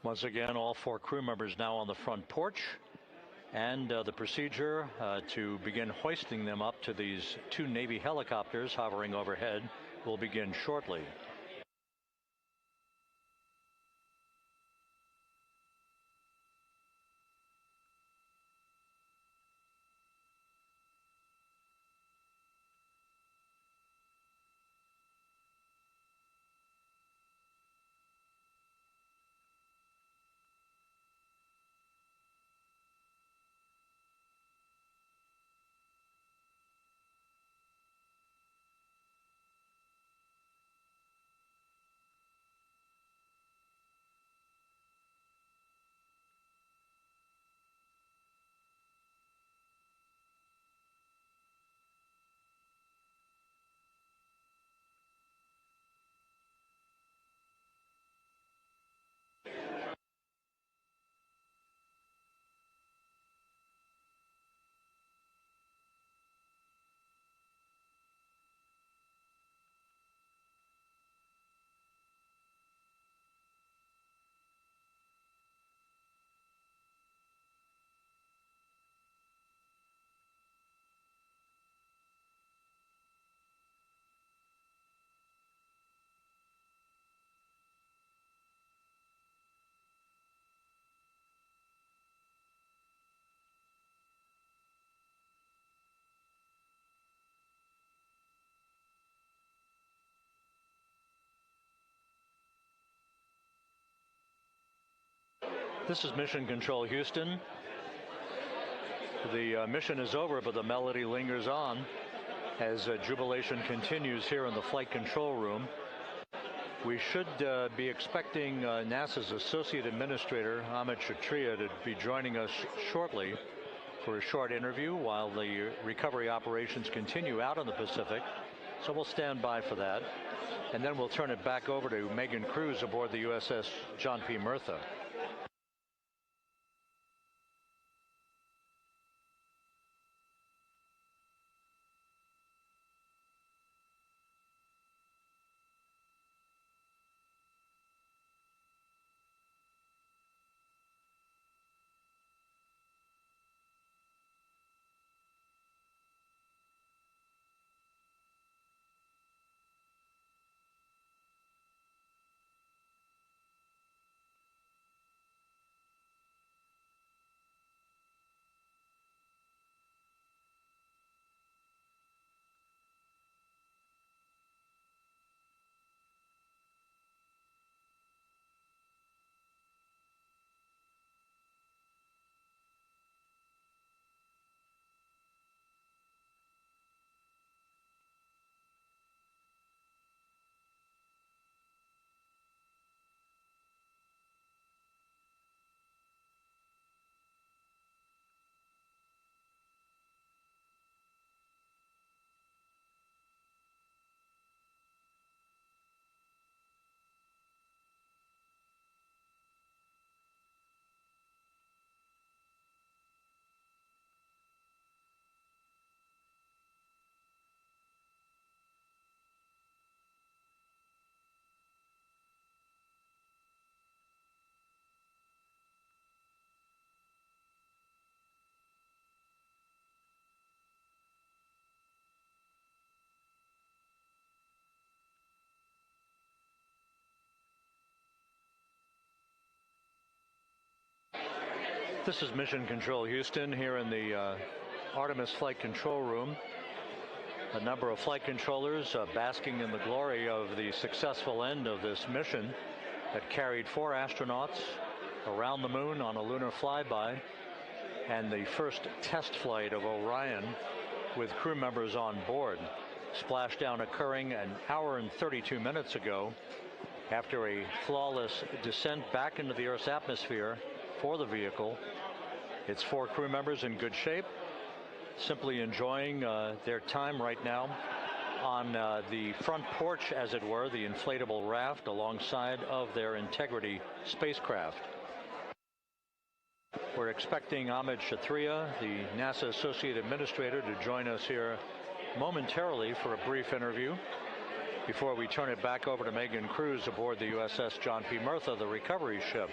Once again, all 4 crew members now on the front porch, and the procedure to begin hoisting them up to these 2 Navy helicopters hovering overhead will begin shortly. This is Mission Control Houston. The mission is over, but the melody lingers on as jubilation continues here in the flight control room. We should be expecting NASA's Associate Administrator, Amit Kshatriya, to be joining us shortly for a short interview while the recovery operations continue out in the Pacific. So we'll stand by for that. And then we'll turn it back over to Megan Cruz aboard the USS John P. Murtha. This is Mission Control Houston here in the Artemis flight control room. A number of flight controllers basking in the glory of the successful end of this mission that carried 4 astronauts around the moon on a lunar flyby, and the first test flight of Orion with crew members on board. Splashdown occurring an hour and 32 minutes ago after a flawless descent back into the Earth's atmosphere for the vehicle. Its 4 crew members in good shape, simply enjoying their time right now on the front porch, as it were, the inflatable raft alongside of their Integrity spacecraft. We're expecting Amit Kshatriya, the NASA Associate Administrator, to join us here momentarily for a brief interview before we turn it back over to Megan Cruz aboard the USS John P. Murtha, the recovery ship.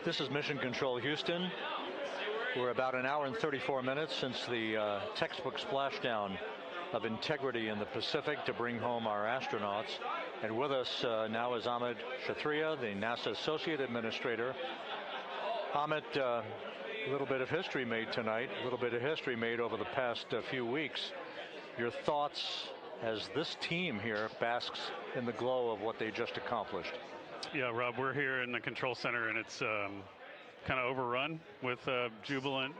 This is Mission Control Houston. We're about an hour and 34 minutes since the textbook splashdown of integrity in the Pacific to bring home our astronauts. And with us now is Amit Kshatriya, the NASA Associate Administrator. Amit, a little bit of history made tonight, a little bit of history made over the past few weeks. Your thoughts as this team here basks in the glow of what they just accomplished? Yeah, Rob, we're here in the control center, and it's kind of overrun with jubilant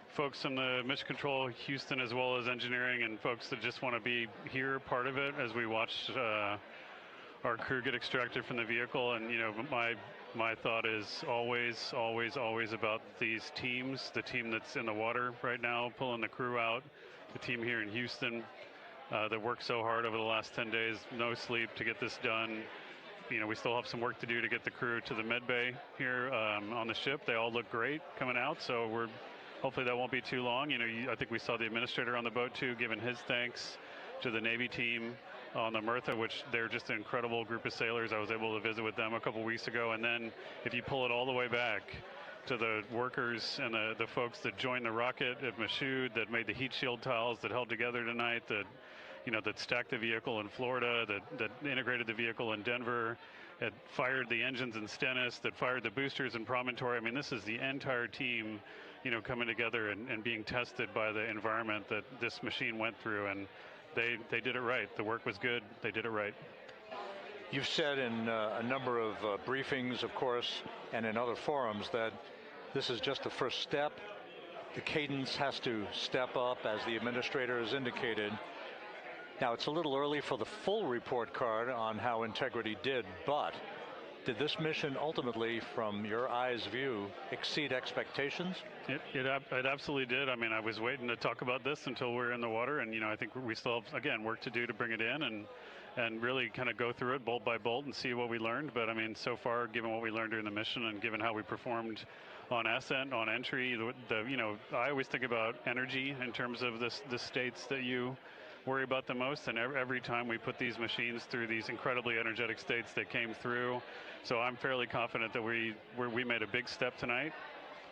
folks from the Mission Control Houston, as well as engineering, and folks that just want to be here, part of it, as we watch our crew get extracted from the vehicle. And you know, my thought is always about these teams, the team that's in the water right now pulling the crew out, the team here in Houston that worked so hard over the last 10 days, no sleep to get this done. You know, we still have some work to do to get the crew to the med bay here on the ship. They all look great coming out, so hopefully that won't be too long. You know, I think we saw the administrator on the boat too, giving his thanks to the Navy team on the Murtha, which they're just an incredible group of sailors. I was able to visit with them a couple weeks ago. And then if you pull it all the way back to the workers and the folks that joined the rocket at Michoud, that made the heat shield tiles that held together tonight, that stacked the vehicle in Florida, that integrated the vehicle in Denver, that fired the engines in Stennis, that fired the boosters in Promontory. I mean, this is the entire team, coming together and being tested by the environment that this machine went through, and they did it right. The work was good. They did it right. You've said in a number of briefings, of course, and in other forums that this is just the first step. The cadence has to step up, as the administrator has indicated. Now, it's a little early for the full report card on how Integrity did, but did this mission ultimately, from your eyes view, exceed expectations? It absolutely did. I mean, I was waiting to talk about this until we're in the water, and I think we still have, again, work to do to bring it in and really kind of go through it bolt by bolt and see what we learned. But I mean, so far, given what we learned during the mission and given how we performed on ascent, on entry, I always think about energy in terms of the states that you worry about the most, and every time we put these machines through these incredibly energetic states, they came through. So I'm fairly confident that we made a big step tonight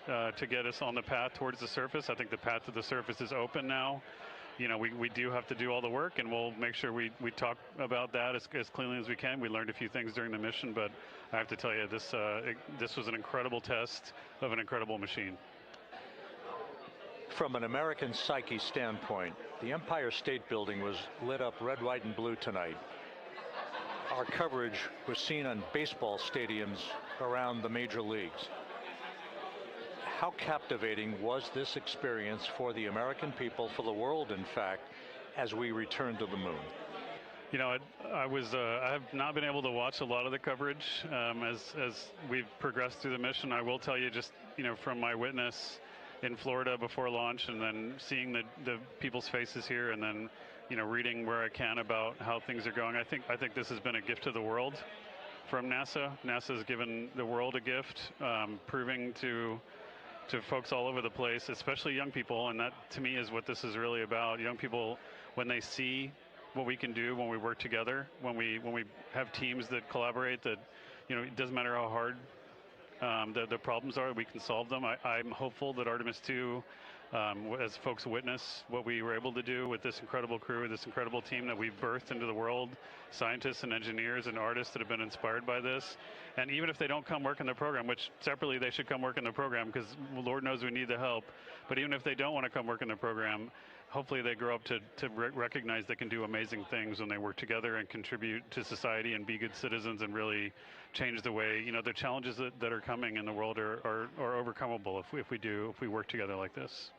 to get us on the path towards the surface. I think the path to the surface is open now. We do have to do all the work, and we'll make sure we talk about that as cleanly as we can. We learned a few things during the mission, but I have to tell you, this was an incredible test of an incredible machine. From an American psyche standpoint, the Empire State Building was lit up red, white, and blue tonight. Our coverage was seen on baseball stadiums around the major leagues. How captivating was this experience for the American people, for the world, in fact, as we returned to the moon? I have not been able to watch a lot of the coverage as we've progressed through the mission. I will tell you, just from my witness in Florida before launch, and then seeing the people's faces here, and then reading where I can about how things are going. I think this has been a gift to the world from NASA. NASA has given the world a gift, proving to folks all over the place, especially young people, and that to me is what this is really about. Young people, when they see what we can do when we work together, when we have teams that collaborate, that it doesn't matter how hard the problems are, we can solve them. I'm hopeful that Artemis II, as folks witness what we were able to do with this incredible crew, this incredible team that we've birthed into the world, scientists and engineers and artists that have been inspired by this. And even if they don't come work in the program, which separately they should come work in the program, because Lord knows we need the help, but even if they don't want to come work in the program, hopefully they grow up to recognize they can do amazing things when they work together and contribute to society and be good citizens and really change the way, the challenges that are coming in the world are overcomable if we work together like this.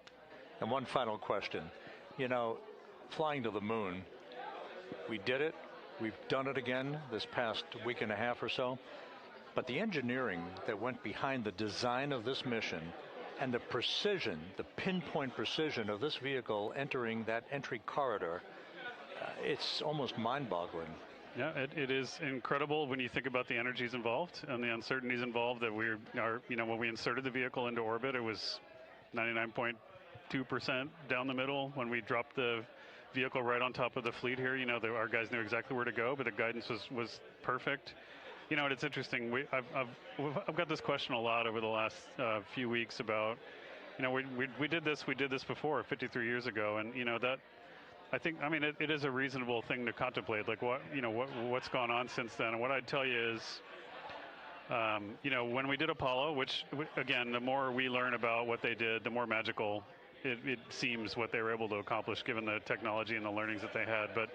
And one final question. Flying to the moon, we did it. We've done it again this past week and a half or so. But the engineering that went behind the design of this mission and the precision, the pinpoint precision of this vehicle entering that entry corridor, it's almost mind-boggling. Yeah, it is incredible when you think about the energies involved and the uncertainties involved. That when we inserted the vehicle into orbit, it was 99.2% down the middle. When we dropped the vehicle right on top of the fleet here, our guys knew exactly where to go, but the guidance was perfect. You know, and it's interesting. I've got this question a lot over the last few weeks about, you know, we did this before 53 years ago, and you know that. I think, I mean, it is a reasonable thing to contemplate, like what's gone on since then. And what I'd tell you is, you know, when we did Apollo, which again, the more we learn about what they did, the more magical it seems what they were able to accomplish given the technology and the learnings that they had. But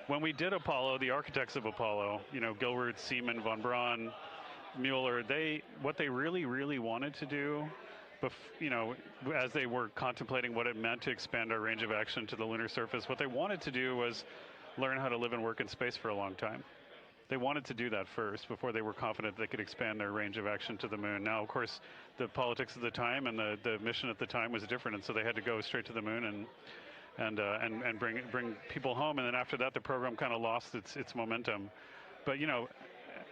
when we did Apollo, the architects of Apollo, you know, Gilbert, Seaman, von Braun, Mueller, what they really wanted to do, you know, as they were contemplating what it meant to expand our range of action to the lunar surface, what they wanted to do was learn how to live and work in space for a long time. They wanted to do that first before they were confident they could expand their range of action to the moon. Now, of course, the politics of the time and the mission at the time was different, and so they had to go straight to the moon and bring people home. And then after that, the program kind of lost its momentum. But you know,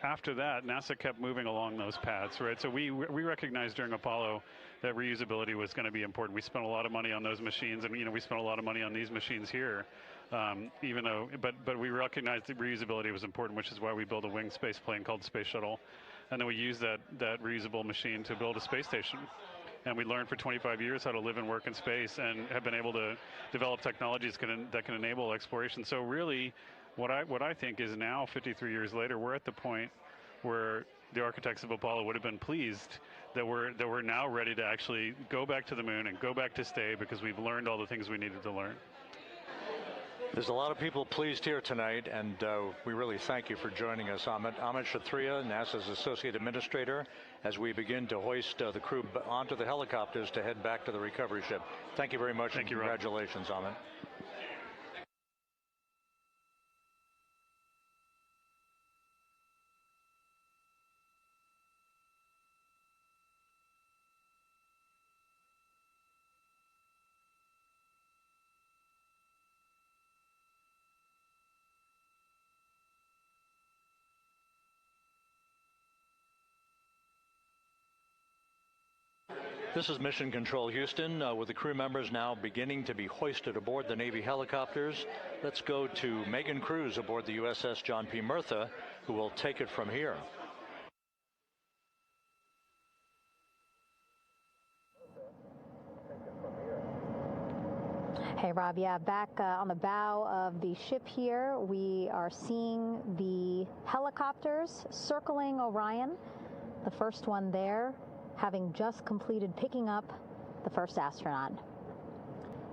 after that, NASA kept moving along those paths, right? So we recognized during Apollo that reusability was going to be important. We spent a lot of money on those machines, and you know, we spent a lot of money on these machines here. Even though, but we recognized that reusability was important, which is why we built a winged space plane called Space Shuttle, and then we used that reusable machine to build a space station. And we learned for 25 years how to live and work in space, and have been able to develop technologies that can enable exploration. So really, what I think is now, 53 years later, we're at the point where the architects of Apollo would have been pleased that we're now ready to actually go back to the moon and go back to stay, because we've learned all the things we needed to learn. There's a lot of people pleased here tonight, and we really thank you for joining us. Amit Kshatriya, NASA's Associate Administrator, as we begin to hoist the crew onto the helicopters to head back to the recovery ship. Thank you very much, and congratulations, Amit. This is Mission Control Houston, with the crew members now beginning to be hoisted aboard the Navy helicopters. Let's go to Megan Cruz aboard the USS John P. Murtha, who will take it from here. Hey, Rob. Yeah, back on the bow of the ship here, we are seeing the helicopters circling Orion. The first one there, having just completed picking up the first astronaut.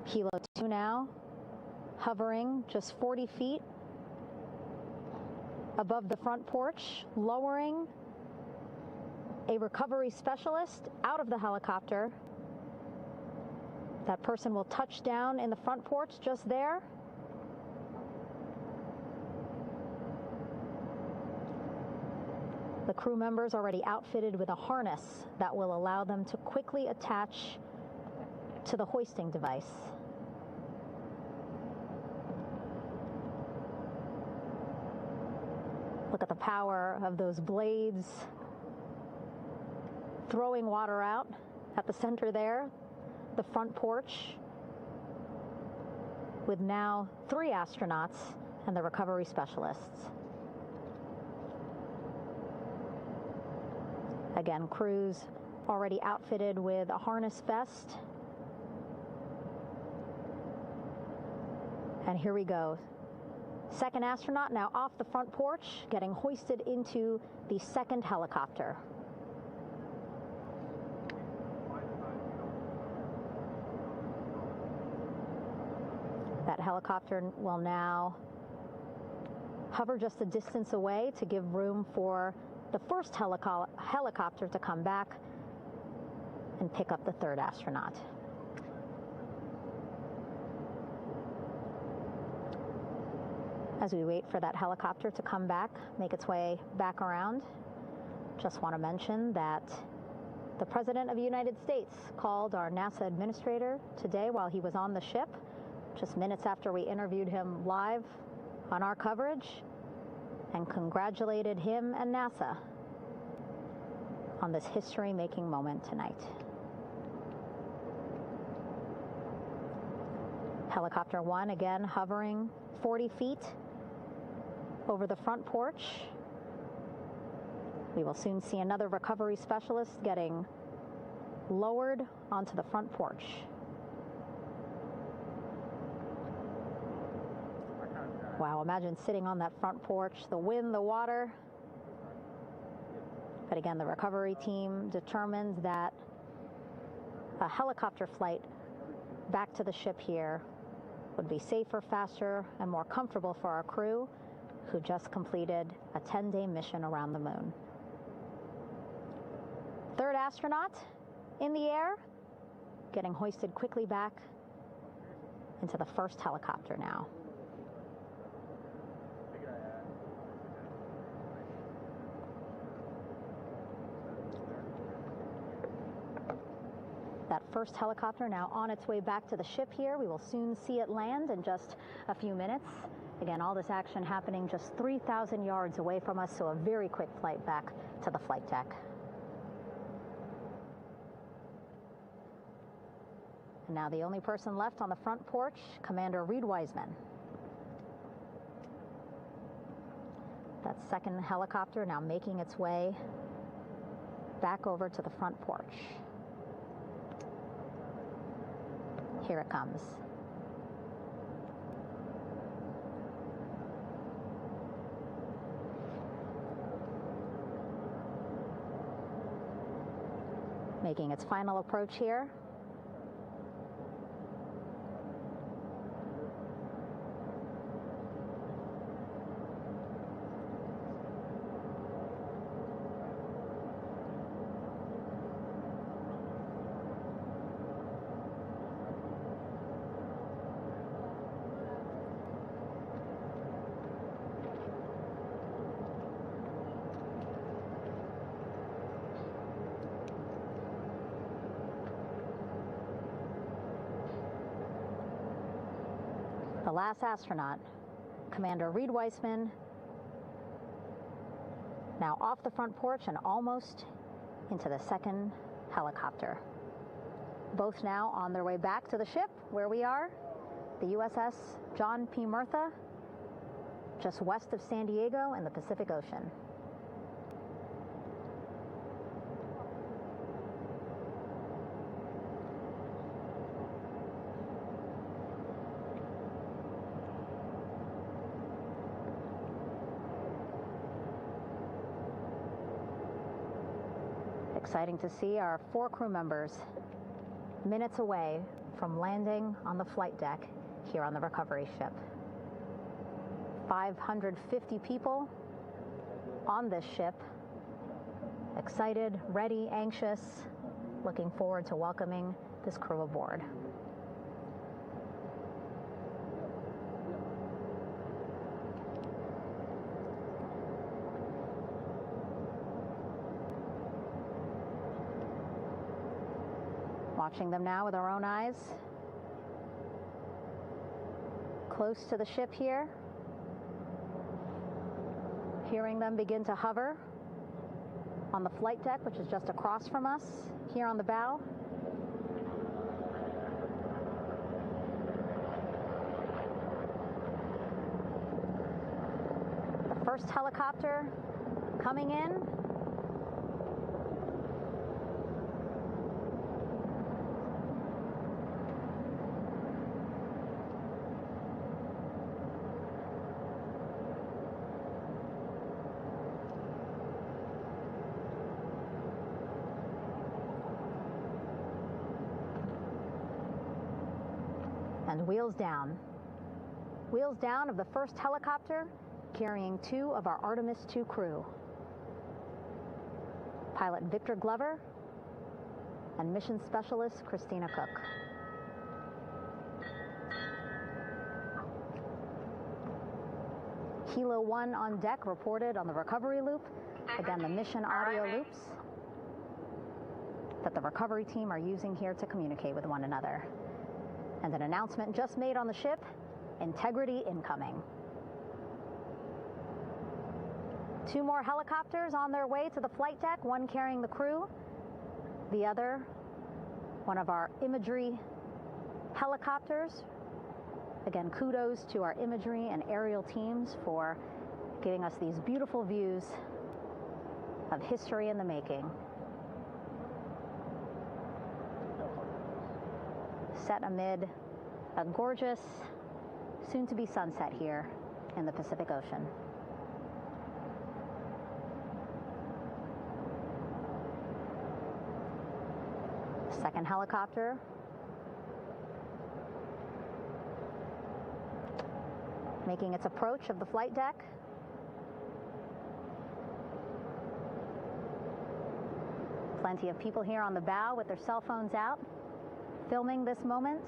Helo 2 now, hovering just 40 feet above the front porch, lowering a recovery specialist out of the helicopter. That person will touch down in the front porch just there. The crew members already outfitted with a harness that will allow them to quickly attach to the hoisting device. Look at the power of those blades throwing water out at the center there, the front porch, with now 3 astronauts and the recovery specialists. Again, crews already outfitted with a harness vest. And here we go. Second astronaut now off the front porch, getting hoisted into the second helicopter. That helicopter will now hover just a distance away to give room for the first helicopter to come back and pick up the third astronaut. As we wait for that helicopter to come back, make its way back around, just want to mention that the President of the United States called our NASA administrator today while he was on the ship, just minutes after we interviewed him live on our coverage, and congratulated him and NASA on this history-making moment tonight. Helicopter 1 again hovering 40 feet over the front porch. We will soon see another recovery specialist getting lowered onto the front porch. Wow, imagine sitting on that front porch, the wind, the water. But again, the recovery team determined that a helicopter flight back to the ship here would be safer, faster, and more comfortable for our crew who just completed a 10-day mission around the moon. Third astronaut in the air, getting hoisted quickly back into the first helicopter now. That first helicopter now on its way back to the ship here. We will soon see it land in just a few minutes. Again, all this action happening just 3,000 yards away from us, so a very quick flight back to the flight deck. And now the only person left on the front porch, Commander Reed Wiseman. That second helicopter now making its way back over to the front porch. Here it comes. Making its final approach here. The last astronaut, Commander Reed Wiseman, now off the front porch and almost into the second helicopter. Both now on their way back to the ship where we are, the USS John P. Murtha, just west of San Diego in the Pacific Ocean. Exciting to see our 4 crew members minutes away from landing on the flight deck here on the recovery ship. 550 people on this ship, excited, ready, anxious, looking forward to welcoming this crew aboard. Watching them now with our own eyes. Close to the ship here. Hearing them begin to hover on the flight deck, which is just across from us, here on the bow. The first helicopter coming in. And wheels down. Wheels down of the first helicopter carrying 2 of our Artemis II crew. Pilot Victor Glover and mission specialist Christina Cook. Kilo 1 on deck reported on the recovery loop. Again, the mission audio loops that the recovery team are using here to communicate with one another. And an announcement just made on the ship, integrity incoming. 2 more helicopters on their way to the flight deck, one carrying the crew, the other, one of our imagery helicopters. Again, kudos to our imagery and aerial teams for giving us these beautiful views of history in the making. Set amid a gorgeous, soon-to-be sunset here in the Pacific Ocean. Second helicopter making its approach of the flight deck. Plenty of people here on the bow with their cell phones out, filming this moment.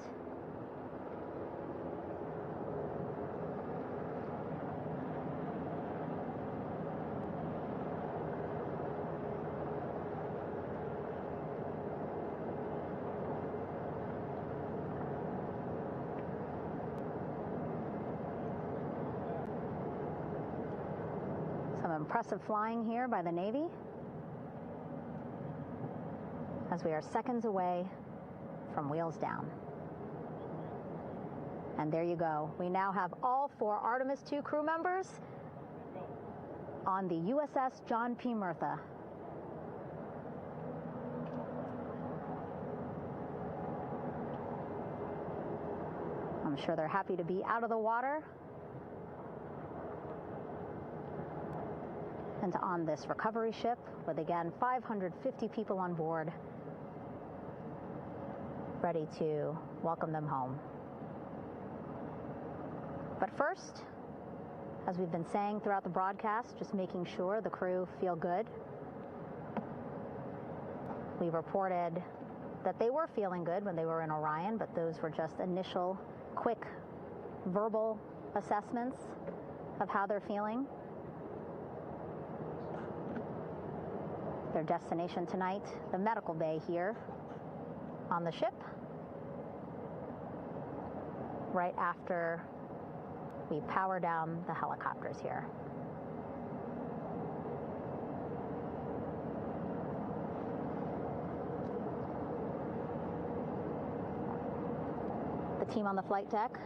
Some impressive flying here by the Navy, as we are seconds away from wheels down. And there you go. We now have all 4 Artemis II crew members on the USS John P. Murtha. I'm sure they're happy to be out of the water and on this recovery ship with, again, 550 people on board, ready to welcome them home. But first, as we've been saying throughout the broadcast, just making sure the crew feel good. We reported that they were feeling good when they were in Orion, but those were just initial, quick, verbal assessments of how they're feeling. Their destination tonight, the medical bay here on the ship, right after we power down the helicopters here. The team on the flight deck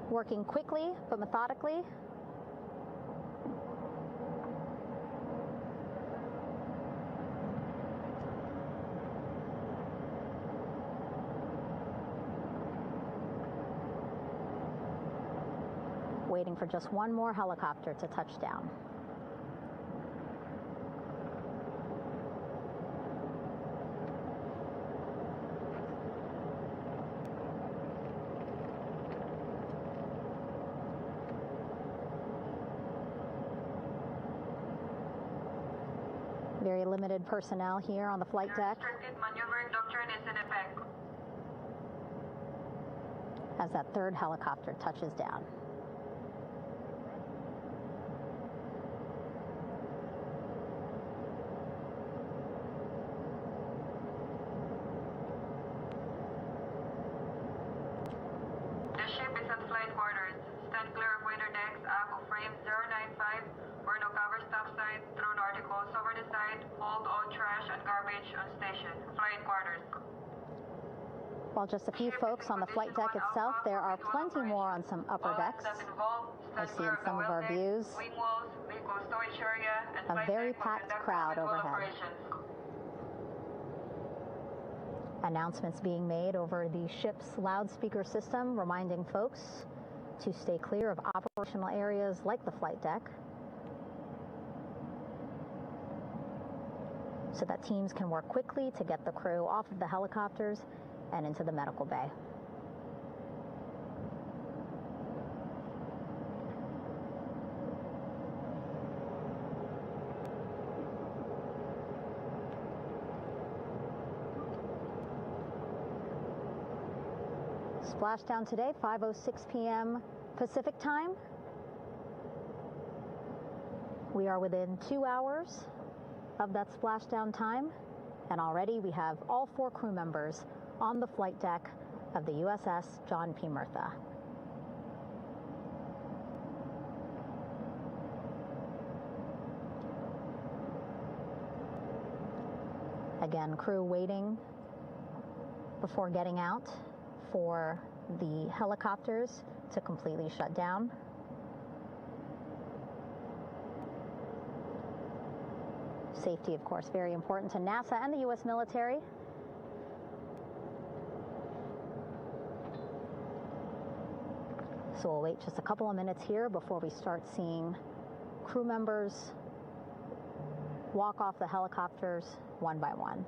working quickly but methodically. Waiting for just one more helicopter to touch down. Very limited personnel here on the flight deck. Restricted maneuver doctrine is in effect. As that third helicopter touches down. The ship is at flight quarters. Stand clear of wader decks, ACO frame 095, or no cover stop side, thrown articles over the side, hold all trash and garbage on station. Flight quarters. While just a few folks on the flight deck itself, there are plenty more on some upper decks. I see in some of our views a very packed crowd overhead. Announcements being made over the ship's loudspeaker system, reminding folks to stay clear of operational areas like the flight deck, so that teams can work quickly to get the crew off of the helicopters and into the medical bay. Splashdown today, 5:06 p.m. Pacific time. We are within 2 hours of that splashdown time, and already we have all 4 crew members on the flight deck of the USS John P. Murtha. Again, crew waiting before getting out for the helicopters to completely shut down. Safety, of course, very important to NASA and the U.S. military. So we'll wait just a couple of minutes here before we start seeing crew members walk off the helicopters one by one.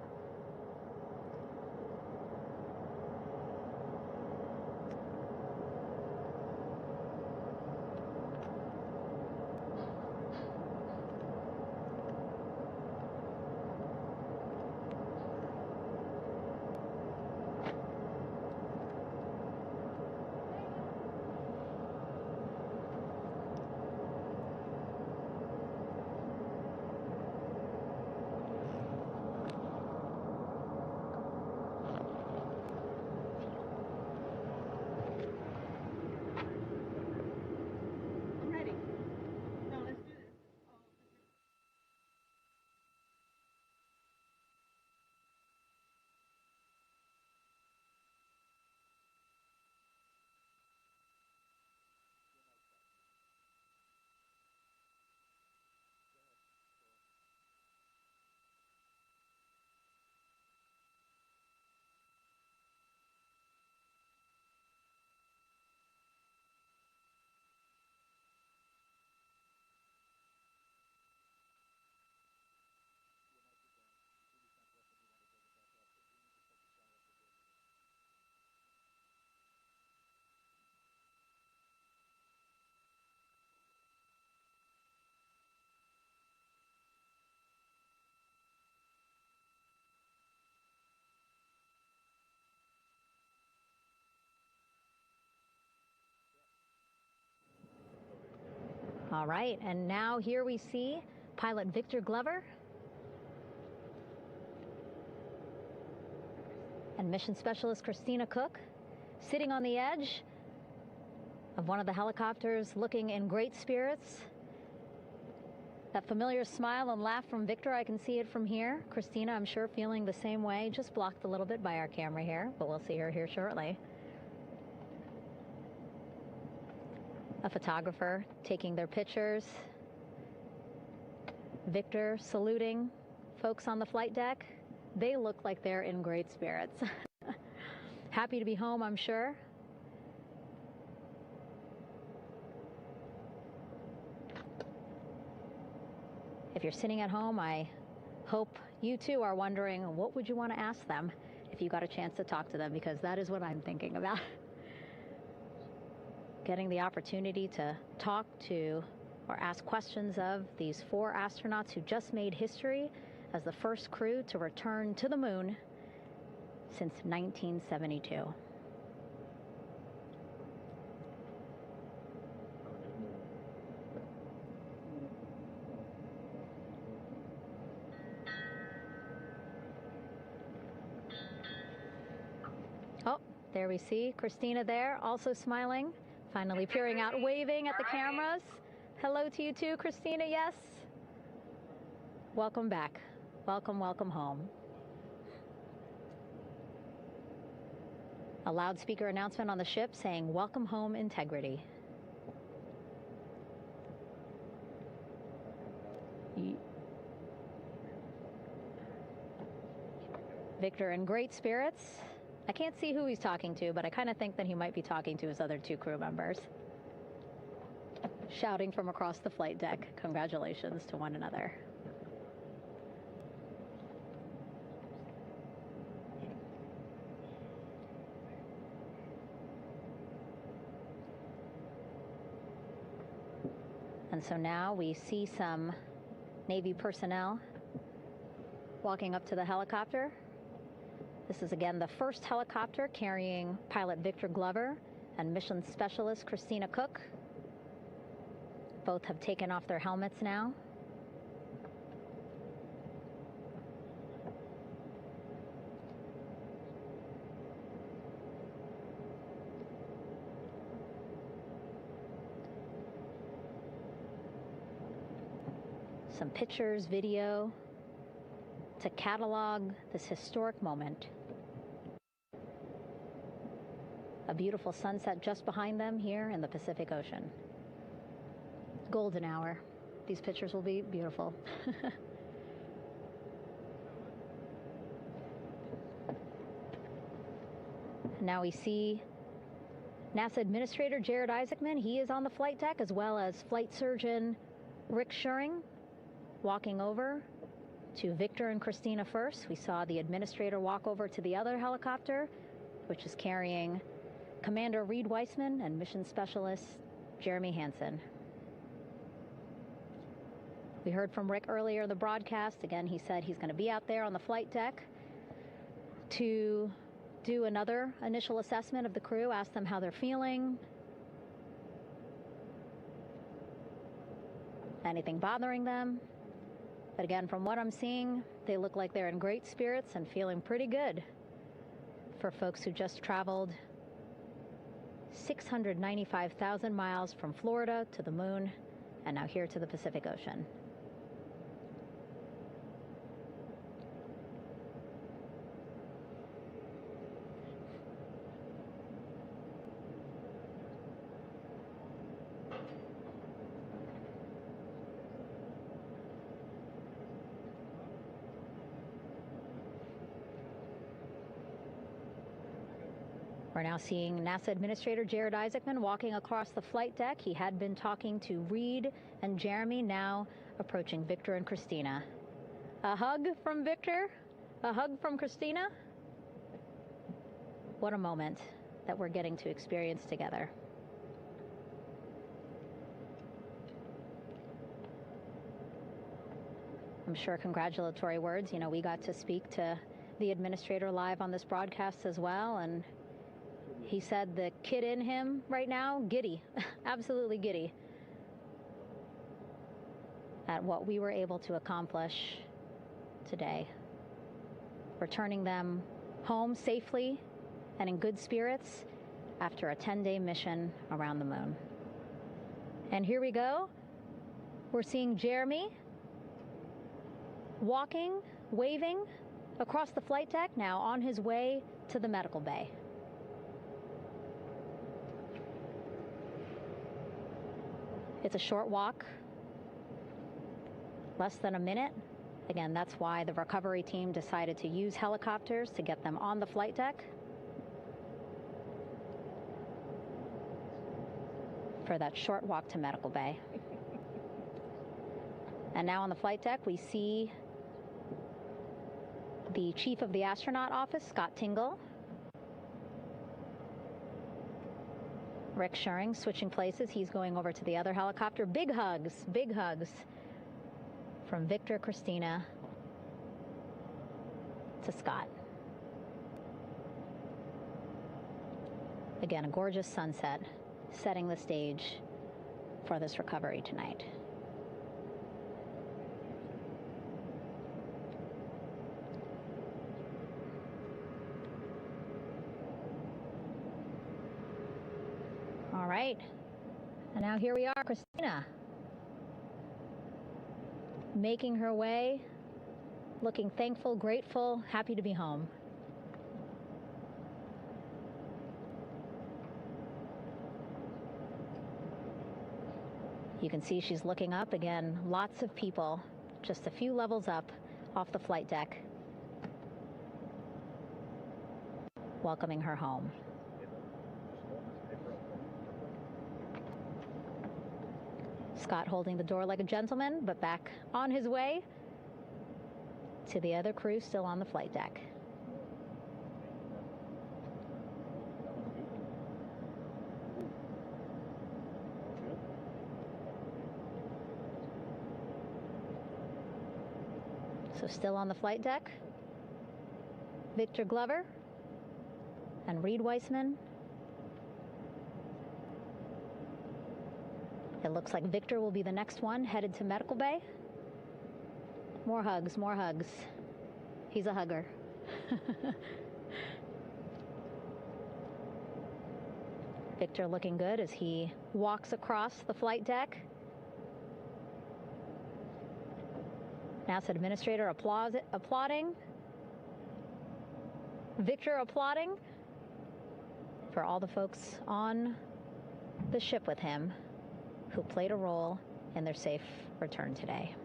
All right, and now here we see pilot Victor Glover and mission specialist Christina Cook sitting on the edge of one of the helicopters, looking in great spirits. That familiar smile and laugh from Victor, I can see it from here. Christina, I'm sure, feeling the same way, just blocked a little bit by our camera here, but we'll see her here shortly. A photographer taking their pictures. Victor saluting folks on the flight deck. They look like they're in great spirits. Happy to be home, I'm sure. If you're sitting at home, I hope you too are wondering, what would you want to ask them if you got a chance to talk to them? Because that is what I'm thinking about. Getting the opportunity to talk to or ask questions of these 4 astronauts who just made history as the first crew to return to the moon since 1972. Oh, there we see Christina there, also smiling. Finally peering out, waving at the cameras. Hello to you too, Christina, yes. Welcome back. Welcome, welcome home. A loudspeaker announcement on the ship saying, "Welcome home, Integrity." Victor in great spirits. I can't see who he's talking to, but I kind of think that he might be talking to his other 2 crew members. Shouting from across the flight deck, congratulations to one another. And so now we see some Navy personnel walking up to the helicopter. This is again the first helicopter carrying pilot Victor Glover and mission specialist Christina Cook. Both have taken off their helmets now. Some pictures, video to catalog this historic moment. A beautiful sunset just behind them here in the Pacific Ocean. Golden hour. These pictures will be beautiful. Now we see NASA Administrator Jared Isaacman. He is on the flight deck, as well as Flight Surgeon Rick Schuring walking over to Victor and Christina first. We saw the administrator walk over to the other helicopter, which is carrying Commander Reed Weissman and Mission Specialist Jeremy Hansen. We heard from Rick earlier in the broadcast. Again, he said he's going to be out there on the flight deck to do another initial assessment of the crew, ask them how they're feeling, anything bothering them. But again, from what I'm seeing, they look like they're in great spirits and feeling pretty good for folks who just traveled 695,000 miles from Florida to the moon and now here to the Pacific Ocean. We're now seeing NASA Administrator Jared Isaacman walking across the flight deck. He had been talking to Reed and Jeremy, now approaching Victor and Christina. A hug from Victor, a hug from Christina. What a moment that we're getting to experience together. I'm sure congratulatory words. You know, we got to speak to the administrator live on this broadcast as well, and he said the kid in him right now, giddy, absolutely giddy at what we were able to accomplish today. Returning them home safely and in good spirits after a 10-day mission around the moon. And here we go. We're seeing Jeremy walking, waving across the flight deck, now on his way to the medical bay. It's a short walk, less than a minute. Again, that's why the recovery team decided to use helicopters to get them on the flight deck for that short walk to medical bay. And now on the flight deck, we see the chief of the astronaut office, Scott Tingle. Rick Schuring switching places. He's going over to the other helicopter. Big hugs from Victor, Christina to Scott. Again, a gorgeous sunset setting the stage for this recovery tonight. All right, and now here we are, Christina, making her way, looking thankful, grateful, happy to be home. You can see she's looking up. Again, lots of people, just a few levels up off the flight deck, welcoming her home. Scott holding the door like a gentleman, but back on his way to the other crew still on the flight deck. So still on the flight deck, Victor Glover and Reed Weissman. It looks like Victor will be the next one headed to medical bay. More hugs, more hugs. He's a hugger. Victor looking good as he walks across the flight deck. NASA Administrator applauding. Victor applauding for all the folks on the ship with him who played a role in their safe return today.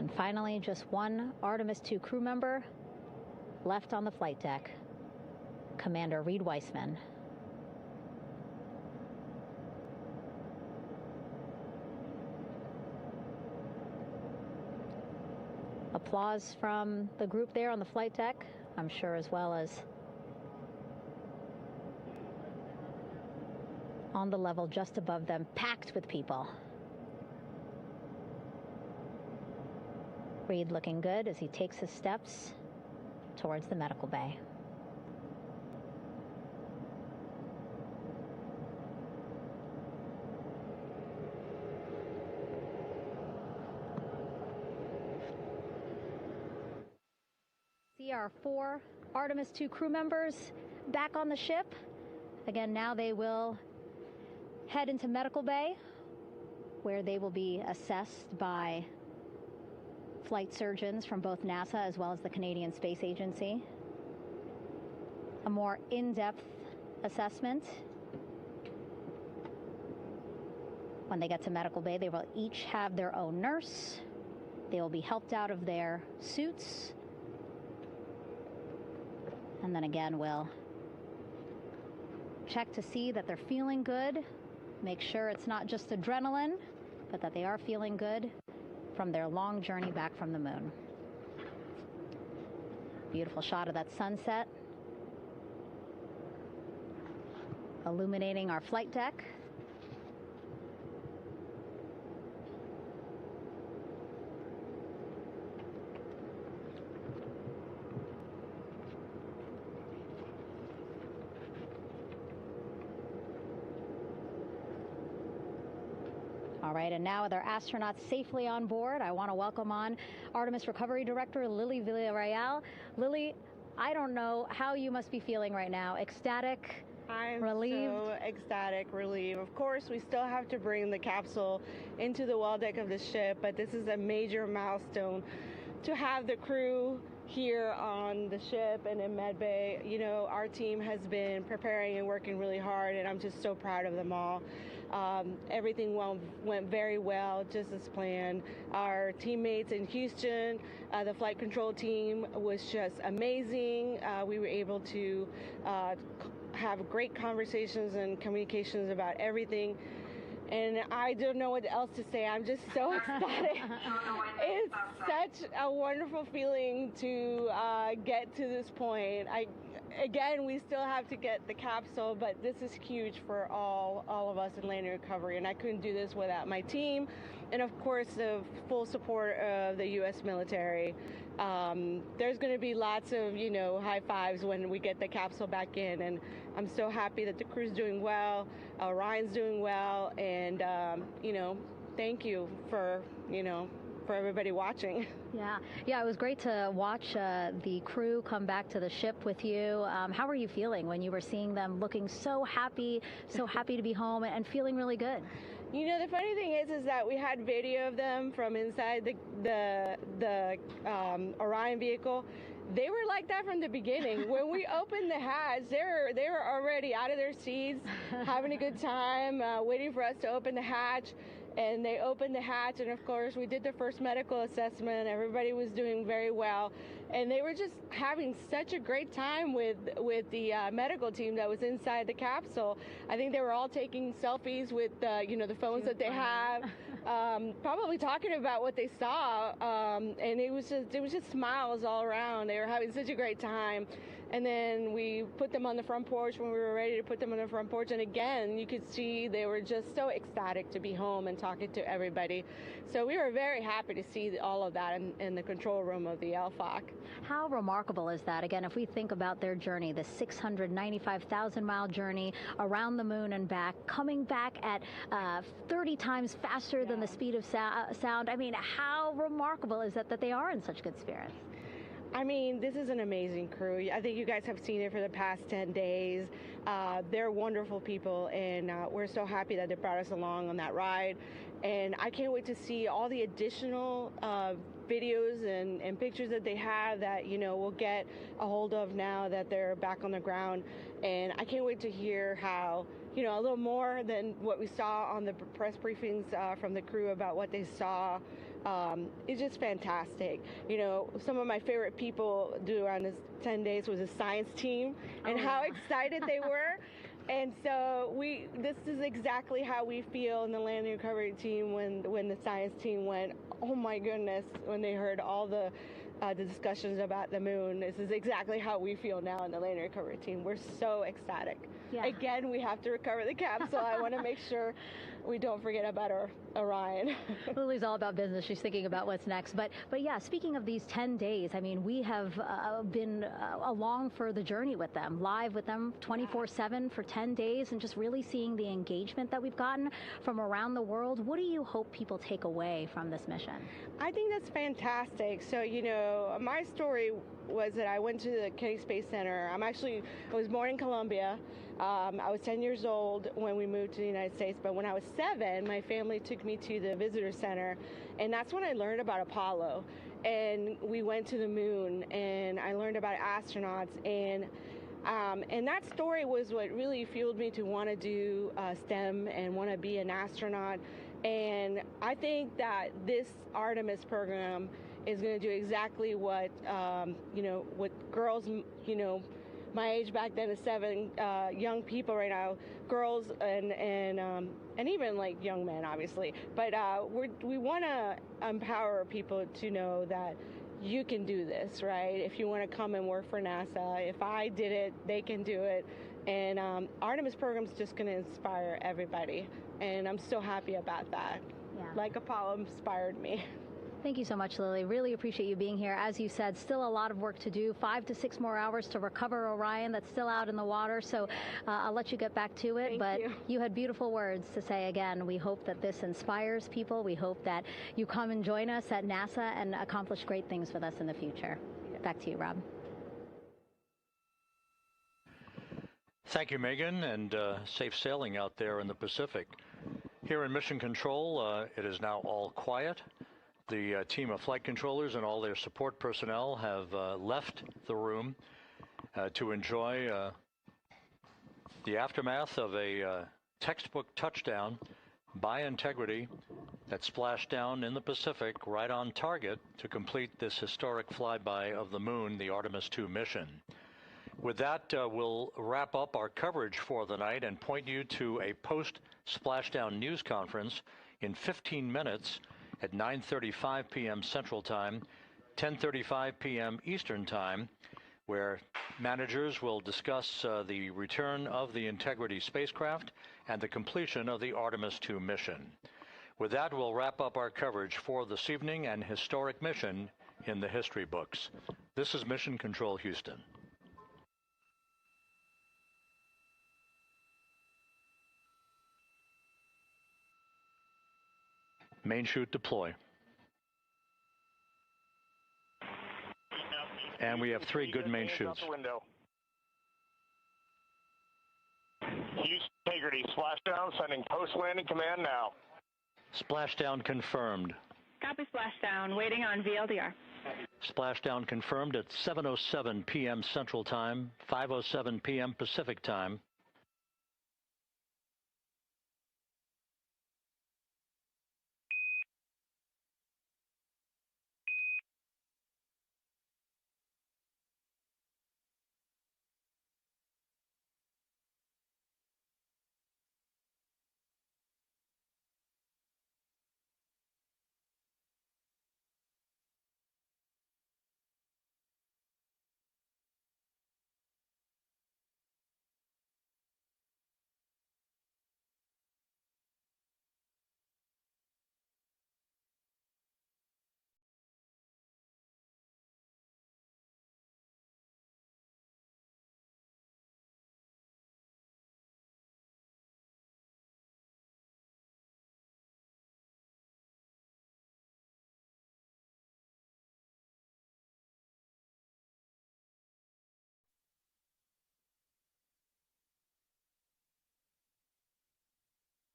And finally, just one Artemis II crew member left on the flight deck, Commander Reed Weissman. Applause from the group there on the flight deck, I'm sure, as well as on the level just above them, packed with people. Reed looking good as he takes his steps towards the medical bay. See our 4 Artemis II crew members back on the ship. Again, now they will head into medical bay, where they will be assessed by flight surgeons from both NASA as well as the Canadian Space Agency. A more in-depth assessment. When they get to medical bay, they will each have their own nurse. They will be helped out of their suits. And then again, we'll check to see that they're feeling good. Make sure it's not just adrenaline, but that they are feeling good from their long journey back from the moon. Beautiful shot of that sunset, illuminating our flight deck. All right, and now with our astronauts safely on board, I want to welcome on Artemis Recovery Director Lily Villarreal. Lily, I don't know how you must be feeling right now. Ecstatic, relieved? So ecstatic, relieved. Of course, we still have to bring the capsule into the well deck of the ship, but this is a major milestone to have the crew here on the ship and in med bay. You know, our team has been preparing and working really hard, and I'm just so proud of them all. Everything went very well, just as planned. Our teammates in Houston, the flight control team was just amazing. We were able to have great conversations and communications about everything. And I don't know what else to say. I'm just so ecstatic. It's such a wonderful feeling to get to this point. Again, we still have to get the capsule, but this is huge for all of us in landing recovery, and I couldn't do this without my team, and of course the full support of the U.S. military. There's going to be lots of, high fives when we get the capsule back in, and I'm so happy that the crew's doing well, Ryan's doing well, and thank you for everybody watching. Yeah, it was great to watch the crew come back to the ship with you. How were you feeling when you were seeing them looking so happy to be home and feeling really good? The funny thing is that we had video of them from inside the Orion vehicle. They were like that from the beginning. When we opened the hatch, they were already out of their seats, having a good time, waiting for us to open the hatch. And they opened the hatch, and of course we did the first medical assessment. Everybody was doing very well, and they were just having such a great time with the medical team that was inside the capsule. I think they were all taking selfies with the phones that they have, probably talking about what they saw, and it was just smiles all around. They were having such a great time. And then we put them on the front porch when we were ready to put them on the front porch. And again, you could see they were just so ecstatic to be home and talking to everybody. So we were very happy to see all of that in the control room of the LFOC. How remarkable is that? Again, if we think about their journey, the 695,000-mile journey around the moon and back, coming back at 30 times faster than the speed of sound. I mean, how remarkable is that they are in such good spirits? I mean, this is an amazing crew. I think you guys have seen it for the past 10 days. They're wonderful people, and we're so happy that they brought us along on that ride. And I can't wait to see all the additional videos and pictures that they have that, we'll get a hold of now that they're back on the ground. And I can't wait to hear how, a little more than what we saw on the press briefings from the crew about what they saw. It's just fantastic. Some of my favorite people around this 10 days was a science team and how excited they were. And so this is exactly how we feel in the landing recovery team when the science team went, oh my goodness, when they heard all the discussions about the moon. This is exactly how we feel now in the landing recovery team. We're so ecstatic. Yeah. Again, we have to recover the capsule. I want to make sure we don't forget about our Orion. Lily's all about business. She's thinking about what's next. But yeah, speaking of these 10 days, I mean, we have been along for the journey with them, live with them 24/7 for 10 days, and just really seeing the engagement that we've gotten from around the world. What do you hope people take away from this mission? I think that's fantastic. So, my story was that I went to the Kennedy Space Center. I was born in Colombia. I was 10 years old when we moved to the United States, but when I was 7, my family took me to the visitor center, and that's when I learned about Apollo. And we went to the moon, and I learned about astronauts, and that story was what really fueled me to want to do STEM and want to be an astronaut. And I think that this Artemis program is going to do exactly what, what girls, my age back then is 7, young people right now, girls and even like young men, obviously. But we want to empower people to know that you can do this, right? If you want to come and work for NASA, if I did it, they can do it. And Artemis program is just going to inspire everybody. And I'm so happy about that. Yeah. Like Apollo inspired me. Thank you so much, Lily. Really appreciate you being here. As you said, still a lot of work to do. 5 to 6 more hours to recover Orion that's still out in the water. So I'll let you get back to it. But you had beautiful words to say again. We hope that this inspires people. We hope that you come and join us at NASA and accomplish great things with us in the future. Back to you, Rob. Thank you, Megan, and safe sailing out there in the Pacific. Here in Mission Control, it is now all quiet. The team of flight controllers and all their support personnel have left the room to enjoy the aftermath of a textbook touchdown by Integrity that splashed down in the Pacific right on target to complete this historic flyby of the moon, the Artemis II mission. With that, we'll wrap up our coverage for the night and point you to a post-splashdown news conference in 15 minutes at 9:35 p.m. Central Time, 10:35 p.m. Eastern Time, where managers will discuss the return of the Integrity spacecraft and the completion of the Artemis II mission. With that, we'll wrap up our coverage for this evening and historic mission in the history books. This is Mission Control Houston. Main chute deploy. And we have 3 good main chutes. Houston Integrity, splashdown, sending post-landing command now. Splashdown confirmed. Copy splashdown, waiting on VLDR. Splashdown confirmed at 7:07 p.m. Central Time, 5:07 p.m. Pacific Time.